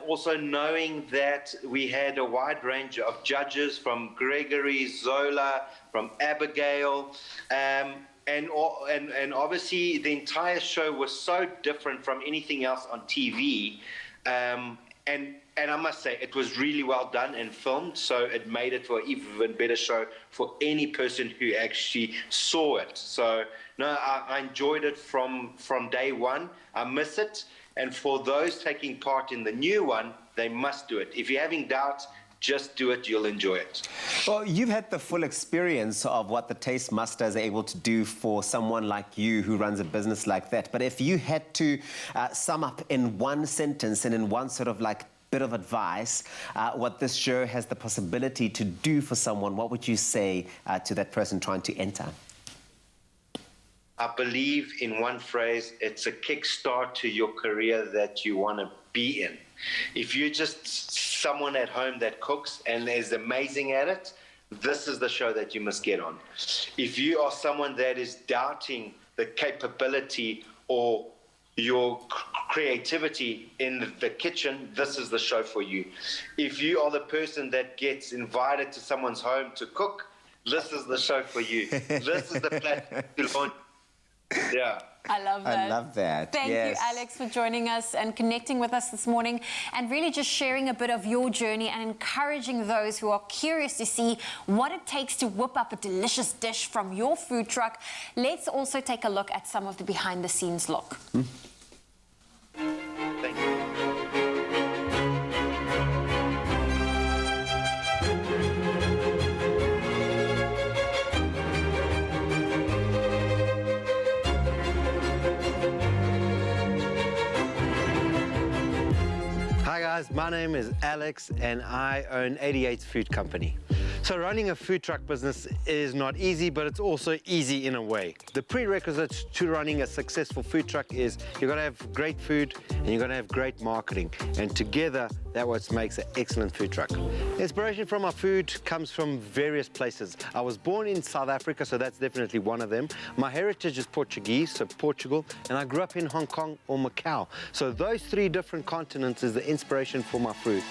F: also knowing that we had a wide range of judges from Gregory, Zola, from Abigail, and obviously the entire show was so different from anything else on TV. And I must say, it was really well done and filmed, so it made it for an even better show for any person who actually saw it. So, no, I enjoyed it from day one. I miss it. And for those taking part in the new one, they must do it. If you're having doubts, just do it. You'll enjoy it.
I: Well, you've had the full experience of what the Taste Master is able to do for someone like you who runs a business like that. But if you had to sum up in one sentence and in one sort of like bit of advice, what this show has the possibility to do for someone, what would you say to that person trying to enter?
F: I believe in one phrase, it's a kickstart to your career that you want to be in. If you're just someone at home that cooks and is amazing at it, this is the show that you must get on. If you are someone that is doubting the capability or your creativity in the kitchen, this is the show for you. If you are the person that gets invited to someone's home to cook, this is the show for you. This is the platform to launch. Yeah.
C: I love that.
I: I love that.
C: Thank you, Alex, for joining us and connecting with us this morning and really just sharing a bit of your journey and encouraging those who are curious to see what it takes to whip up a delicious dish from your food truck. Let's also take a look at some of the behind-the-scenes look.
F: Thank you.
E: guys, my name is Alex and I own 88's Food Company. So running a food truck business is not easy, but it's also easy in a way. The prerequisites to running a successful food truck is you've got to have great food and you've got to have great marketing. And together, that's what makes an excellent food truck. Inspiration from our food comes from various places. I was born in South Africa, so that's definitely one of them. My heritage is Portuguese, so Portugal, and I grew up in Hong Kong or Macau. So those three different continents is the inspiration for my food.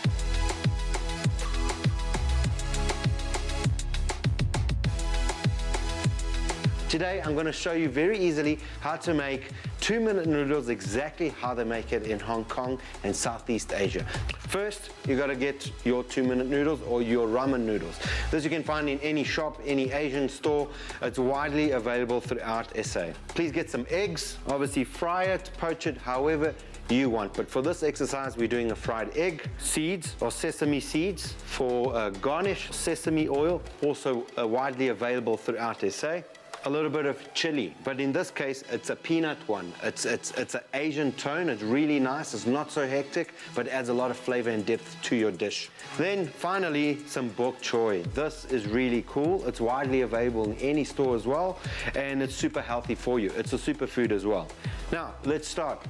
E: Today, I'm going to show you very easily how to make 2-minute noodles exactly how they make it in Hong Kong and Southeast Asia. First, you got to get your 2-minute noodles or your ramen noodles. This you can find in any shop, any Asian store. It's widely available throughout SA. Please get some eggs, obviously fry it, poach it, however you want. But for this exercise, we're doing a fried egg, seeds or sesame seeds for garnish, sesame oil, also widely available throughout SA. A little bit of chili, but in this case, it's a peanut one. It's an Asian tone. It's really nice. It's not so hectic, but adds a lot of flavor and depth to your dish. Then finally, some bok choy. This is really cool. It's widely available in any store as well, and it's super healthy for you. It's a superfood as well. Now, let's start.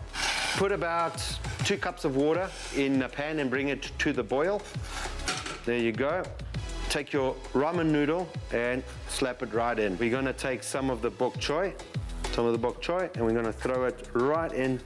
E: Put about 2 cups of water in a pan and bring it to the boil. There you go. Take your ramen noodle and slap it right in. We're gonna take some of the bok choy, and we're gonna throw it right in.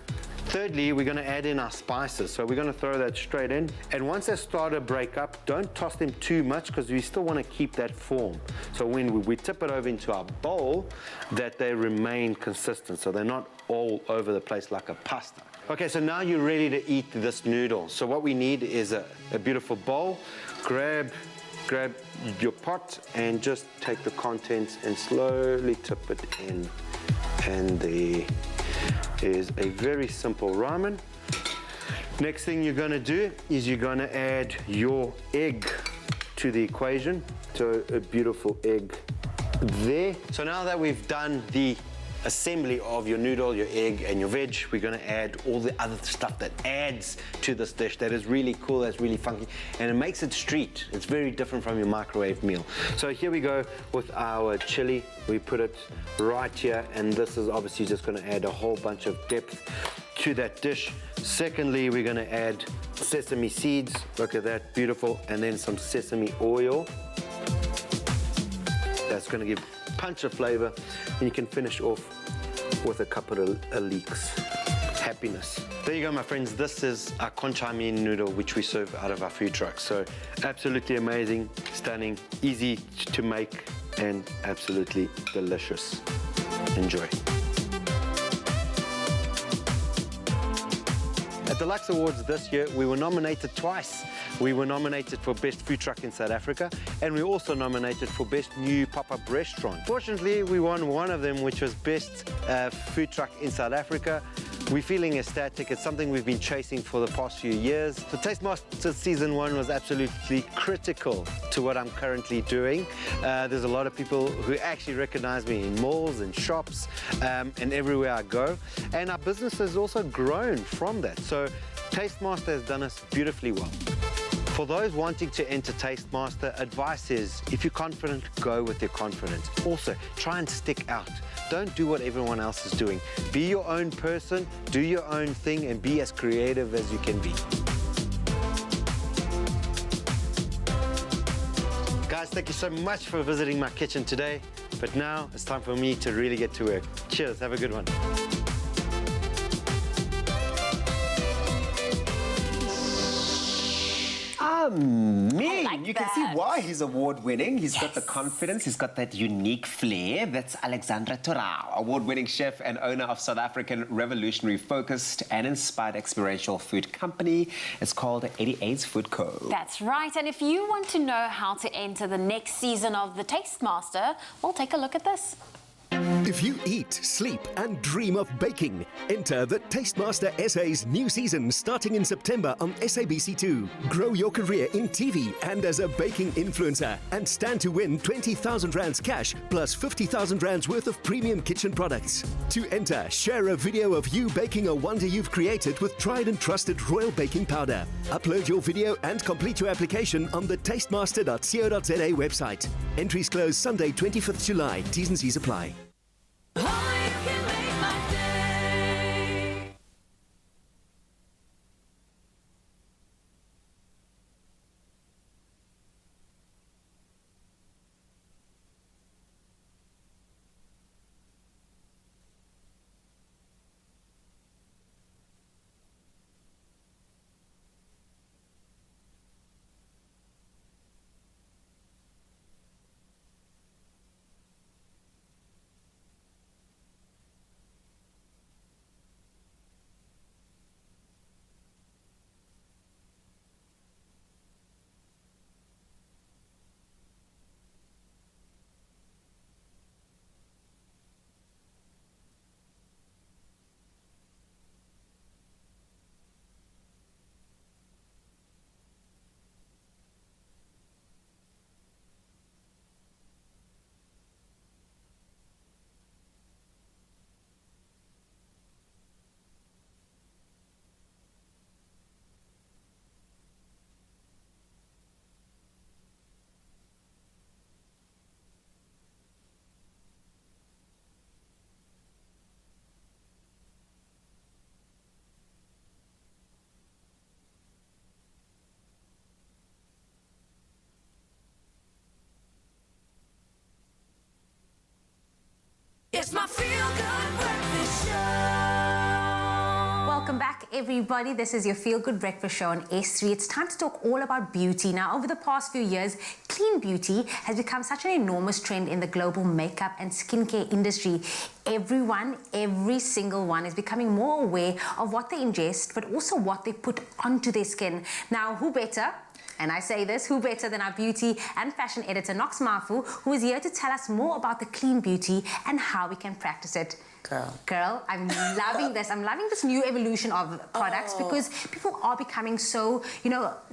E: Thirdly, we're gonna add in our spices. So we're gonna throw that straight in. And once they start to break up, don't toss them too much because we still wanna keep that form. So when we tip it over into our bowl, that they remain consistent. So they're not all over the place like a pasta. Okay, so now you're ready to eat this noodle. So what we need is a beautiful bowl. Grab your pot and just take the contents and slowly tip it in. And there is a very simple ramen. Next thing you're gonna do is you're gonna add your egg to the equation. So a beautiful egg there. So now that we've done the assembly of your noodle, your egg, and your veg, we're gonna add all the other stuff that adds to this dish that is really cool, that's really funky, and it makes it street. It's very different from your microwave meal. So here we go with our chili. We put it right here, and this is obviously just gonna add a whole bunch of depth to that dish. Secondly, we're gonna add sesame seeds. Look at that, beautiful. And then some sesame oil. That's gonna give punch of flavor, and you can finish off with a couple of leeks. Happiness. There you go, my friends. This is our concha mein noodle, which we serve out of our food truck. So absolutely amazing, stunning, easy to make, and absolutely delicious. Enjoy. At the Lux Awards this year, we were nominated twice. We were nominated for Best Food Truck in South Africa, and we also nominated for Best New Pop-Up Restaurant. Fortunately, we won one of them, which was Best Food Truck in South Africa. We're feeling ecstatic. It's something we've been chasing for the past few years. The Taste Master Season 1 was absolutely critical to what I'm currently doing. There's a lot of people who actually recognize me in malls and shops and everywhere I go. And our business has also grown from that. So Taste Master has done us beautifully well. For those wanting to enter Taste Master, advice is, if you're confident, go with your confidence. Also, try and stick out. Don't do what everyone else is doing. Be your own person, do your own thing, and be as creative as you can be. Guys, thank you so much for visiting my kitchen today. But now it's time for me to really get to work. Cheers, have a good one.
I: You can see why he's award-winning. He's got the confidence, he's got that unique flair. That's Alexandra Torau, award-winning chef and owner of South African revolutionary-focused and inspired experiential food company. It's called 88's Food Co.
C: That's right. And if you want to know how to enter the next season of the Taste Master, well, take a look at this.
J: If you eat, sleep and dream of baking, enter the Tastemaster SA's new season starting in September on SABC2. Grow your career in TV and as a baking influencer and stand to win 20,000 rands cash plus 50,000 rands worth of premium kitchen products. To enter, share a video of you baking a wonder you've created with tried and trusted Royal Baking Powder. Upload your video and complete your application on the tastemaster.co.za website. Entries close Sunday 25th July. T's and C's apply.
A: It's my feel-good breakfast show.
B: Welcome back, everybody. This is your Feel Good Breakfast Show on S3. It's time to talk all about beauty. Now, over the past few years, clean beauty has become such an enormous trend in the global makeup and skincare industry. Everyone, every single one is becoming more aware of what they ingest, but also what they put onto their skin. Now, who better? And I say this, who better than our beauty and fashion editor, Nox Mafu, who is here to tell us more about the clean beauty and how we can practice it. Girl, I'm loving this. I'm loving this new evolution of products because people are becoming so,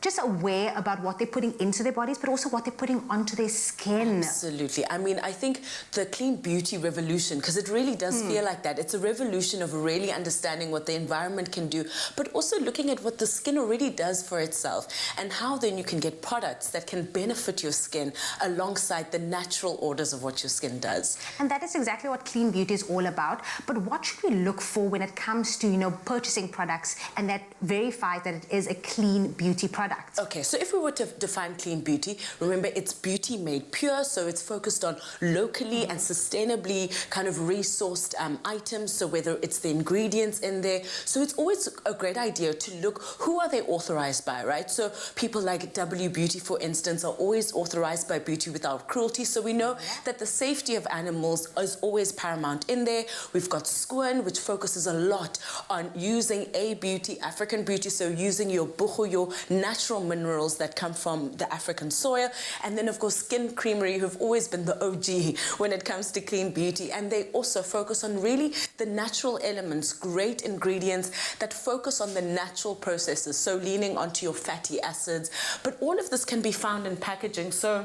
B: just aware about what they're putting into their bodies, but also what they're putting onto their skin.
V: Absolutely. I mean, I think the clean beauty revolution, because it really does feel like that. It's a revolution of really understanding what the environment can do, but also looking at what the skin already does for itself and how then you can get products that can benefit your skin alongside the natural orders of what your skin does.
B: And that is exactly what clean beauty is all about. But what should we look for when it comes to, purchasing products and that verifies that it is a clean beauty product?
V: Okay, so if we were to define clean beauty, remember it's beauty made pure, so it's focused on locally and sustainably kind of resourced items, so whether it's the ingredients in there. So it's always a great idea to look, who are they authorized by, right? So people like W Beauty, for instance, are always authorized by Beauty Without Cruelty, so we know that the safety of animals is always paramount in there. We've got Schoon, which focuses a lot on using A Beauty, African beauty, so using your buchu, your natural minerals that come from the African soil. And then, of course, Skin Creamery, who've always been the OG when it comes to clean beauty. And they also focus on really the natural elements, great ingredients that focus on the natural processes, so leaning onto your fatty acids. But all of this can be found in packaging. So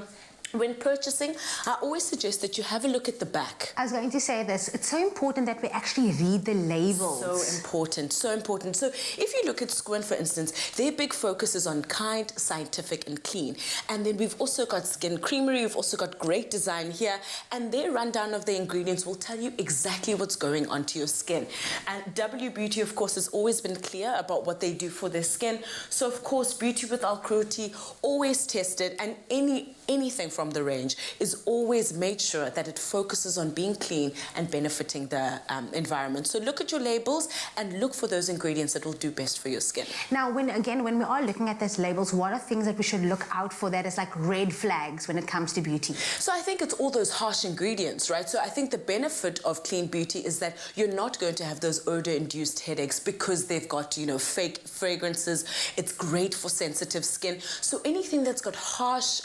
V: when purchasing, I always suggest that you have a look at the back.
B: I was going to say this. It's so important that we actually read the labels.
V: So important, so important. So if you look at Schoon, for instance, their big focus is on kind, scientific, and clean. And then we've also got Skin Creamery. We've also got great design here. And their rundown of the ingredients will tell you exactly what's going onto your skin. And W Beauty, of course, has always been clear about what they do for their skin. So, of course, Beauty Without Cruelty, always tested. And anything from the range is always made sure that it focuses on being clean and benefiting the environment. So look at your labels and look for those ingredients that will do best for your skin.
B: Now, when we are looking at these labels, what are things that we should look out for that is like red flags when it comes to beauty?
V: So I think it's all those harsh ingredients, right? So I think the benefit of clean beauty is that you're not going to have those odor-induced headaches because they've got, fake fragrances. It's great for sensitive skin. So anything that's got harsh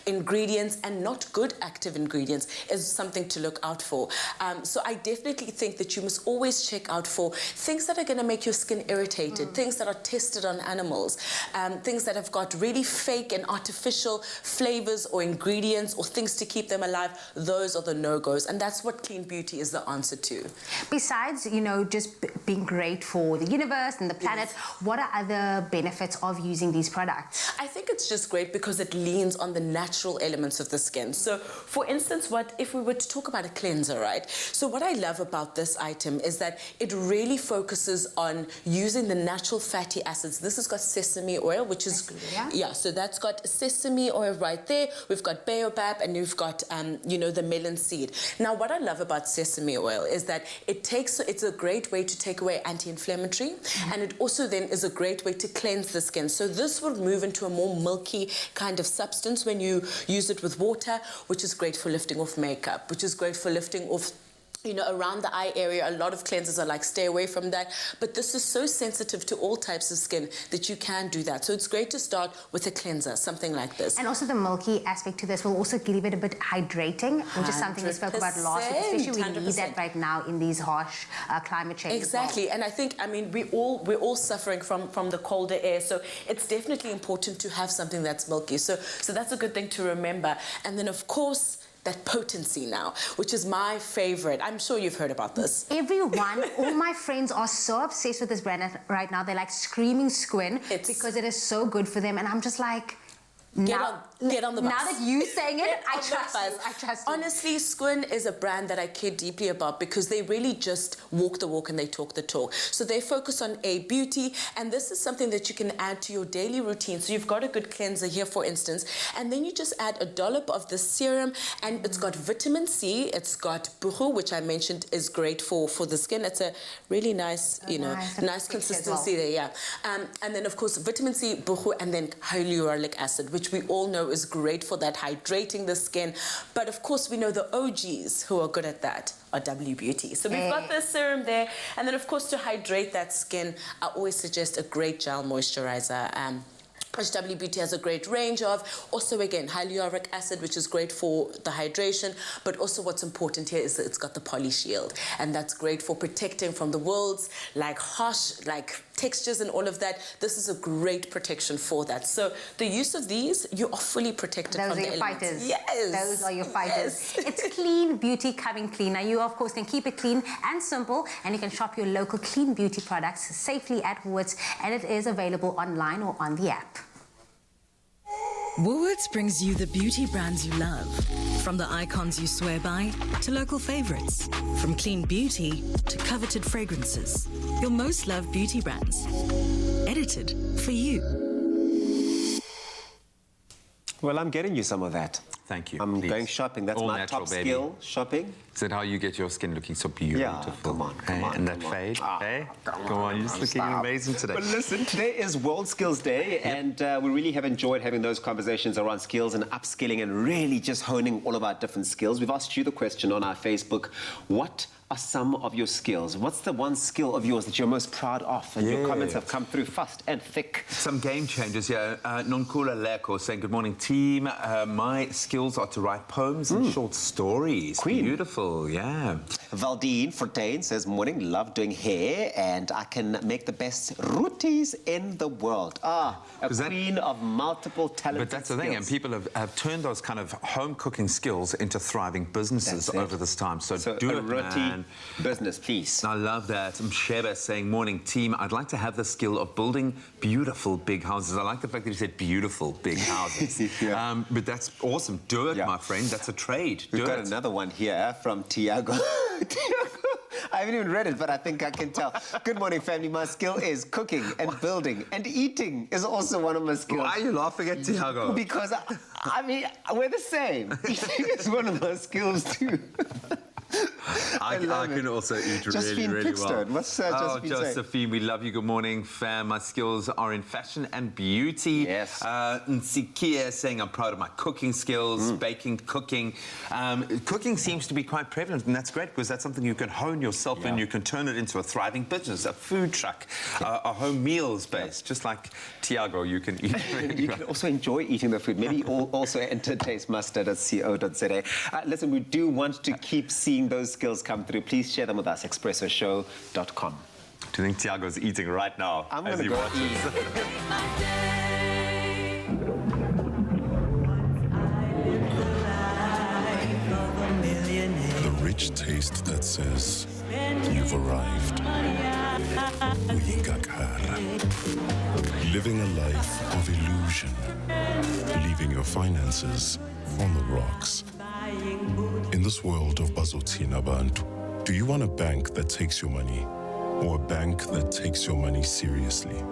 V: ingredients and not good active ingredients is something to look out for. So I definitely think that you must always check out for things that are going to make your skin irritated, things that are tested on animals, things that have got really fake and artificial flavors or ingredients or things to keep them alive. Those are the no-goes, and that's what Clean Beauty is the answer to.
B: Besides, just being great for the universe and the planet, what are other benefits of using these products?
V: I think it's just great because it leans on the natural elements of the skin. So, for instance, if we were to talk about a cleanser, right? So what I love about this item is that it really focuses on using the natural fatty acids. This has got sesame oil, which is, so that's got sesame oil right there. We've got baobab and we've got, the melon seed. Now, what I love about sesame oil is that it's a great way to take away anti-inflammatory, and it also then is a great way to cleanse the skin. So this will move into a more milky kind of substance when you use it with water, which is great for lifting off makeup, which is great for lifting off around the eye area. A lot of cleansers are like, stay away from that. But this is so sensitive to all types of skin that you can do that. So it's great to start with a cleanser, something like this.
B: And also the milky aspect to this will also give it a bit hydrating, which is something we spoke about last week, especially we need that right now in these harsh climate change.
V: Exactly. And I think, we're all suffering from the colder air. So it's definitely important to have something that's milky. So that's a good thing to remember. And then, of course, that potency now, which is my favorite. I'm sure you've heard about this.
B: Everyone, all my friends are so obsessed with this brand right now. They're like screaming Squin because it is so good for them. And I'm just like,
V: Get on the bus.
B: Now that you're saying it, I trust you.
V: Honestly, Squin is a brand that I care deeply about because they really just walk the walk and they talk the talk. So they focus on beauty, and this is something that you can add to your daily routine. So you've got a good cleanser here, for instance, and then you just add a dollop of the serum, and it's got vitamin C, it's got buchu, which I mentioned is great for the skin. It's a really nice, nice consistency there, yeah. And then, of course, vitamin C, buchu, and then hyaluronic acid, which we all know is great for that, hydrating the skin. But of course, we know the OGs who are good at that are W Beauty. So we've got the serum there. And then, of course, to hydrate that skin, I always suggest a great gel moisturizer. Which W Beauty has a great range of. Also, again, hyaluronic acid, which is great for the hydration, but also what's important here is that it's got the poly shield, and that's great for protecting from the world's harsh textures and all of that. This is a great protection for that. So the use of these, you are fully protected from the elements.
B: Fighters.
V: Yes.
B: Those are your fighters. Yes. It's Clean Beauty coming clean. Now, you, of course, can keep it clean and simple, and you can shop your local Clean Beauty products safely at Woolworths, and it is available online or on the app.
G: Woolworths brings you the beauty brands you love. From the icons you swear by to local favorites. From clean beauty to coveted fragrances. Your most loved beauty brands. Edited for you.
I: Well, I'm getting you some of that.
D: Thank you.
I: I'm going shopping. That's
D: all
I: my
D: natural,
I: top
D: baby.
I: skill, shopping.
D: Is that how you get your skin looking so beautiful?
I: Yeah, come on.
D: And that fade, Come on, you're just looking amazing today.
I: But listen, today is World Skills Day, and we really have enjoyed having those conversations around skills and upskilling and really just honing all of our different skills. We've asked you the question on our Facebook, what are some of your skills? What's the one skill of yours that you're most proud of? And your comments have come through fast and thick.
D: Some game changers here. Nonkula Leko saying, good morning, team. My skills are to write poems and short stories.
I: Queen.
D: Beautiful, yeah.
I: Valdine Fortain says, morning, love doing hair, and I can make the best rotis in the world. A queen of multiple talented
D: But that's the thing, and people have turned those kind of home cooking skills into thriving businesses over this time. So do it, man.
I: Business, please.
D: I love that. Msheba saying, morning team, I'd like to have the skill of building beautiful big houses. I like the fact that you said beautiful big houses. But that's awesome. Do it, my friend. That's a trade.
I: We've got another one here from Tiago. I haven't even read it, but I think I can tell. Good morning, family. My skill is cooking and building, and eating is also one of my skills.
D: Why are you laughing at Tiago?
I: Because, I mean, we're the same. Eating is one of my skills, too.
D: I can also eat
I: Josephine
D: really well.
I: Pitstone. What's Josephine saying?
D: Josephine, we love you. Good morning, fam. My skills are in fashion and beauty.
I: Yes.
D: Nsikia saying I'm proud of my cooking skills, baking, cooking. Cooking seems to be quite prevalent, and that's great because that's something you can hone yourself in. You can turn it into a thriving business, a food truck, a home meals base, just like Tiago. You can eat.
I: You can also enjoy eating the food. Maybe also enter tastemaster.co.za. Listen, we do want to keep seeing those skills come through. Please share them with us. ExpressoShow.com.
D: Do you think Tiago's eating right now?
I: I'm going to go eat.
K: The rich taste that says you've arrived. Uyingakar. Living a life of illusion. Leaving your finances on the rocks. In this world of Bazotina Bantu, do you want a bank that takes your money or a bank that takes your money seriously?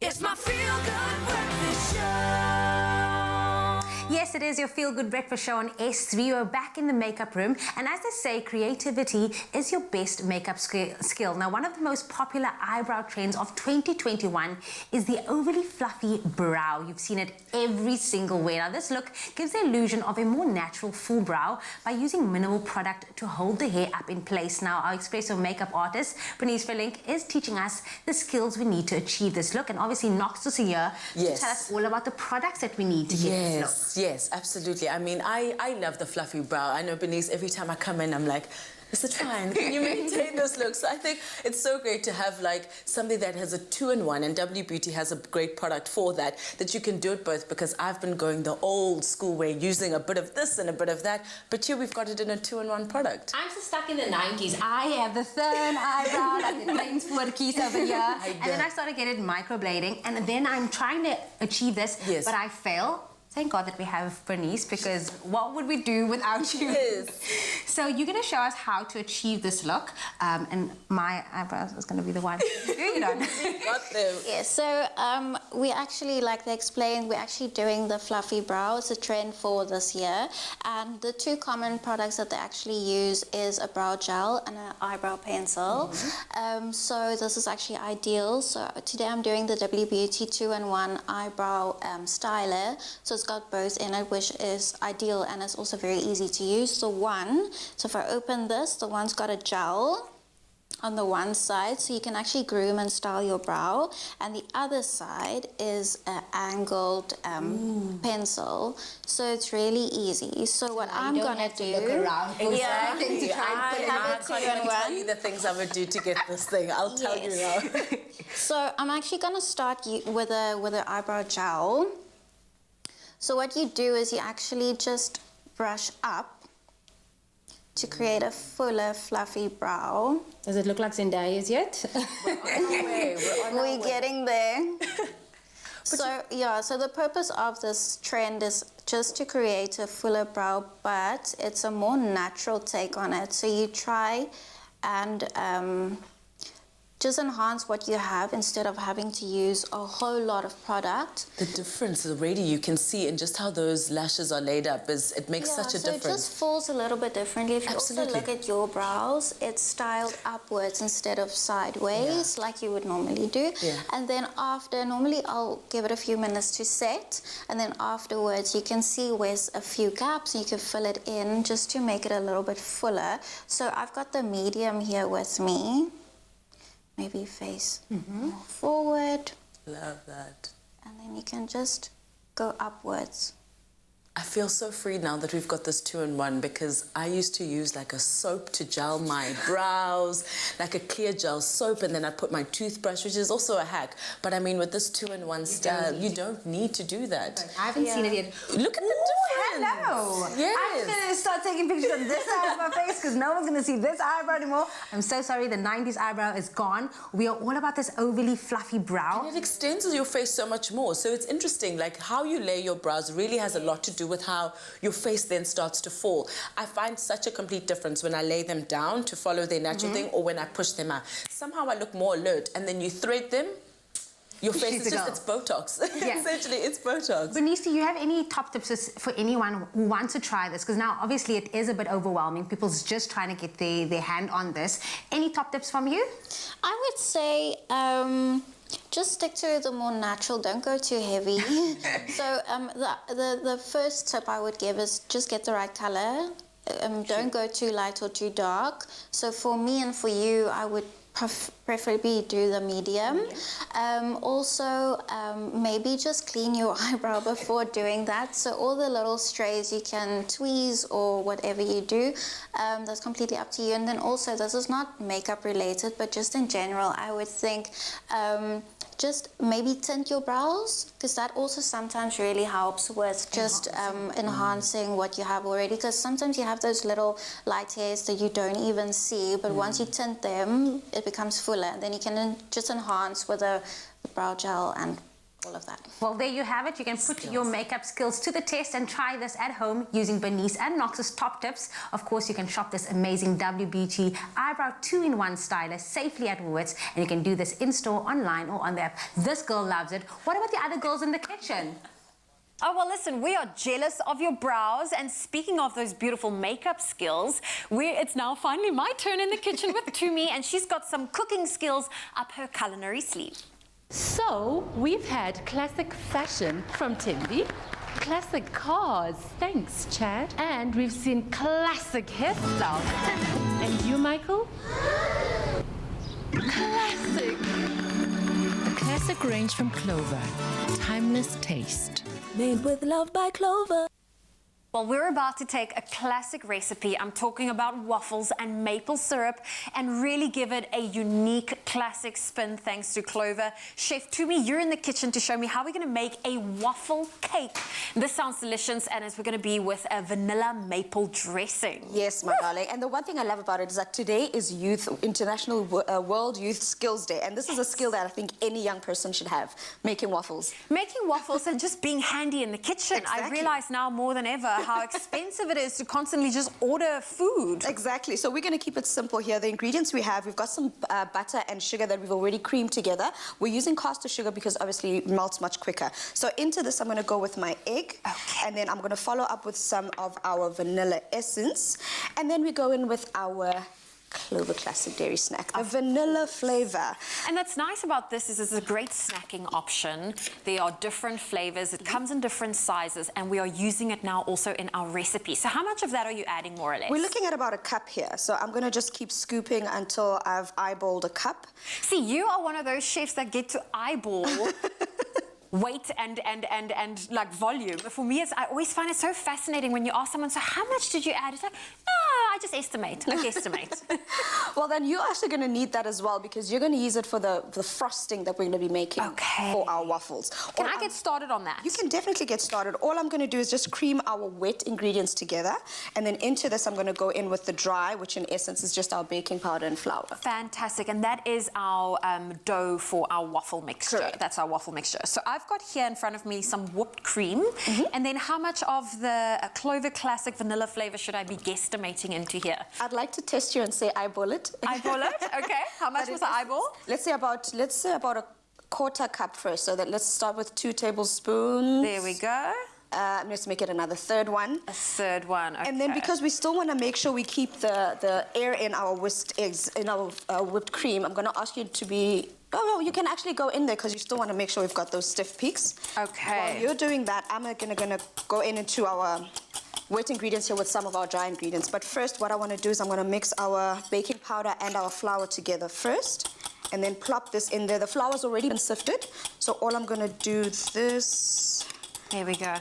A: It's my feel-good breakfast show.
B: Yes, it is your feel-good breakfast show on S3. We're back in the makeup room. And as they say, creativity is your best makeup skill. Now, one of the most popular eyebrow trends of 2021 is the overly fluffy brow. You've seen it every single way. Now, this look gives the illusion of a more natural full brow by using minimal product to hold the hair up in place. Now, our Expresso makeup artist, Bernice Verlink, is teaching us the skills we need to achieve this look. And obviously, Knox is here to tell us all about the products that we need to get this look.
V: Yes, absolutely. I mean, I love the fluffy brow. I know, Bernice, every time I come in, I'm like, Is it fine? Can you maintain those looks? So I think it's so great to have like something that has a 2-in-1, and W Beauty has a great product for that you can do it both, because I've been going the old school way, using a bit of this and a bit of that, but here we've got it in a 2-in-1 product.
B: I'm so stuck in the 90s. I have the thin eyebrow, like the Kleinvoortjies over here, and then I started getting microblading, and then I'm trying to achieve this, but I fail. Thank God that we have Bernice, because what would we do without you?
V: Yes.
B: So you're going to show us how to achieve this look, and my eyebrows is going to be the one. You know.
V: Got them.
L: Yeah, so we actually, like they explained, we're actually doing the fluffy brow. It's a trend for this year. And the two common products that they actually use is a brow gel and an eyebrow pencil. So this is actually ideal. So today I'm doing the W Beauty 2-in-1 eyebrow styler. So it's got both in it, which is ideal, and it's also very easy to use. So if I open this, the one's got a gel on the one side, so you can actually groom and style your brow, and the other side is an angled pencil, so it's really easy. So what I'm gonna do,
V: Exactly. I can't even tell you the things I would do to get this thing. I'll tell you now.
L: So I'm actually gonna start with a eyebrow gel. So what you do is you actually just brush up to create a fuller, fluffy brow.
B: Does it look like Zendaya's yet?
L: We're getting there. So the purpose of this trend is just to create a fuller brow, but it's a more natural take on it. So you try and just enhance what you have instead of having to use a whole lot of product.
V: The difference already you can see in just how those lashes are laid up, it makes such a difference.
L: So it just falls a little bit differently. If you also look at your brows, it's styled upwards instead of sideways like you would normally do. And then normally I'll give it a few minutes to set, and then afterwards you can see where's a few gaps and you can fill it in just to make it a little bit fuller. So I've got the medium here with me. Maybe face more forward.
V: Love that.
L: And then you can just go upwards.
V: I feel so free now that we've got this 2-in-1, because I used to use like a soap to gel my brows, like a clear gel soap, and then I put my toothbrush, which is also a hack. But I mean, with this 2-in-1 style, you don't need to do that.
B: I haven't seen it yet.
V: Look at the difference.
B: Hello.
V: Yes.
B: I'm going to start taking pictures of this side of my face because no one's going to see this eyebrow anymore. I'm so sorry, the 90s eyebrow is gone. We are all about this overly fluffy brow.
V: And it extends your face so much more. So it's interesting, like how you lay your brows really has a lot to do with how your face then starts to fall. I find such a complete difference when I lay them down to follow their natural thing, or when I push them out. Somehow I look more alert, and then you thread them, your face is just, it's Botox.
B: Yeah.
V: Essentially, it's Botox.
B: Bernice, do you have any top tips for anyone who wants to try this? Because now, obviously, it is a bit overwhelming. People's just trying to get their hand on this. Any top tips from you?
L: I would say just stick to the more natural. Don't go too heavy. So the first tip I would give is just get the right color. Don't go too light or too dark. So for me and for you, I would preferably do the medium. Also, maybe just clean your eyebrow before doing that. So all the little strays you can tweeze or whatever you do, that's completely up to you. And then also, this is not makeup related, but just in general, I would think just maybe tint your brows, because that also sometimes really helps with just enhancing what you have already, because sometimes you have those little light hairs that you don't even see, but once you tint them, it becomes fuller, and then you can just enhance with the brow gel and all of that.
B: Well, there you have it. You can put your makeup skills to the test and try this at home using Bernice and Knox's top tips. Of course, you can shop this amazing W Beauty Eyebrow 2-in-1 styler safely at Woolworths, and you can do this in-store, online, or on the app. This girl loves it. What about the other girls in the kitchen?
C: Oh, well, listen, we are jealous of your brows. And speaking of those beautiful makeup skills, it's now finally my turn in the kitchen with Tumi, and she's got some cooking skills up her culinary sleeve.
N: So, we've had classic fashion from Timby, classic cars, thanks Chad, and we've seen classic hairstyles. And you, Michael? Classic!
W: A classic range from Clover, timeless taste.
X: Made with love by Clover.
C: Well, we're about to take a classic recipe. I'm talking about waffles and maple syrup and really give it a unique classic spin thanks to Clover. Chef Tumi, you're in the kitchen to show me how we're going to make a waffle cake. This sounds delicious, and it's going to be with a vanilla maple dressing.
O: Yes, my darling. And the one thing I love about it is that today is International World Youth Skills Day. And this is a skill that I think any young person should have, making waffles.
C: Making waffles and just being handy in the kitchen.
O: Exactly.
C: I realize now more than ever how expensive it is to constantly just order food.
O: Exactly. So we're going to keep it simple here. The ingredients we have, we've got some butter and sugar that we've already creamed together. We're using caster sugar because obviously it melts much quicker. So into this, I'm going to go with my egg. Okay. And then I'm going to follow up with some of our vanilla essence. And then we go in with our Clover Classic Dairy Snack, the vanilla flavor.
C: And that's nice about this is it's a great snacking option. There are different flavors. It comes in different sizes, and we are using it now also in our recipe. So how much of that are you adding, more or less?
O: We're looking at about a cup here. So I'm going to just keep scooping until I've eyeballed a cup.
C: See, you are one of those chefs that get to eyeball weight and like volume. For me, I always find it so fascinating when you ask someone, so how much did you add? It's like, no, I just estimate. Like, estimate.
O: Well, then you're actually going to need that as well because you're going to use it for the frosting that we're going to be making for our waffles.
C: Can I get started on that?
O: You can definitely get started. All I'm going to do is just cream our wet ingredients together, and then into this I'm going to go in with the dry, which in essence is just our baking powder and flour.
C: Fantastic. And that is our dough for our waffle mixture.
O: Correct.
C: That's our waffle mixture. So I've got here in front of me some whipped cream. And then how much of the Clover Classic vanilla flavor should I be guesstimating into here?
O: I'd like to test you and say eyeball it.
C: Eyeball it? Okay. How much was the eyeball?
O: Let's say about a quarter cup first. So that let's start with 2 tablespoons.
C: There we go.
O: Let's make it another third one.
C: A third one, okay.
O: And then because we still want to make sure we keep the air in our whisked eggs, in our whipped cream, I'm going to ask you to be... Oh, no, you can actually go in there because you still want to make sure we've got those stiff peaks.
C: Okay.
O: While you're doing that, I'm going to go into our wet ingredients here with some of our dry ingredients. But first, what I want to do is I'm going to mix our baking powder and our flour together first, and then plop this in there. The flour's already been sifted, so all I'm going to do this...
C: There we go.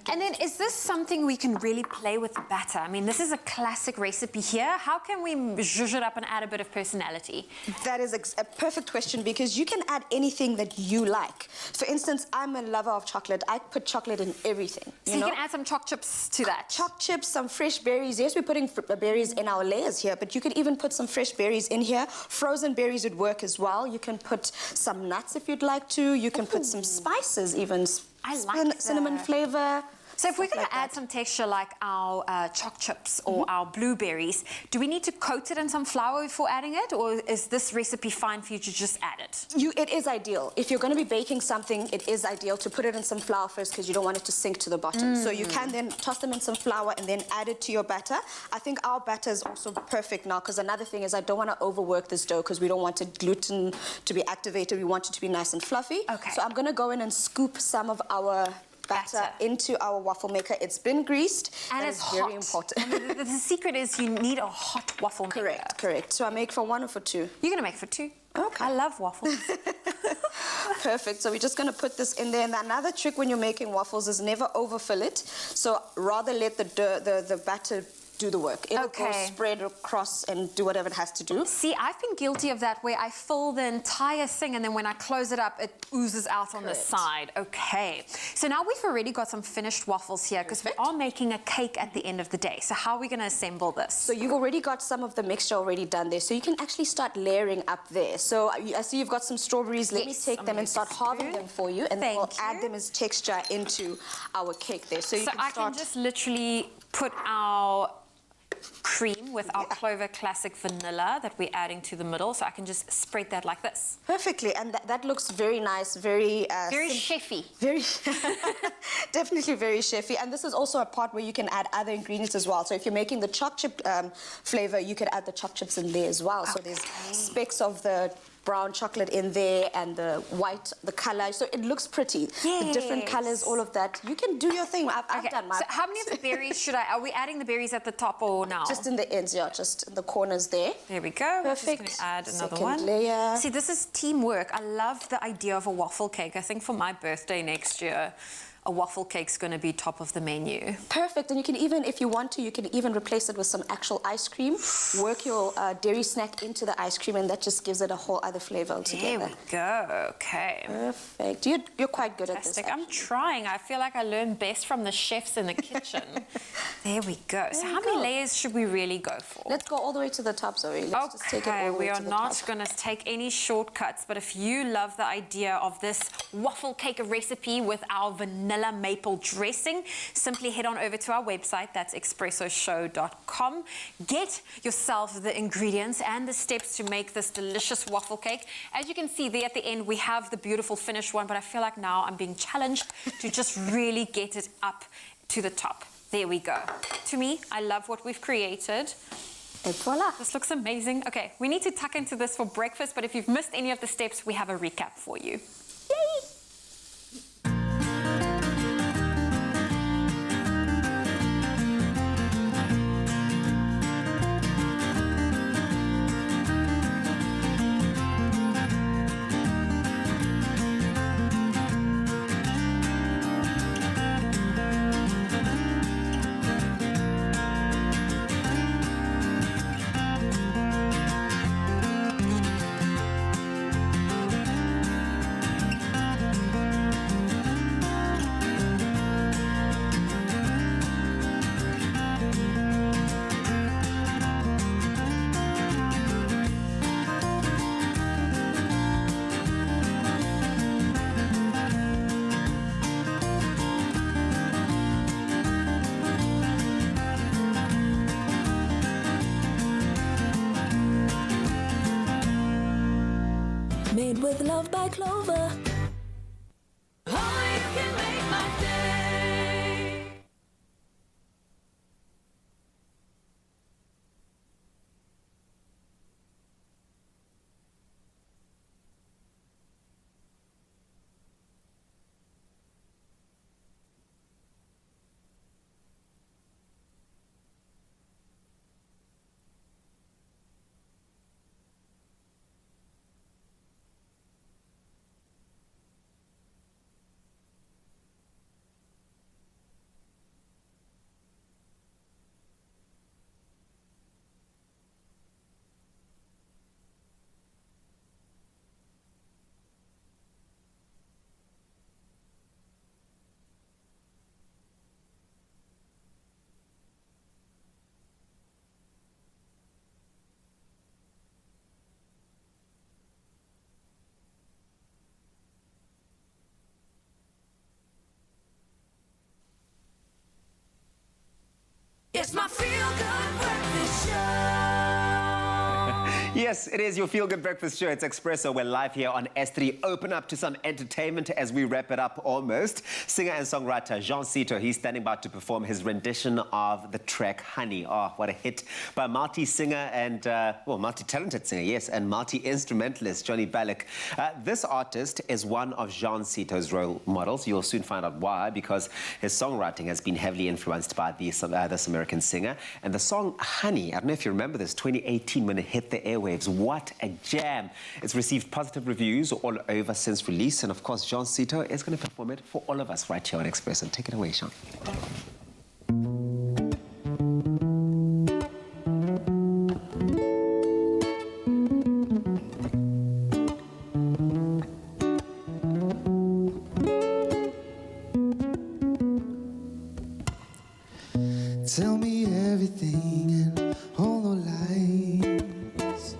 C: And then is this something we can really play with the batter? I mean, this is a classic recipe here. How can we zhuzh it up and add a bit of personality?
O: That is a perfect question because you can add anything that you like. For instance, I'm a lover of chocolate. I put chocolate in everything.
C: So you can add some choc chips to that?
O: Choc chips, some fresh berries. Yes, we're putting berries in our layers here, but you could even put some fresh berries in here. Frozen berries would work as well. You can put some nuts if you'd like to. You can put some spices even.
C: I like
O: cinnamon flavor.
C: So if we're going to add some texture like our choc chips or our blueberries, do we need to coat it in some flour before adding it, or is this recipe fine for you to just add it?
O: It is ideal. If you're going to be baking something, it is ideal to put it in some flour first because you don't want it to sink to the bottom. So you can then toss them in some flour and then add it to your batter. I think our batter is also perfect now because another thing is I don't want to overwork this dough because we don't want the gluten to be activated. We want it to be nice and fluffy.
C: Okay.
O: So I'm going to go in and scoop some of our batter into our waffle maker. It's been greased
C: and it's hot.
O: Very important.
C: And the secret is you need a hot waffle maker.
O: Correct. So I make for 1 or for 2?
C: You're going to make for 2.
O: Okay.
C: I love waffles.
O: Perfect. So we're just going to put this in there. And another trick when you're making waffles is never overfill it. So rather let the batter do the work. It'll go spread across and do whatever it has to do.
C: See, I've been guilty of that where I fill the entire thing and then when I close it up, it oozes out on the side. Okay. So now we've already got some finished waffles here because we are making a cake at the end of the day. So how are we going to assemble this?
O: So you've already got some of the mixture already done there. So you can actually start layering up there. So I see you've got some strawberries. Let me take them and start halving them for you. And then we'll add them as texture into our cake there. So
C: I can just literally put our cream with our Clover Classic vanilla that we're adding to the middle, so I can just spread that like this.
O: Perfectly, and that looks very nice, very
C: chefy.
O: Very, definitely very chefy. And this is also a part where you can add other ingredients as well. So if you're making the choc chip flavor, you could add the choc chips in there as well. So there's specks of the brown chocolate in there and the white, the color, so it looks pretty. The different colors, all of that. You can do your thing. I've done my
C: So how many of the berries are we adding the berries at the top or now?
O: Just in the ends, yeah, just in the corners there.
C: There we go.
O: Perfect.
C: We're just gonna add another
O: Second
C: one.
O: layer.
C: See, this is teamwork. I love the idea of a waffle cake. I think for my birthday next year, a waffle cake's going to be top of the menu.
O: Perfect. And you can even, if you want to, you can even replace it with some actual ice cream. Work your dairy snack into the ice cream, and that just gives it a whole other flavor altogether.
C: There we go. Okay.
O: Perfect. You're quite good at this.
C: I'm trying. I feel like I learn best from the chefs in the kitchen. There we go. So how many layers should we really go for?
O: Let's go all the way to the top, Zoe. Let's just take it all the way
C: we are
O: to the
C: not
O: top.
C: going to take any shortcuts, but if you love the idea of this waffle cake recipe with our vanilla maple dressing, simply head on over to our website. That's expressoshow.com. Get yourself the ingredients and the steps to make this delicious waffle cake. As you can see there at the end, we have the beautiful finished one, but I feel like now I'm being challenged to just really get it up to the top. There we go. To me, I love what we've created.
O: Et voila.
C: This looks amazing. Okay, we need to tuck into this for breakfast, but if you've missed any of the steps, we have a recap for you.
O: Yay!
A: Made with love by Clover. It's my feel-good breakfast show.
I: Yes, it is your feel-good breakfast show. It's Expresso. We're live here on S3. Open up to some entertainment as we wrap it up almost. Singer and songwriter Jean Sito, he's standing by to perform his rendition of the track Honey. Oh, what a hit by multi-singer and, multi-talented singer, yes, and multi-instrumentalist Johnny Balak. This artist is one of Jean Sito's role models. You'll soon find out why, because his songwriting has been heavily influenced by this American singer. And the song Honey, I don't know if you remember this, 2018 when it hit the airwaves. What a jam. It's received positive reviews all over since release. And of course, Jean Sito is going to perform it for all of us right here on Expresso. Take it away, Jean.
M: Tell me everything and hold no lies.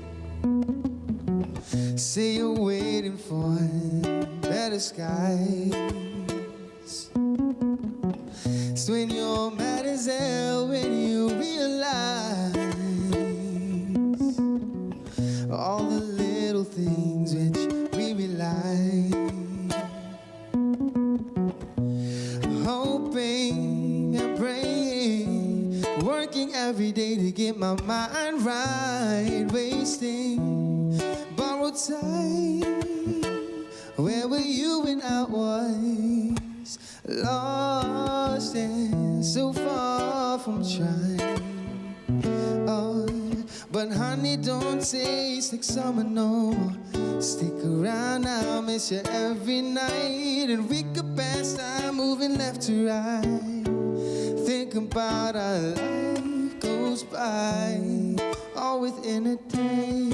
M: Say you're waiting for better skies. It's when you're mad as hell when you realize all the little things which we rely. Hoping and praying, working every day to get my mind right, wasting borrowed time. Where were you when I was lost and so far from trying? Oh, But honey, don't taste like summer no more. Stick around, I'll miss you every night. And we could pass time moving left to right. Think about our life goes by, all within a day.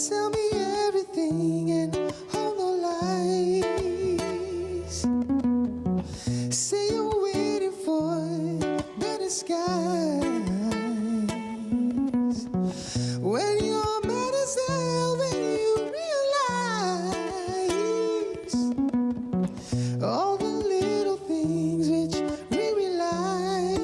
M: Tell me everything and hold no lies. Say you're waiting for better skies. When you're mad as hell, when you realize all the little things which we rely,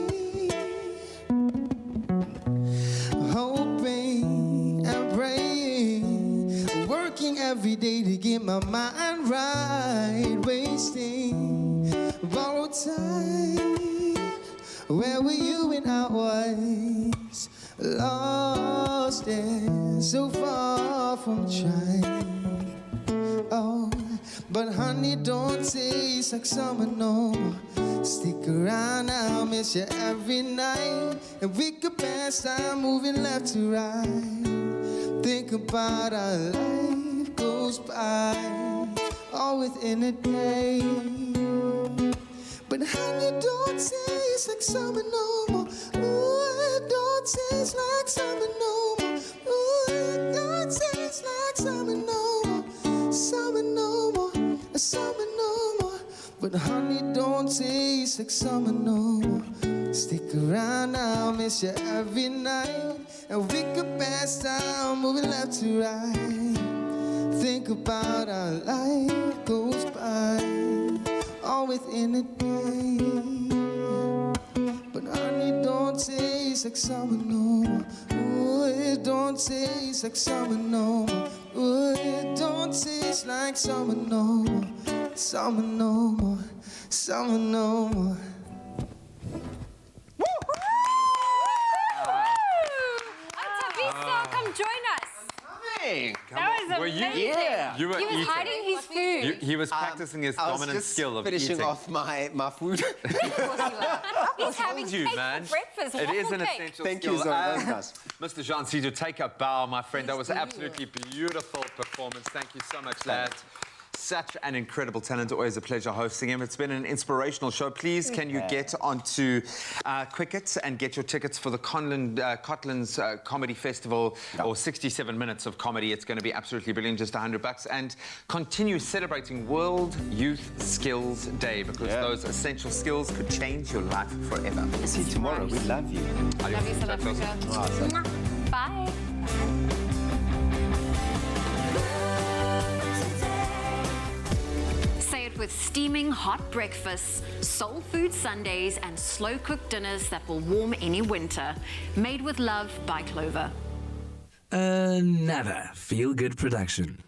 M: hoping and praying, working every day to get my mind right, wasting borrowed time. Where were you when I was lost and so far from trying? Oh, but honey, don't taste like summer no more. Stick around, I'll miss you every night. And we could pass time moving left to right. Think about our life goes by, all within a day. But honey, don't taste like summer no more. Ooh, it don't taste like summer no more. Ooh, it don't taste like summer no more. Summer no more, summer no more. But honey, don't taste like summer no more. Stick around, I'll miss you every night. And we could pass time moving left to right. Think about our life goes by, all within a day. But honey, don't taste like summer no more. Ooh, it don't taste like summer no more. Ooh, it don't taste like summer no more. Summer no more, summer no more.
C: Come join us.
D: Hey,
C: That was amazing.
D: You were
C: He was
D: eating.
C: hiding his food.
D: He was practicing his dominant skill of
I: finishing
D: eating.
I: off my food.
C: He's having
D: you,
C: cake
D: man.
C: for breakfast.
D: It is
C: Waffle
D: an
C: cake.
D: essential
I: Thank
D: skill.
I: you so much, guys.
D: Mr. Jean Cedar, take a bow, my friend. That was absolutely beautiful performance. Thank you so much, lad. Such an incredible talent. Always a pleasure hosting him. It's been an inspirational show. Please, can you get onto Quicket and get your tickets for the Cotlands Comedy Festival, or 67 minutes of comedy. It's going to be absolutely brilliant, just $100. And continue celebrating World Youth Skills Day, because those essential skills could change your life forever.
I: See you tomorrow. We love you.
C: Love you, South Africa.
I: Awesome.
C: Bye. Say it with steaming hot breakfasts, soul food Sundays, and slow-cooked dinners that will warm any winter. Made with love by Clover.
P: Another feel-good production.